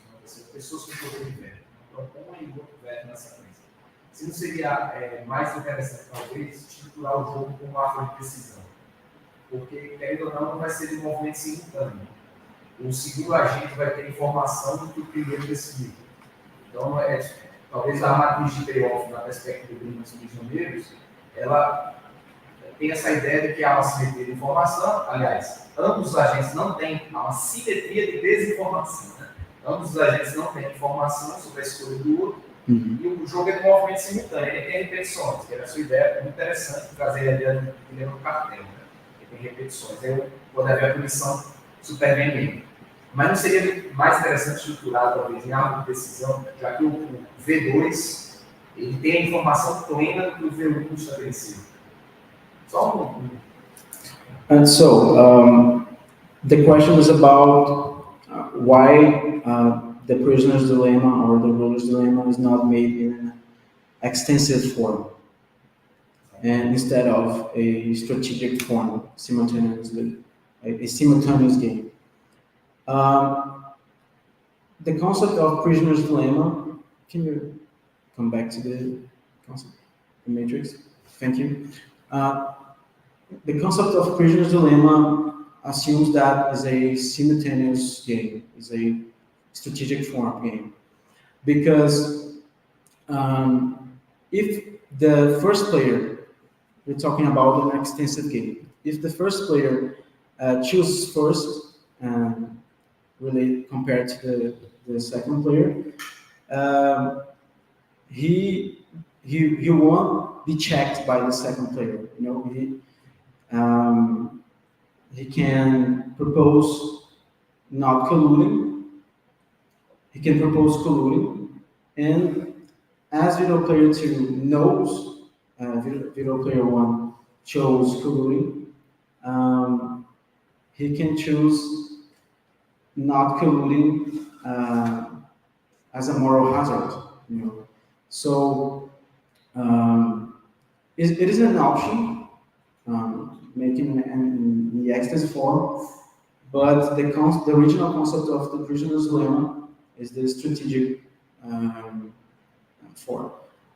pessoas com poder de velho, propõe um outro velho na sequência. Se não seria mais interessante, talvez, estruturar o jogo como uma árvore de decisão. Porque, querendo ou não vai ser de movimento simultâneo. O segundo agente vai ter informação do que o primeiro decidiu. Então, talvez a matriz de payoff, na perspectiva dos prisioneiros, ela tem essa ideia de que há uma simetria de informação. Aliás, ambos os agentes não têm uma simetria de desinformação. Né? Ambos os agentes não têm informação sobre a escolha do outro, Uhum. E o jogo é um movimento simultâneo, ele tem repetições, que era a sua ideia, muito interessante trazer ali no cartel, né? Ele tem repetições, aí pode haver a punição superveniente. Mas não seria mais interessante estruturar, talvez, em algo de decisão, já que o V2 ele tem a informação plena do que o V1 estabeleceu. Só And so, the question is about why the prisoner's dilemma or the ruler's dilemma is not made in an extensive form, and instead of a strategic form simultaneously, a simultaneous game. The concept of prisoner's dilemma, can you come back to the concept, the matrix? Thank you. The concept of prisoner's dilemma assumes that is a simultaneous game, is a strategic form game, because if the first player, we're talking about an extensive game, if the first player chooses first, really compared to the second player, he won't be checked by the second player. You know, he can propose not colluding. He can propose colluding, and as video player 2 knows, video player 1 chose colluding, he can choose not colluding as a moral hazard. You know, so it is an option, making in the extensive form, but the original concept of the prisoner's dilemma is the strategic form.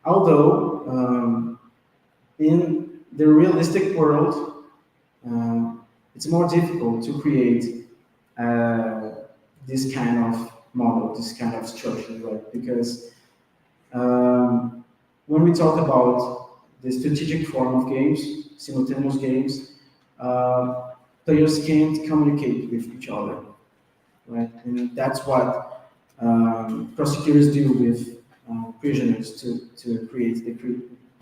Although in the realistic world, it's more difficult to create this kind of model, this kind of structure, right? Because when we talk about the strategic form of games, simultaneous games, players can't communicate with each other, right? And that's what prosecutors do with prisoners to create the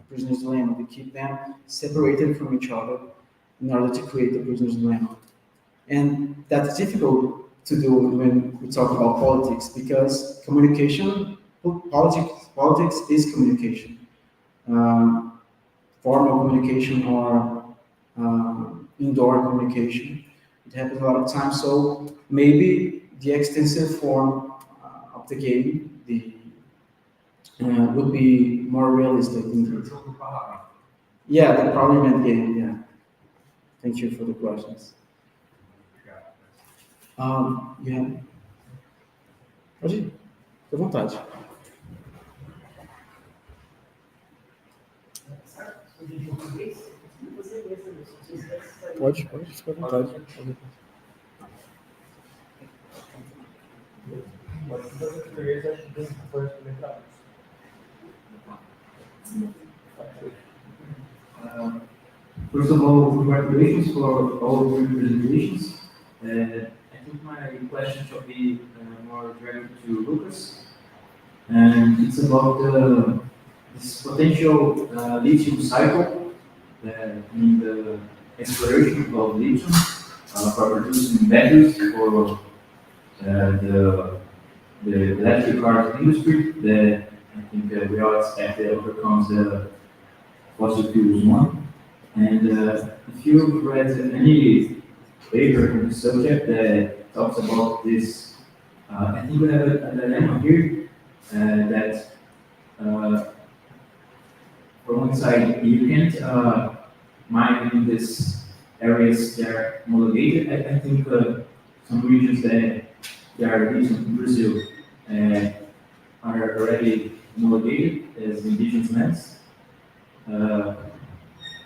prisoner's dilemma. They keep them separated from each other in order to create the prisoner's dilemma. And that's difficult to do when we talk about politics, because communication, politics is communication. Formal communication or indoor communication. It happens a lot of times. So maybe the extensive form of the game, would be more realistic indeed. Yeah, the parliament game. Yeah. Thank you for the questions. Yeah. Pode ir, fica à vontade. Pode, fica à vontade. First of all, congratulations for all of your presentations. I think my question should be more directed to Lucas, and it's about this potential lithium cycle in the exploration of lithium for producing batteries for the electric car industry that I think we all expect that overcomes the fossil fuels one. And if you've read any paper on the subject that talks about this, I think we have a dilemma here that from one side you can't mine in these areas that are homologated. I think some regions that are in Brazil are already homologated as indigenous lands.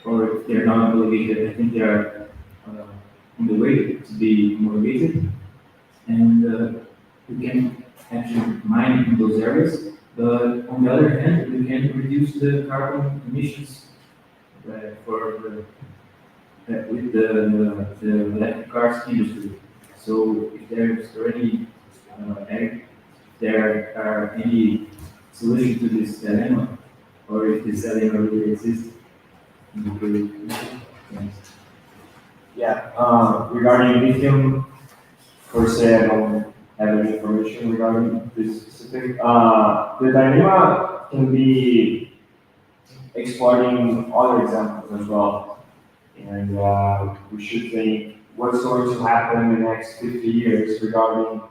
Or if they're not homologated, I think they are on the way to be homologated. And we can actually mine in those areas, but on the other hand, we can reduce the carbon emissions for with the electric cars industry. So if there's already there are any solution to this dilemma, or if this dilemma really exists. Yeah, regarding lithium, per se, I don't have any information regarding this specific. The dilemma can be exploring other examples as well. And we should think what's going to happen in the next 50 years regarding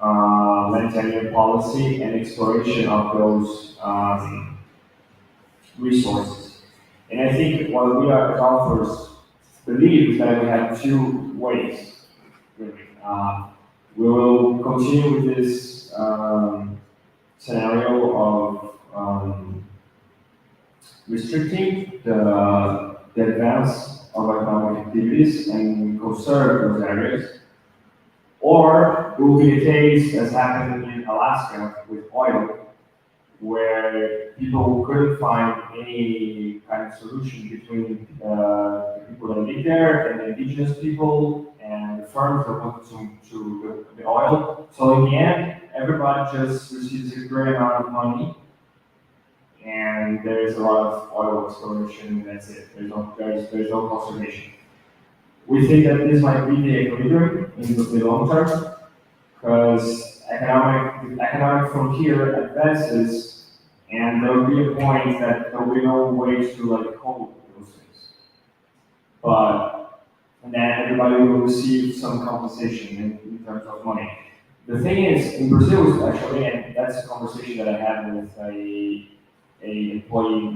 land tenure policy and exploration of those resources. And I think what we are as authors believe is that we have two ways, really. We will continue with this scenario of restricting the advance of economic activities and conserve those areas, or it will be the case as happened in Alaska with oil, where people couldn't find any kind of solution between the people that live there and the indigenous people and the firms that want to the oil. So in the end, everybody just receives a great amount of money, and there's a lot of oil exploration, and that's it. There's no conservation. We think that this might be the equilibrium in the long term, because the economic frontier advances, and there will be a point that there will be no way to like hold those things. And then everybody will receive some compensation in terms of money. The thing is, in Brazil, actually, and that's a conversation that I had with a employee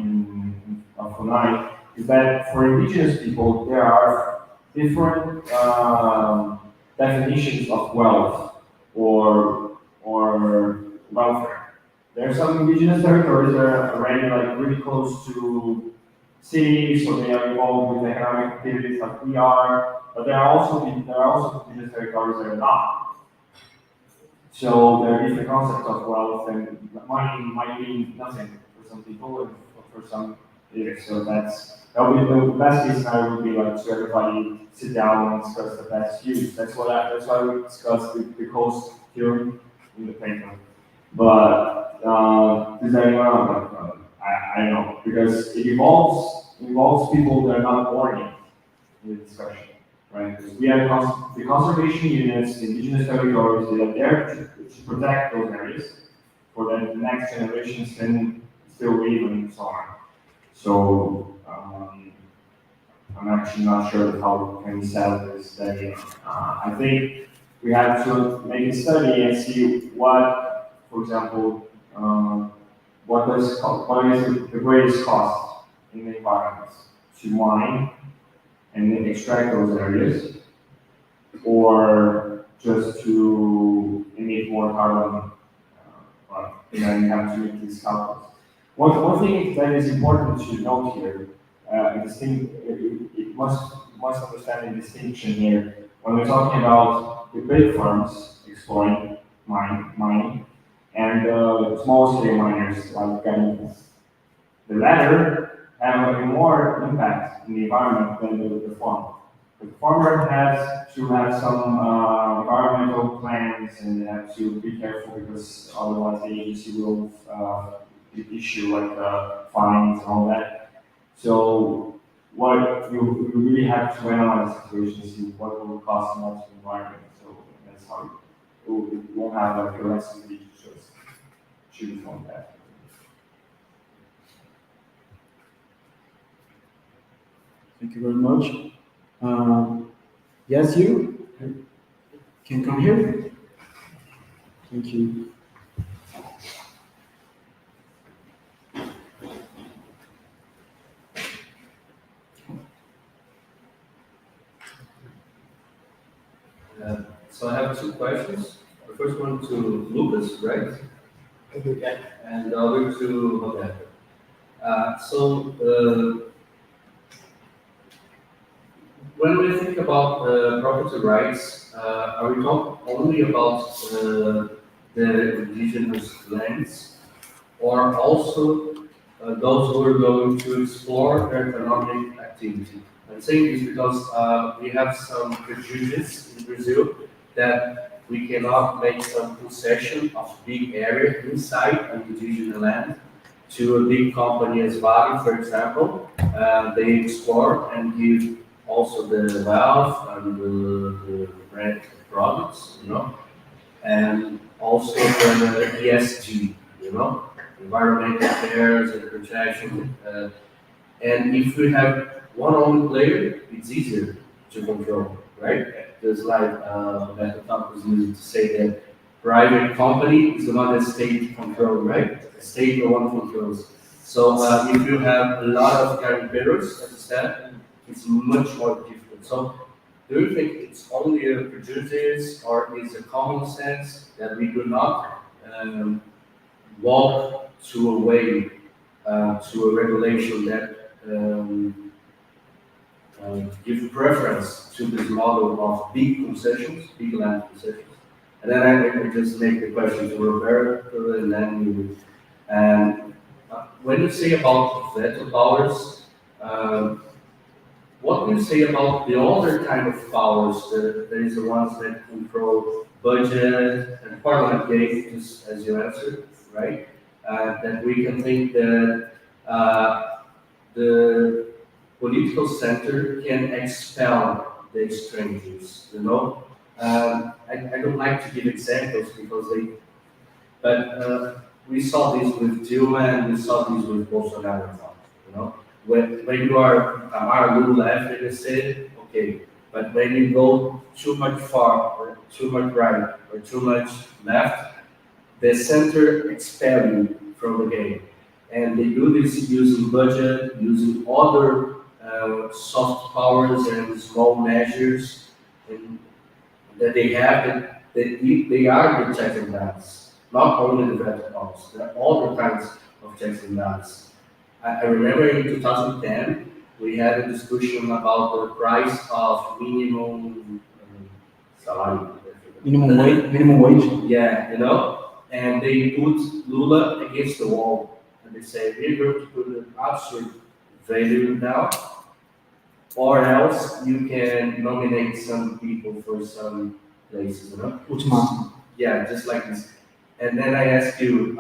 of FUNAI, is that for indigenous people, there are different definitions of wealth or welfare. There are some indigenous territories that are already like really close to cities, so they are involved with economic activities like we are, but there are also indigenous territories that are not. So there are different concepts of wealth, and money might mean nothing for some people and for some it is. So that would be the best case scenario would be like to everybody sit down and discuss the best use. That's why we discussed the cost theory in the paper. But does that I don't know, because it involves people that are not born in the discussion. Right? Because we have the conservation units, the indigenous territories, they are there to protect those areas for that the next generations can still live and so on. So I'm actually not sure how can we settle this idea. I think we have to make a study and see what, for example, what is the greatest cost in the environment to mine and then extract those areas, or just to emit more carbon. Then you have to make these calculus. One thing that is important to note here, it must understand the distinction here. When we're talking about the big firms exploring mining and small scale miners like Grupo, the latter have a more impact in the environment than the former. The former has to have some environmental plans, and they have to be careful because otherwise the agency will issue like fines and all that. So what you really have to analyze the situation to see what will cost more to the environment. So that's how you won't have like a recipe to just choose from that. Thank you very much. Yes, you can come here. Thank you. So I have two questions. The first one to Lucas, right? Yeah. And the other to Roberto. When we think about property rights, are we talking only about the indigenous lands, or also those who are going to explore their economic activity? I'm saying this because we have some prejudice in Brazil that we cannot make some concession of big area inside an indigenous land to a big company as Vale, for example. They explore and give also the wealth and the rent products, you know, and also the ESG, you know, environmental affairs and protection. And if we have one only player, it's easier to control, right? Just like Beto Campos used to say that private company is the one that state control, right? The state the one controls. So if you have a lot of garimpeiros, as I said, it's much more difficult. So do you think it's only a prejudice or is it common sense that we do not walk to a way to a regulation that give preference to this model of big concessions, big land concessions? And then I just make the question to Roberto and then you. And when you say about veto powers, what do you say about the other kind of powers? There is the ones that control budget and parliament gave, just as you answered, right? That we can think that the political center can expel the strangers, you know? I don't like to give examples because but we saw this with Dilma and we saw this with Bolsonaro, you know? When you are a little left in the state, okay. But when you go too much far or too much right or too much left, the center expel you from the game. And they do this using budget, using other soft powers and small measures that they have that they are the checks and balances, not only the veto powers. There are other kinds of checks and balances. I remember in 2010 we had a discussion about the price of minimum salary. Minimum wage. Yeah, you know, and they put Lula against the wall, and they say we're going to put an absurd value now, or else you can nominate some people for some places, you know. Ultimatum. Yeah, just like this. And then I ask you,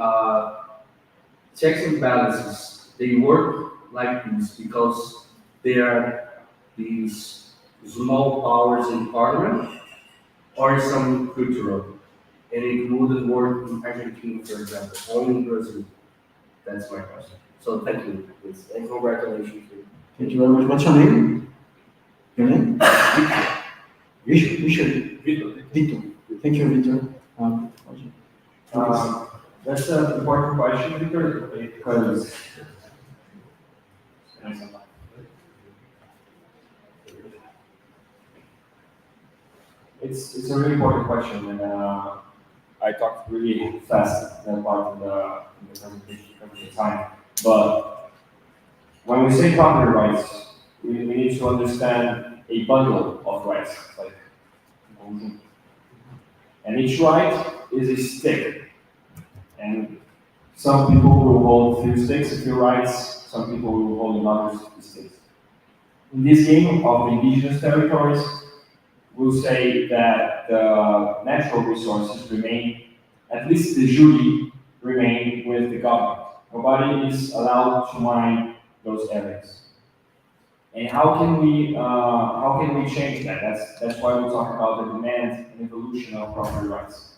checks and balances, they work like this because there are these small powers in parliament, or some cultural, and it wouldn't work in Argentina, for example, only in Brazil. That's my question. So thank you, please, and congratulations. Thank you very much. What's your name? Your name? Richard. Victor. Thank you, Victor. That's an important question, Victor, because it's a really important question, and I talked really fast that part of the presentation because of the time. But when we say property rights, we need to understand a bundle of rights, like, and each right is a stick. And some people will hold few sticks, a few rights, some people will hold another sticks. In this game of indigenous territories, we'll say that the natural resources remain, at least the jure, remain with the government. Nobody is allowed to mine those areas. And how can we change that? That's why we talk about the demand and evolution of property rights.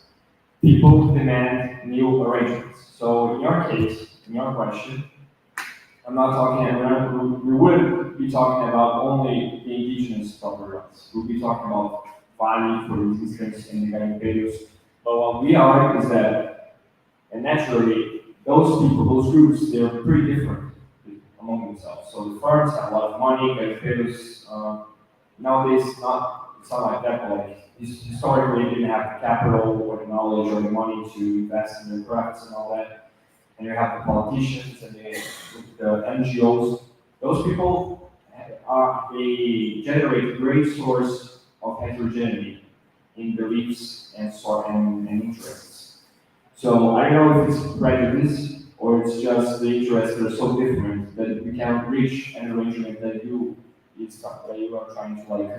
People demand new arrangements. So in your case, in your question, I'm not talking, we wouldn't be talking about only the indigenous property rights. We'll be talking about Vale, for instance, and the garimpeiros. But what we are is that, and naturally, those people, those groups, they're pretty different among themselves. So the farms have a lot of money, garimpeiros, nowadays, it's not like that, but like, historically, they didn't have the capital or the knowledge or the money to invest in their crafts and all that. And you have the politicians and the NGOs. Those people they generate a great source of heterogeneity in beliefs and interests. So I don't know if it's prejudice or it's just the interests that are so different that we can't reach an arrangement that you are trying to like.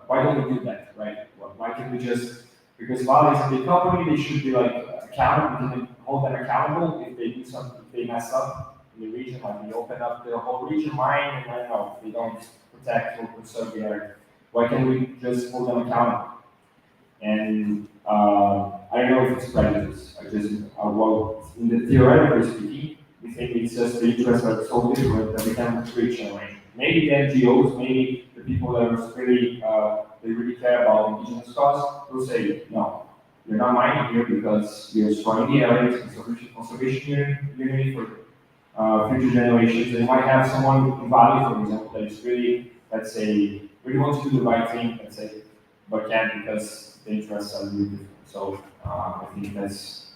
Why don't we do that, right? Why can't we just Because while it's a big company, they should be like accountable. We can hold them accountable if they do something, if they mess up in the region, like they open up the whole region mine, and I don't know, if they don't protect or preserve the area. Why can't we just hold them accountable? And I don't know if it's prejudice. Well, in the theoretical speaking, we think it's just the interests are so different that we cannot reach an arrangement. Maybe the NGOs, maybe the people that are really, they really care about indigenous cause will say, no, you're not mining here because you're destroying the area, it's conservation unit for future generations. They might have someone in Valley, for example, that is really, let's say, really wants to do the right thing, let's say, but can't because the interests are really different. So I think that's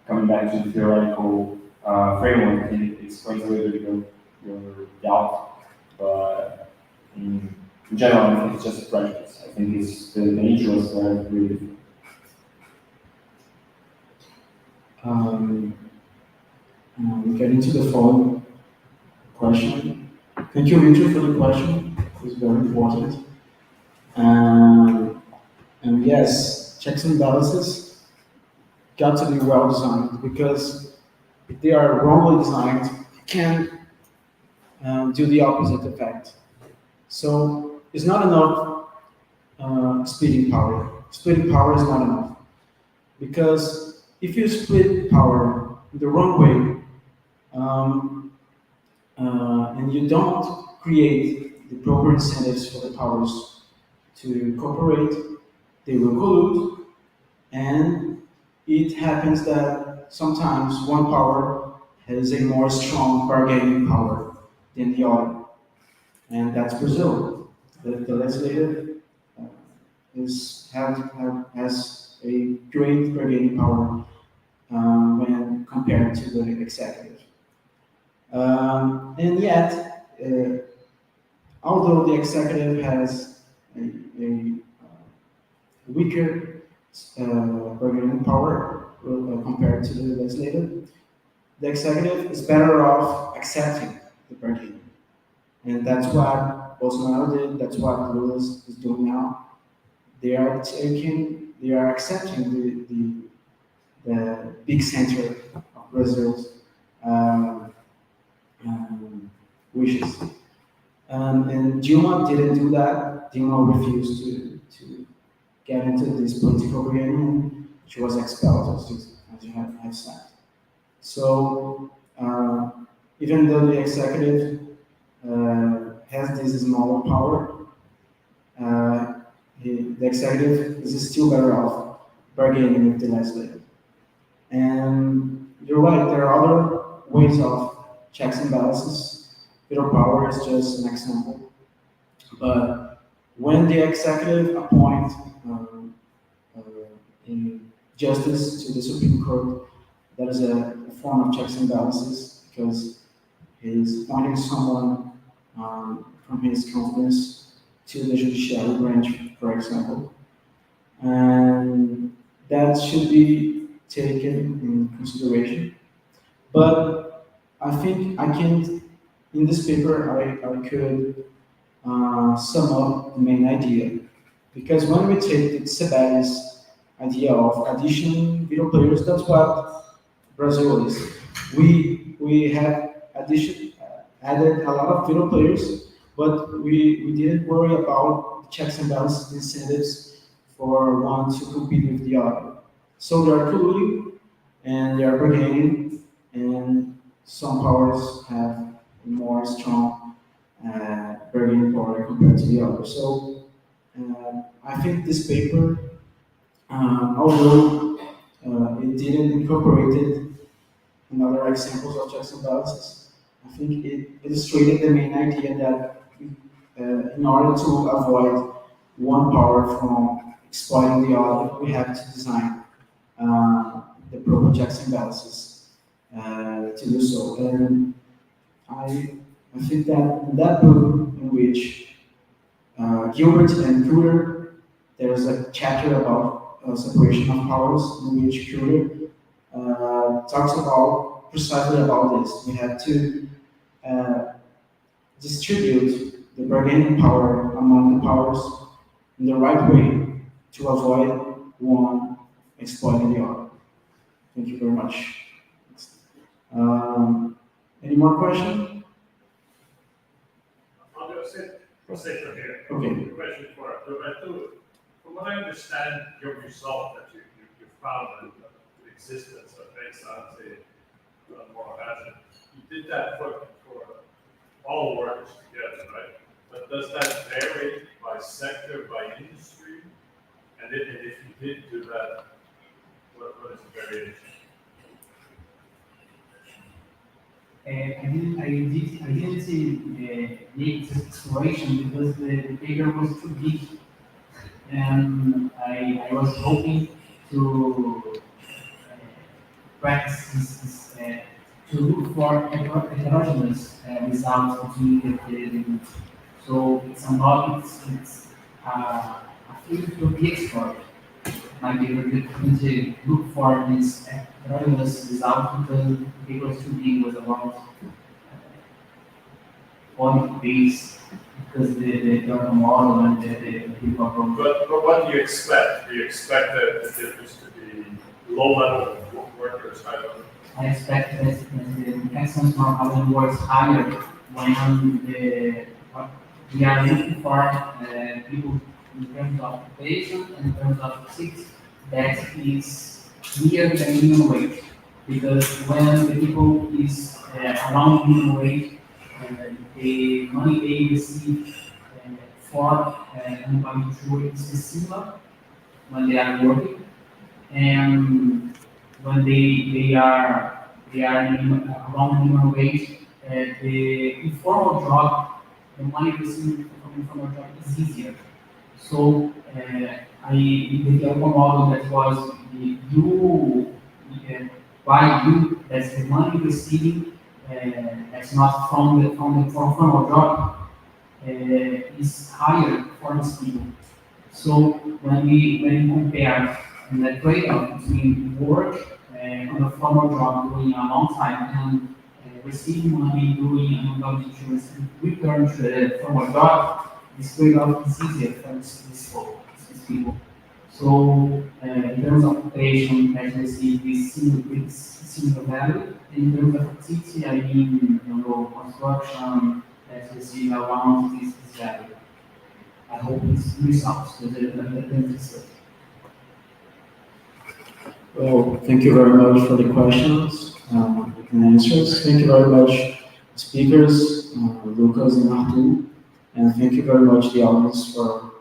coming back to the theoretical framework. I think it explains a little bit your doubt, but in general, I think it's just a prejudice. I think it's the interests that are really different. Getting to the following question. Thank you, Richard, for the question. It's very important. And yes, checks and balances got to be well designed, because if they are wrongly designed, it can do the opposite effect. So it's not enough splitting power. Splitting power is not enough, because if you split power the wrong way, and you don't create the proper incentives for the powers to cooperate, they will collude, and it happens that sometimes one power has a more strong bargaining power than the other, and that's Brazil. The legislative has a great bargaining power when compared to the executive. And yet, although the executive has a weaker bargaining power compared to the legislative, the executive is better off accepting the bargaining. And that's what Bolsonaro did, that's what Lula is doing now. They are accepting the big center of Brazil's wishes. And Dilma didn't do that. Dilma refused to get into this political bargaining. She was expelled, as you have said. So even though the executive has this smaller power, the executive is still better off bargaining with the legislative. And you're right, there are other ways of checks and balances. Veto power is just an example. But when the executive appoints a justice to the Supreme Court, that is a form of checks and balances, because he's appointing someone from his confidence to the judiciary branch, for example. And that should be taken in consideration. But I think I can, in this paper, I could sum up the main idea. Because when we take the Sebeli's idea of addition veto players, that's what Brazil is. We have added a lot of veto players, but we didn't worry about the checks and balances incentives for one to compete with the other. So they are colluding and they are bargaining, and some powers have a more strong bargaining power compared to the others. So I think this paper, although it didn't incorporate in other examples of checks and balances, I think it illustrated the main idea that in order to avoid one power from exploiting the other, we have to design the proper checks and balances to do so. And I think that in that book, in which Gilbert and Cooter, there's a chapter about separation of powers, in which Cooter talks about precisely about this. We have to distribute the bargaining power among the powers in the right way to avoid one exploiting the other. Thank you very much. Any more questions? I'll go sit from here. Okay. Question for Roberto. From what I understand, your result that you found in the existence of ex ante moral hazard, you did that for all workers together, right? But does that vary by sector, by industry? And if you did do that, what is the variation? I didn't make this exploration because the paper was too big, and I was hoping to practice this to look for heterogeneous results between the group. So it's a field to be explored. Like they were going to look for this heterogeneous result because the paper was too big, was about point base because the model and the people from. But what do you expect? Do you expect the difference to be low level workers, high level? I expect that the excellence from our works higher when we are looking for people in terms of occupation and in terms of seats that is near the minimum wage. Because when the people is around minimum wage, the money they receive for unemployment insurance is similar when they are working, and when they are around minimum wage, the informal job, the money received from informal job is easier. So I developed a model that was that's the money receiving that's not from the formal job is higher for these people. So when we compare the trade-off between work on a formal job doing a long time and receiving money doing unemployment insurance and return to the formal job, this trade-off is easier for these people. So in terms of occupation, that receive this similar value. In terms of activity, I mean, construction, that receive around this value. I hope it's results to the Well, thank you very much for the questions and answers. Thank you very much, speakers, Lucas and Artur. And thank you very much, the audience, for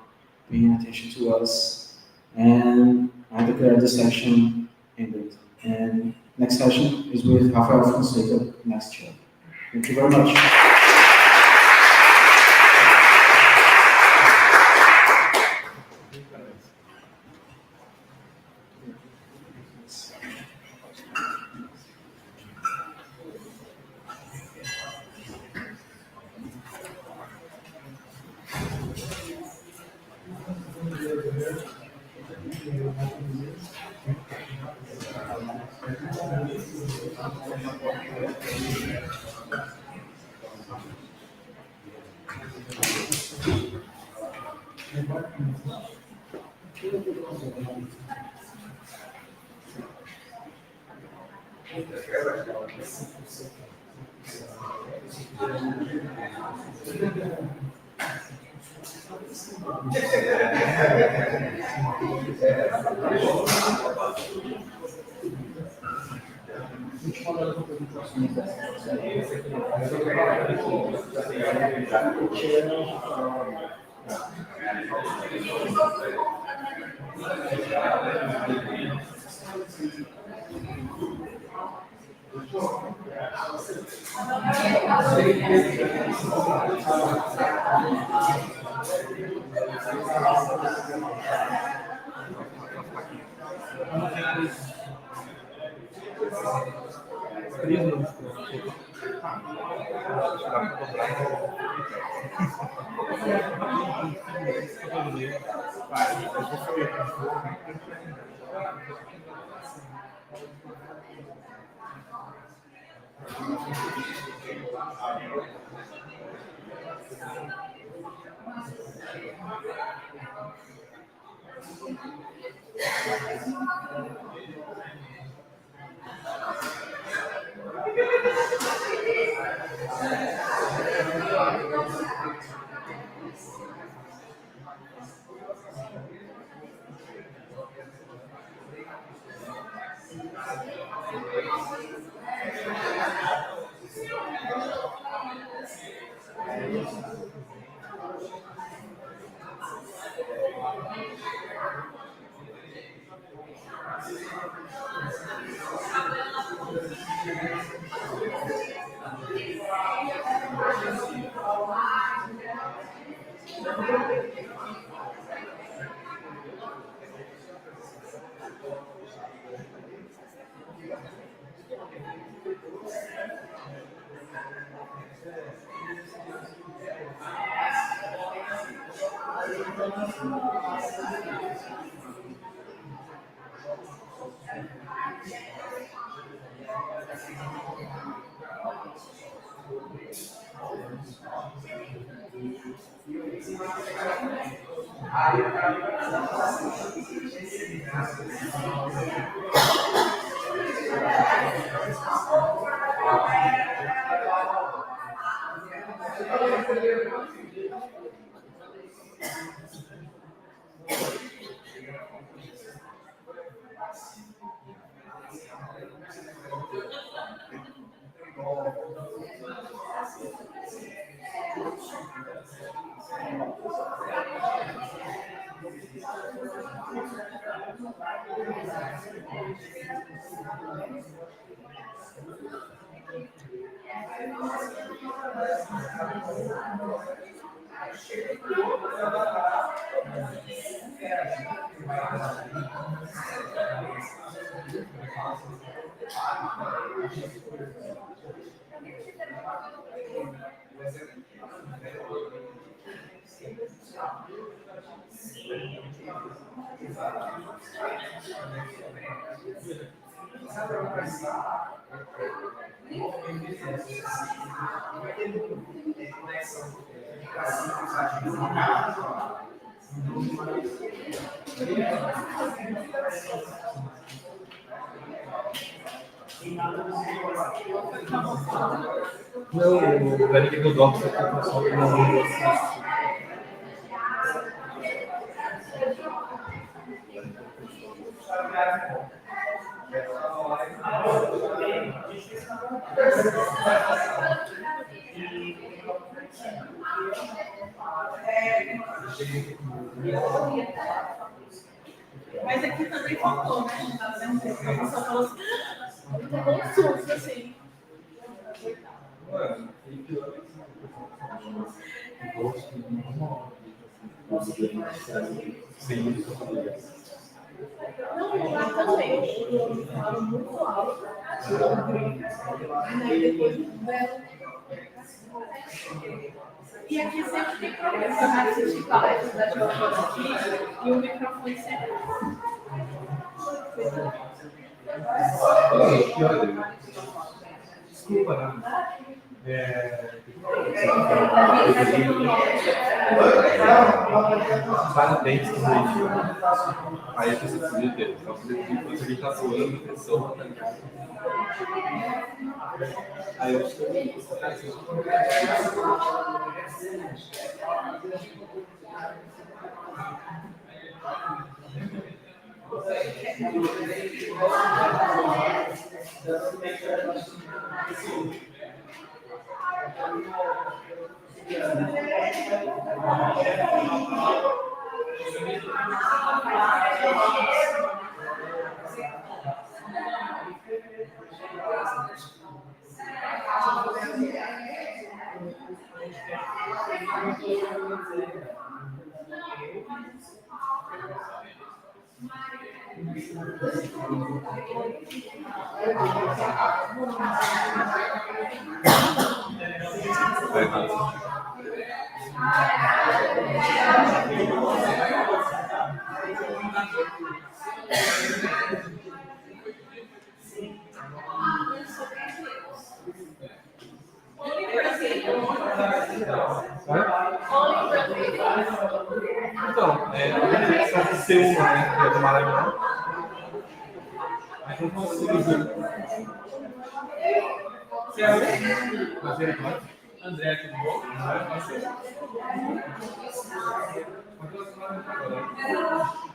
paying attention to us. And I declare the session ended. And next session is with Rafael Fonseca next year. Thank you very much. Não, o velho que do Docs aqui tá só com uma. Mas aqui também faltou, né? Tá vendo? O pessoal falou assim, tomou um susto, assim. Não, lá também. Falaram muito alto. Mas aí depois e aqui sempre tem problema para assistir palestras da tecnologia e o microfone sempre. Desculpa, né? Parabéns, aí eu preciso ter. Enquanto a gente tá falando, a pessoa tá ligado. Aí eu acho que Então, C1, né, que é do Maranhão. Aí eu consigo ver. Você é o André, tudo bom?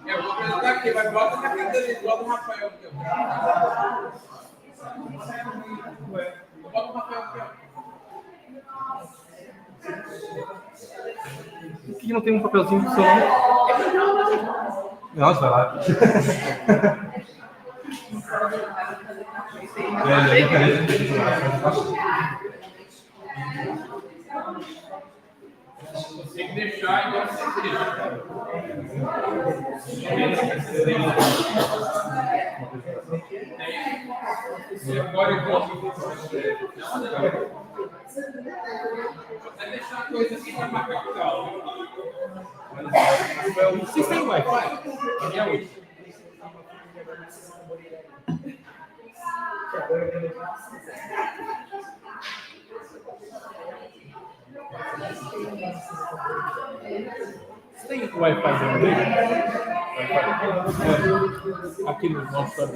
Eu vou apresentar aqui, mas bota na cadeira igual do Rafael aqui. Bota o Rafael aqui. Por que não tem um papelzinho do seu nome? Nossa, vai lá. Tem que deixar igual você deixa. Agora eu posso. Vai deixar a coisa assim para marcar o carro. Vocês têm Wi-Fi? É hoje. Você tem Wi-Fi aqui no nosso tem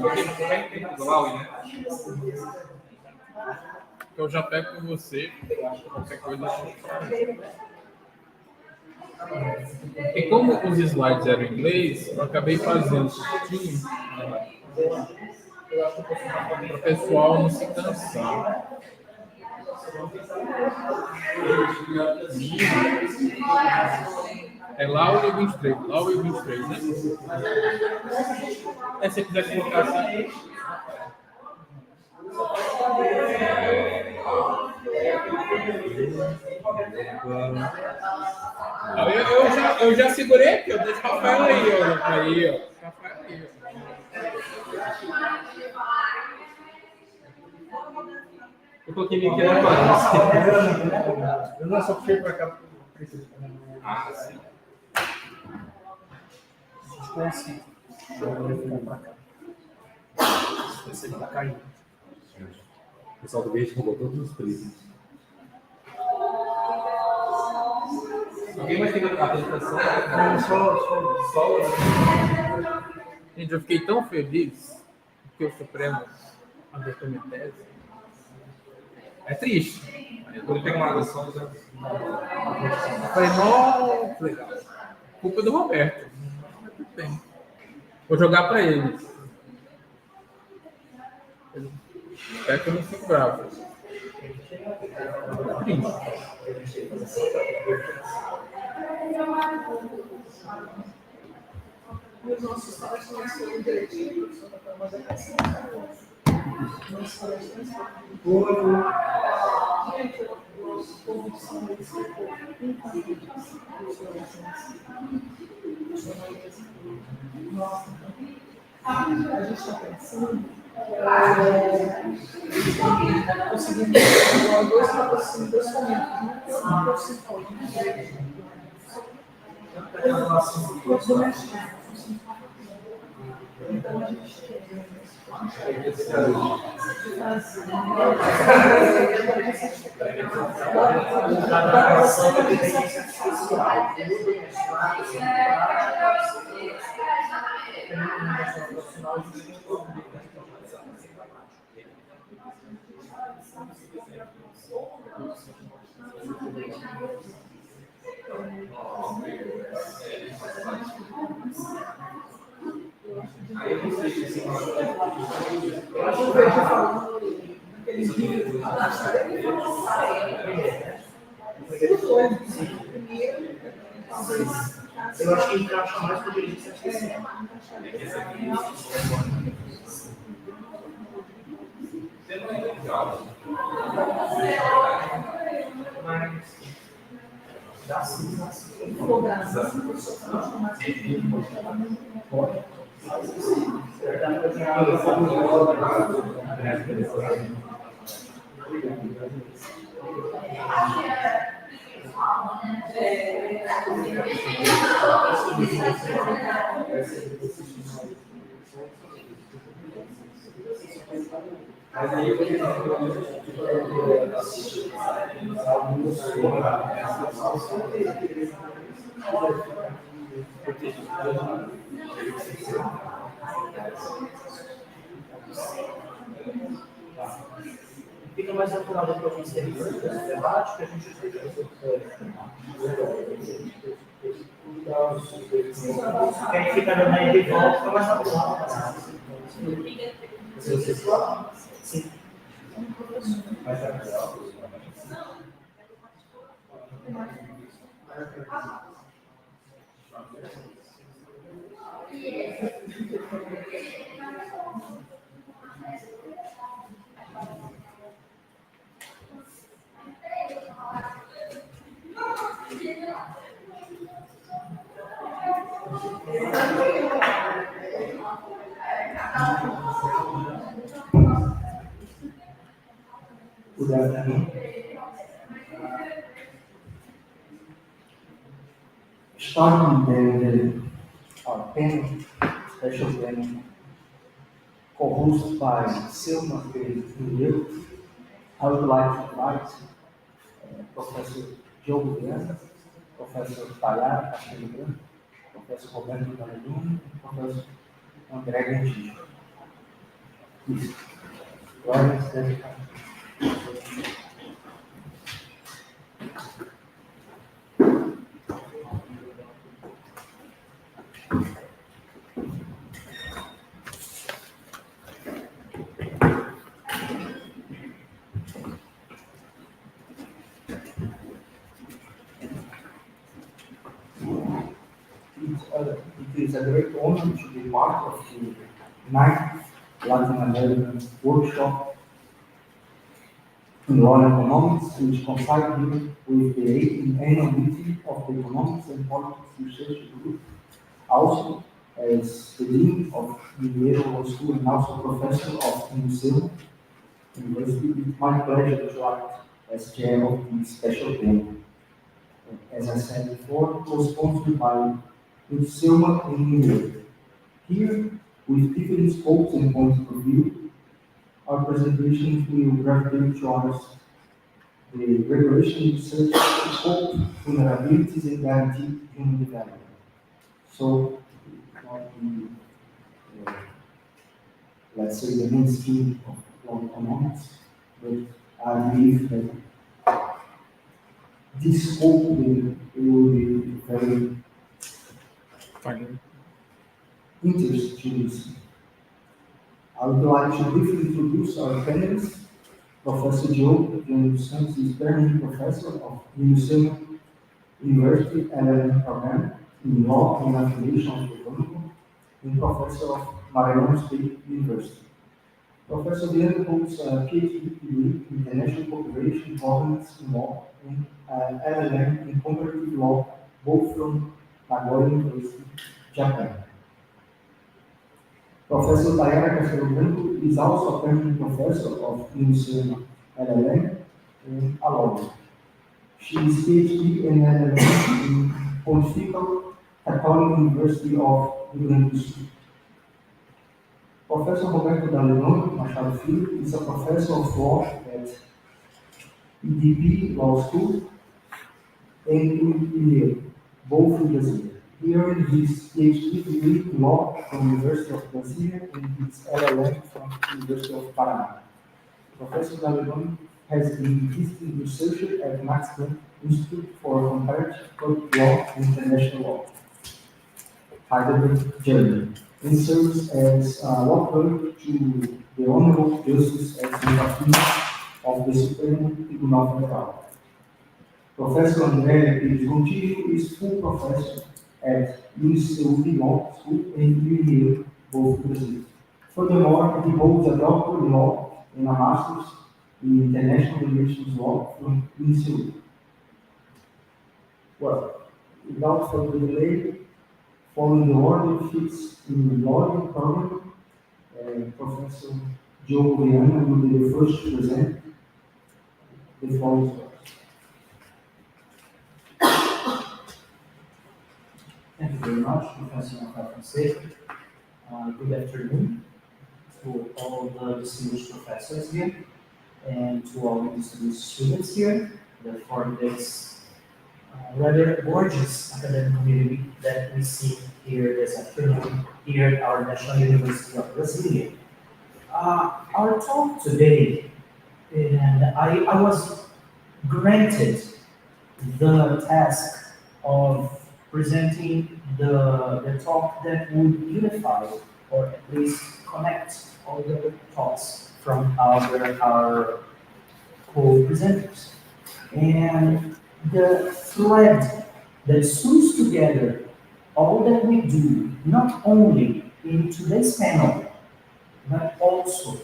do LAWLE, né? Eu já pego com você, qualquer coisa. E como os slides eram em inglês, eu acabei fazendo curtinho para o pessoal não se cansar. É LAWLE 23, né? Se você quiser colocar assim. Eu já segurei aqui, eu deixo o Rafael aí, ó. Rafael aí, ó. Eu coloquei link aqui agora. Eu não só puxei pra cá. Ah, sim. Consigo. Pra cá. Esse aqui tá caindo. O pessoal do Beijo roubou todos os preços. Alguém mais tem a apresentação? Não, só. Gente, eu fiquei tão feliz que o Supremo adotou minha tese. É triste. Eu vou pegar uma água só. Falei, nossa, legal. Culpa do Roberto. Tudo bem. Vou jogar para ele. Espero que eu não fique bravo. Os nossos palestrantes foram direitinhos, nossos palestrantes a gente está pensando conseguimos dois patrocínios, dois fomentos, então a gente Eu acho que encaixa mais com o inteligência artificial. Fica mais natural depois de ser debate que a gente quem fica no meio de volta fica mais natural. Sim. Mais natural. Good afternoon. Starting our panel, special panel, co-hosted by Silma Pereira, I would like to invite Professor Joe Viana, Professor Tayara Castilho Branco, Professor Roberto Daleno, and Professor André Gentil. Please, where is that? It is a great honor to be part of the 9th Latin American workshop in law and economics, which coincides with the 18th annual meeting of the Economics and Politics Research Group. Also, as the Dean of the Law School and also Professor of Museum University, it's my pleasure to act as chair of the special panel. As I said before, co-sponsored by Silma and Mineiro. Here, with different scopes and points of view, our presentations will gravitate towards the regulation research scope, vulnerabilities, and guaranteed human development. So, not the, let's say, the mainstream of law economics, but I believe that this scope will be very interesting to listen. I would like to briefly introduce our panelists. Professor Joe Santos is permanent professor of Museum University LLM program in Law and Affiliation of the Grupo, and professor of Maranhão State University. Professor Viana holds a PhD degree in International Cooperation, Governance in Law, and LLM in Comparative Law, both from Nagoya University, Japan. Professor Tayara Castilho Branco is also a permanent professor of Museum LLM in LAWLE. She is PhD in LLM in Pontifical Catholic University of Rio Grande do Sul. Professor Roberto Daleno Machado Filho is a professor of law at EPRG Law School and in Mineiro, both in Brasilia. He earned his PhD degree in law from the University of Brasilia and his LLM from the University of Paraná. Professor Daleno has been visiting researcher at Max Planck Institute for Comparative Public Law and International Law, Heidelberg, Germany, and serves as law clerk to the Honorable Justice at of the Supremo Tribunal Federal. Professor André Gentil is full professor at UCB Law School in Mineiro, both Brazil. Furthermore, he holds a doctorate in law and a master's in international relations law from UCB. Well, without further delay, following the order fixed in the law program, Professor Joe Viana will be the first to present the following words. Thank you very much, Professor Fonseca. Good afternoon to all the distinguished professors here and to all the distinguished students here for this rather gorgeous academic community that we see here this afternoon here at our National University of Brasilia. Our talk today, and I was granted the task of presenting the talk that would unify or at least connect all the talks from our co-presenters. And the thread that sews together all that we do, not only in today's panel, but also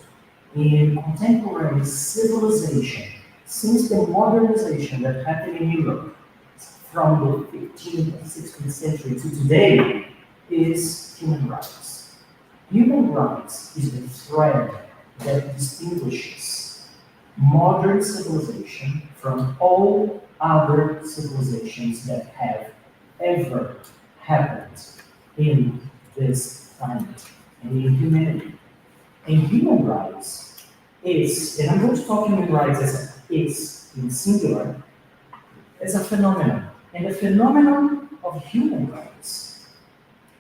in contemporary civilization, since the modernization that happened in Europe from the 15th and 16th century to today, is human rights. Human rights is the thread that distinguishes modern civilization from all other civilizations that have ever happened in this planet and in humanity. And human rights is, and I'm going to talk human rights as is in singular, as a phenomenon. And the phenomenon of human rights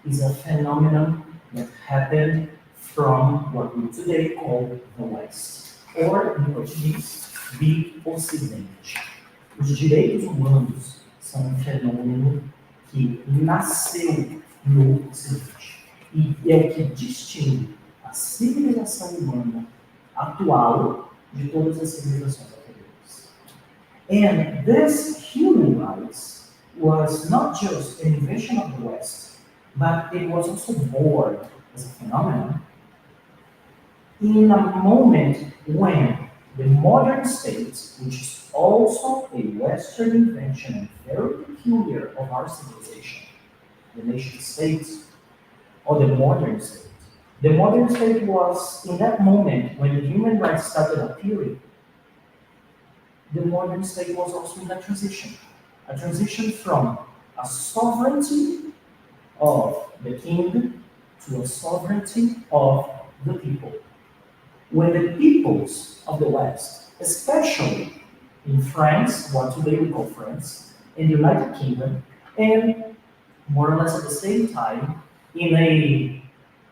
is a phenomenon that happened from what we today call the West, or em português, the Ocidente. Os direitos humanos são um fenômeno que nasceu no Ocidente e é o que distingue a civilização humana atual de todas as civilizações anteriores. And this human rights was not just an invention of the West, but it was also born as a phenomenon in a moment when the modern state, which is also a Western invention and very peculiar of our civilization, the nation state, or the modern state. The modern state was, in that moment when the human rights started appearing, the modern state was also in a transition from a sovereignty of the king to a sovereignty of the people. When the peoples of the West, especially in France, what today we call France, in the United Kingdom, and more or less at the same time, in a,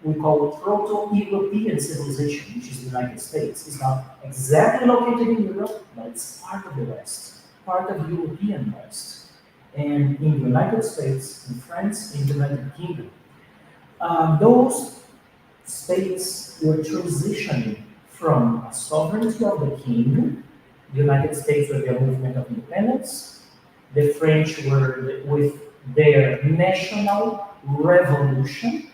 we call it proto-European civilization, which is the United States. It's not exactly located in Europe, but it's part of the West, part of the European West. And in the United States, in France, in the United Kingdom, those states were transitioning from a sovereignty of the king. The United States were their movement of independence. The French were with their national revolution,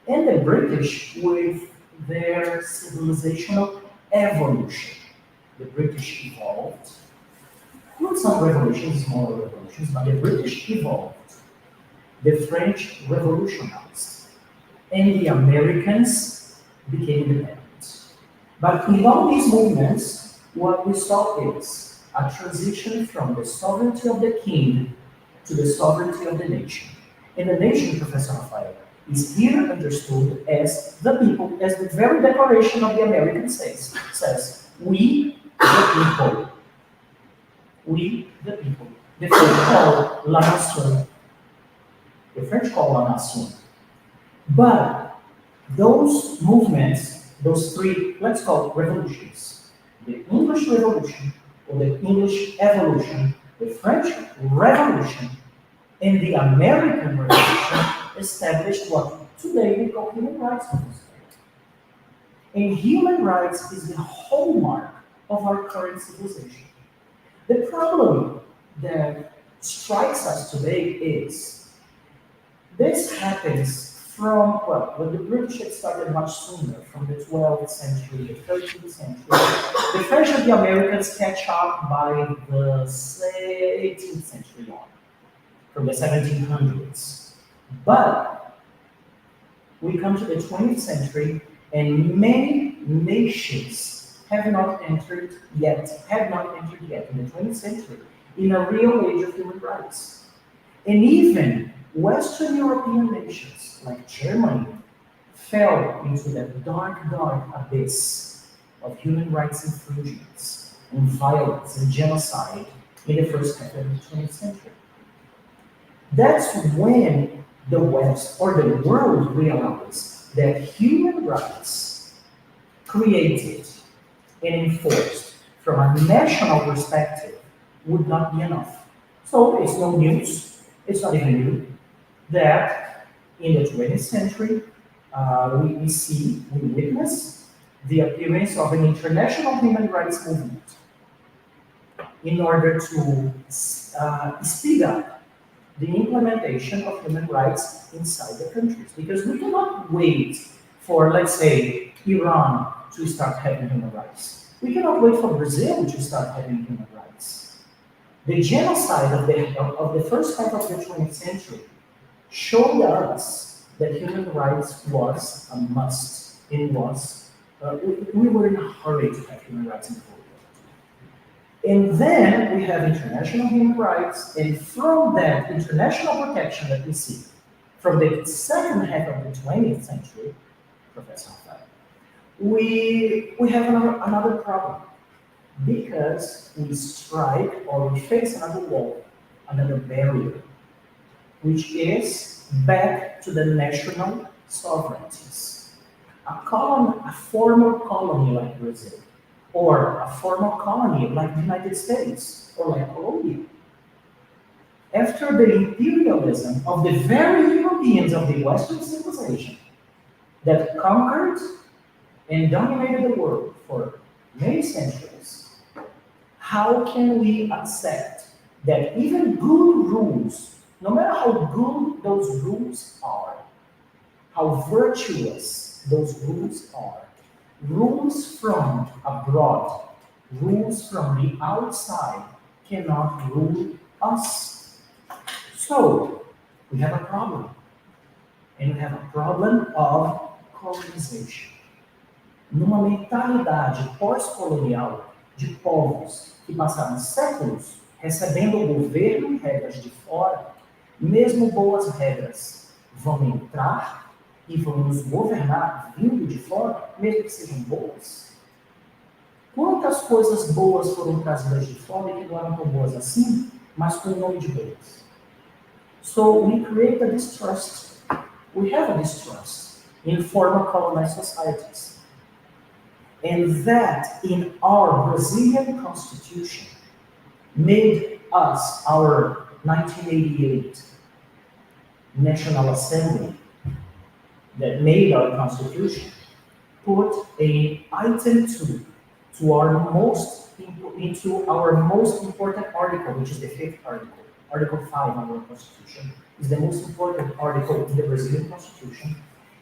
and the British with their civilizational evolution. The British evolved, not some revolutions, smaller revolutions, but the British evolved. The French revolutionized, and the Americans became independent. But in all these movements, what we saw is a transition from the sovereignty of the king to the sovereignty of the nation. And the nation, Professor Rafael, is here understood as the people, as the very declaration of the American states says, we the people. We the people. The French call la nation. The French call la nation. But those movements, those three, let's call it revolutions, the English Revolution, or the English Evolution, the French Revolution, and the American Revolution established what today we call human rights. And human rights is the hallmark of our current civilization. The problem that strikes us today is this happens from, well, when the British had started much sooner, from the 12th century, the 13th century. The French and the Americans catch up by the 18th century on, from the 1700s. But we come to the 20th century, and many nations have not entered yet in the 20th century in a real age of human rights. And even Western European nations like Germany fell into that dark, dark abyss of human rights infringements and violence and genocide in the first half of the 20th century. That's when the West or the world realized that human rights created and enforced from a national perspective would not be enough. So it's no news, it's not even new, that in the 20th century, we witness the appearance of an international human rights movement in order to speed up the implementation of human rights inside the countries. Because we cannot wait for, let's say, Iran to start having human rights. We cannot wait for Brazil to start having human rights. The genocide of the first half of the 20th century showed us that human rights was a must. It was, we were in a hurry to have human rights in the world. And then we have international human rights, and from that international protection that we see from the second half of the 20th century, Professor Rafael, we have another problem, because we strike or we face another wall, another barrier, which is back to the national sovereignties. A former colony like Brazil, or a former colony like the United States, or like Colombia. After the imperialism of the very Europeans of the Western civilization that conquered and dominated the world for many centuries, how can we accept that even good rules, no matter how good those rules are, how virtuous those rules are, rules from abroad, rules from the outside cannot rule us? So, we have a problem. And we have a problem of colonization. Numa mentalidade pós-colonial de povos que passaram séculos recebendo o governo regras de fora, mesmo boas regras vão entrar e vão nos governar vindo de fora, mesmo que sejam boas. Quantas coisas boas foram trazidas de fora e que não eram tão boas assim, mas com o nome de boas? So we create a distrust. We have a distrust in former colonized societies. And that, in our Brazilian constitution, made us, our 1988 National Assembly, that made our constitution, put a item 2 to our most important article, which is the 5th article. Article 5 of our constitution is the most important article in the Brazilian constitution.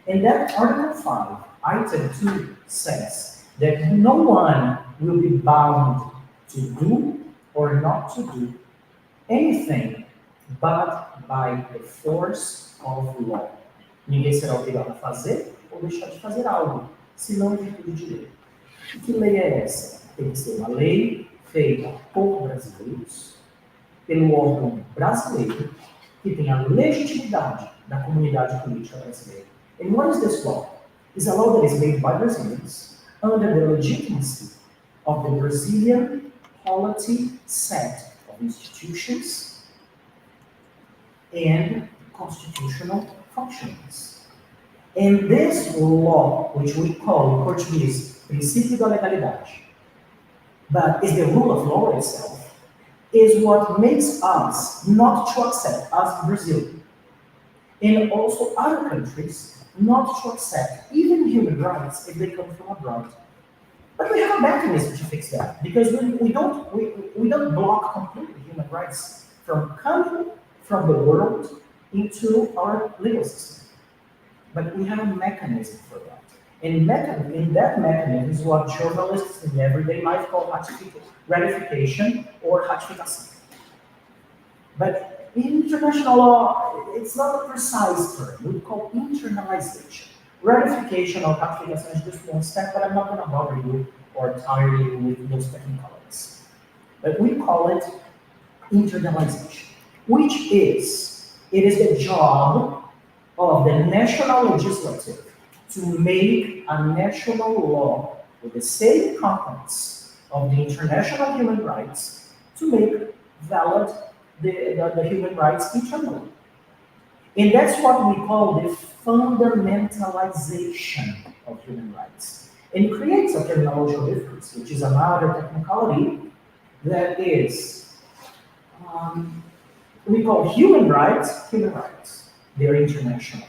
And that Article 5, item 2, says that no one will be bound to do or not to do anything but by the force of law. Ninguém será obrigado a fazer ou deixar de fazer algo, senão em virtude de lei. E que lei é essa? Tem que ser uma lei feita por brasileiros, pelo órgão brasileiro, que tem a legitimidade da comunidade política brasileira. And what is this law? It's a law that is made by Brazilians under the legitimacy of the Brazilian polity set of institutions and constitutional functions. And this law, which we call in Portuguese, princípio da legalidade, but is the rule of law itself, is what makes us not to accept, as Brazil, and also other countries, not to accept even human rights if they come from abroad. But we have a mechanism to fix that, because we don't block completely human rights from coming from the world into our legal system. But we have a mechanism for that. And in that mechanism is what journalists in everyday life call ratification or ratificação. But in international law, it's not a precise term. We call internalization. Ratification or ratification is just one step, but I'm not going to bother you or tire you with those technicalities. But we call it internalization, which is, it is the job of the national legislative to make a national law with the same contents of the international human rights to make valid the human rights internally. And that's what we call the fundamentalization of human rights. And it creates a terminological difference, which is another technicality that is, we call human rights. They're international.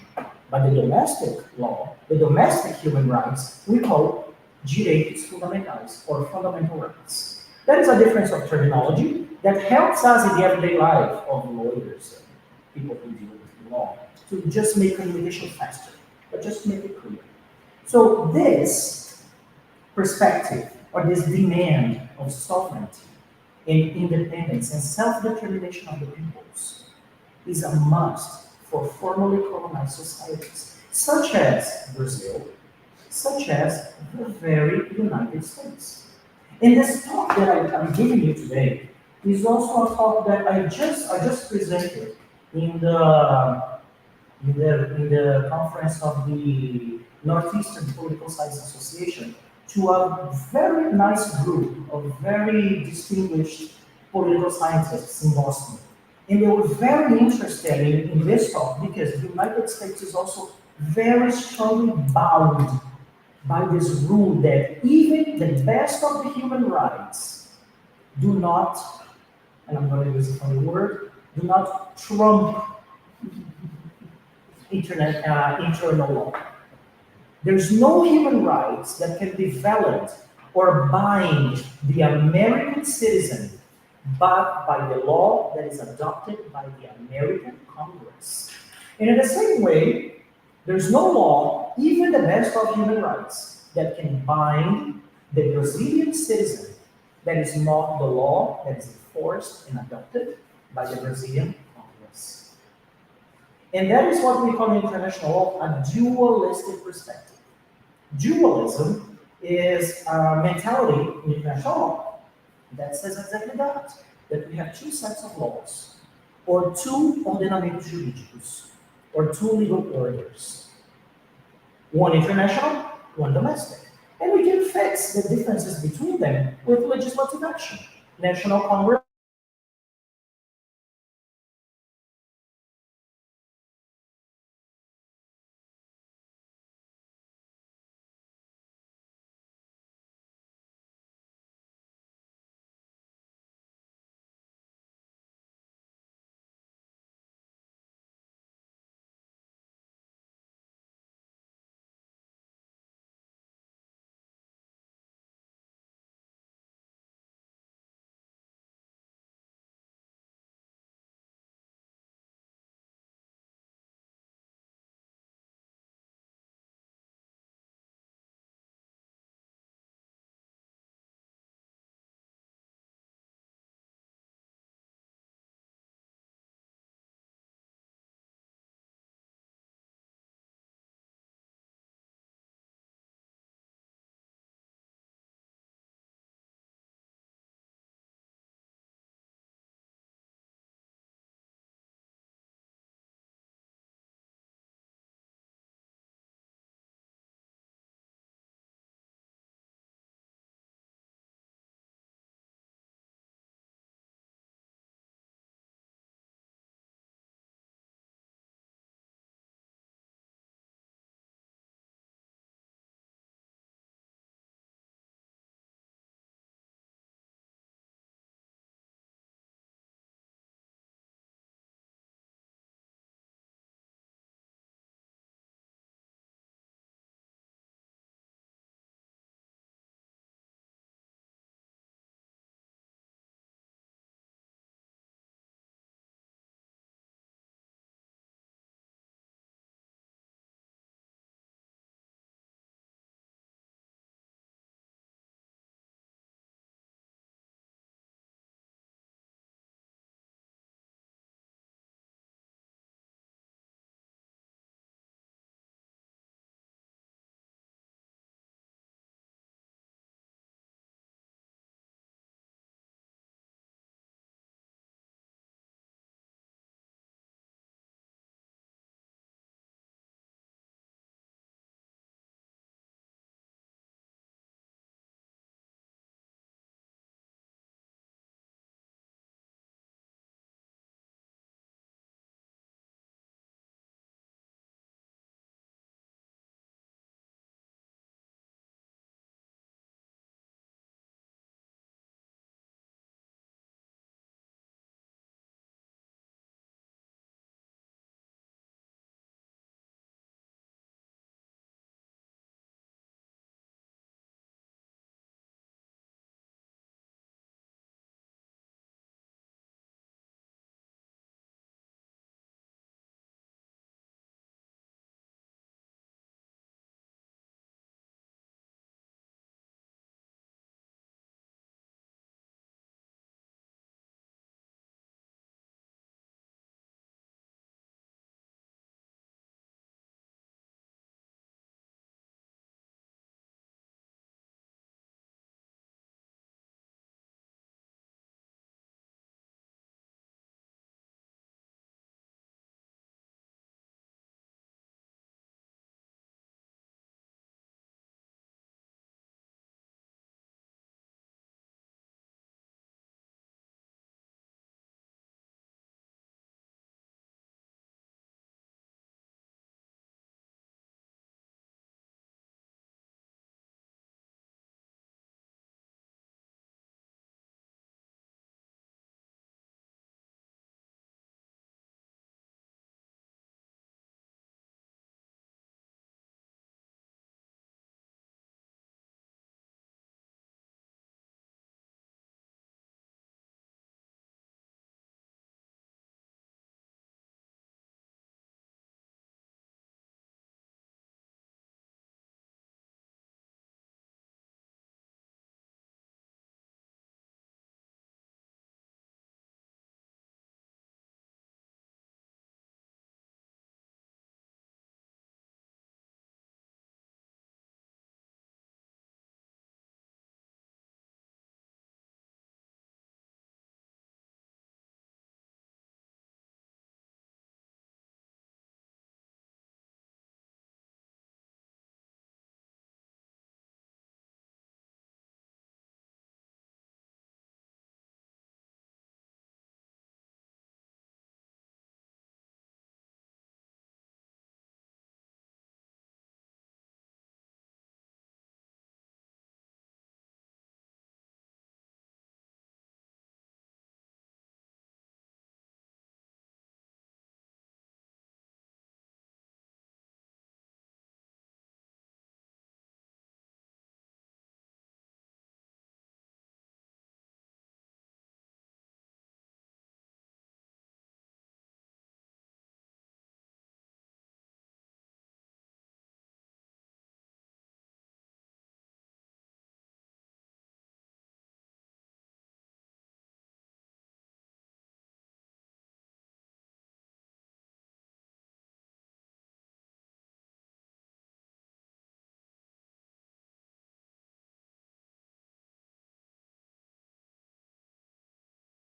But the domestic law, the domestic human rights, we call direitos fundamentais, or fundamental rights. That is a difference of terminology that helps us in the everyday life of lawyers and people who deal with the law to just make communication faster, but just to make it clear. So this perspective, or this demand of sovereignty and independence and self-determination of the peoples is a must for formerly colonized societies, such as Brazil, such as the very United States. And this talk that I'm giving you today is also a talk that I just presented in the conference of the Northeastern Political Science Association to a very nice group of very distinguished political scientists in Boston. And they were very interested in this talk because the United States is also very strongly bound by this rule that even the best of the human rights do not, and I'm going to use a funny word, do not trump internal law. There's no human rights that can be valid or bind the American citizen but by the law that is adopted by the American Congress. And in the same way, there's no law, even the best of human rights, that can bind the Brazilian citizen that is not the law that is enforced and adopted by the Brazilian Congress. And that is what we call in international law a dualistic perspective. Dualism is a mentality in international law that says exactly that we have two sets of laws, or two ordenamentos jurídicos, or two legal orders. One international, one domestic. And we can fix the differences between them with legislative action. National Congress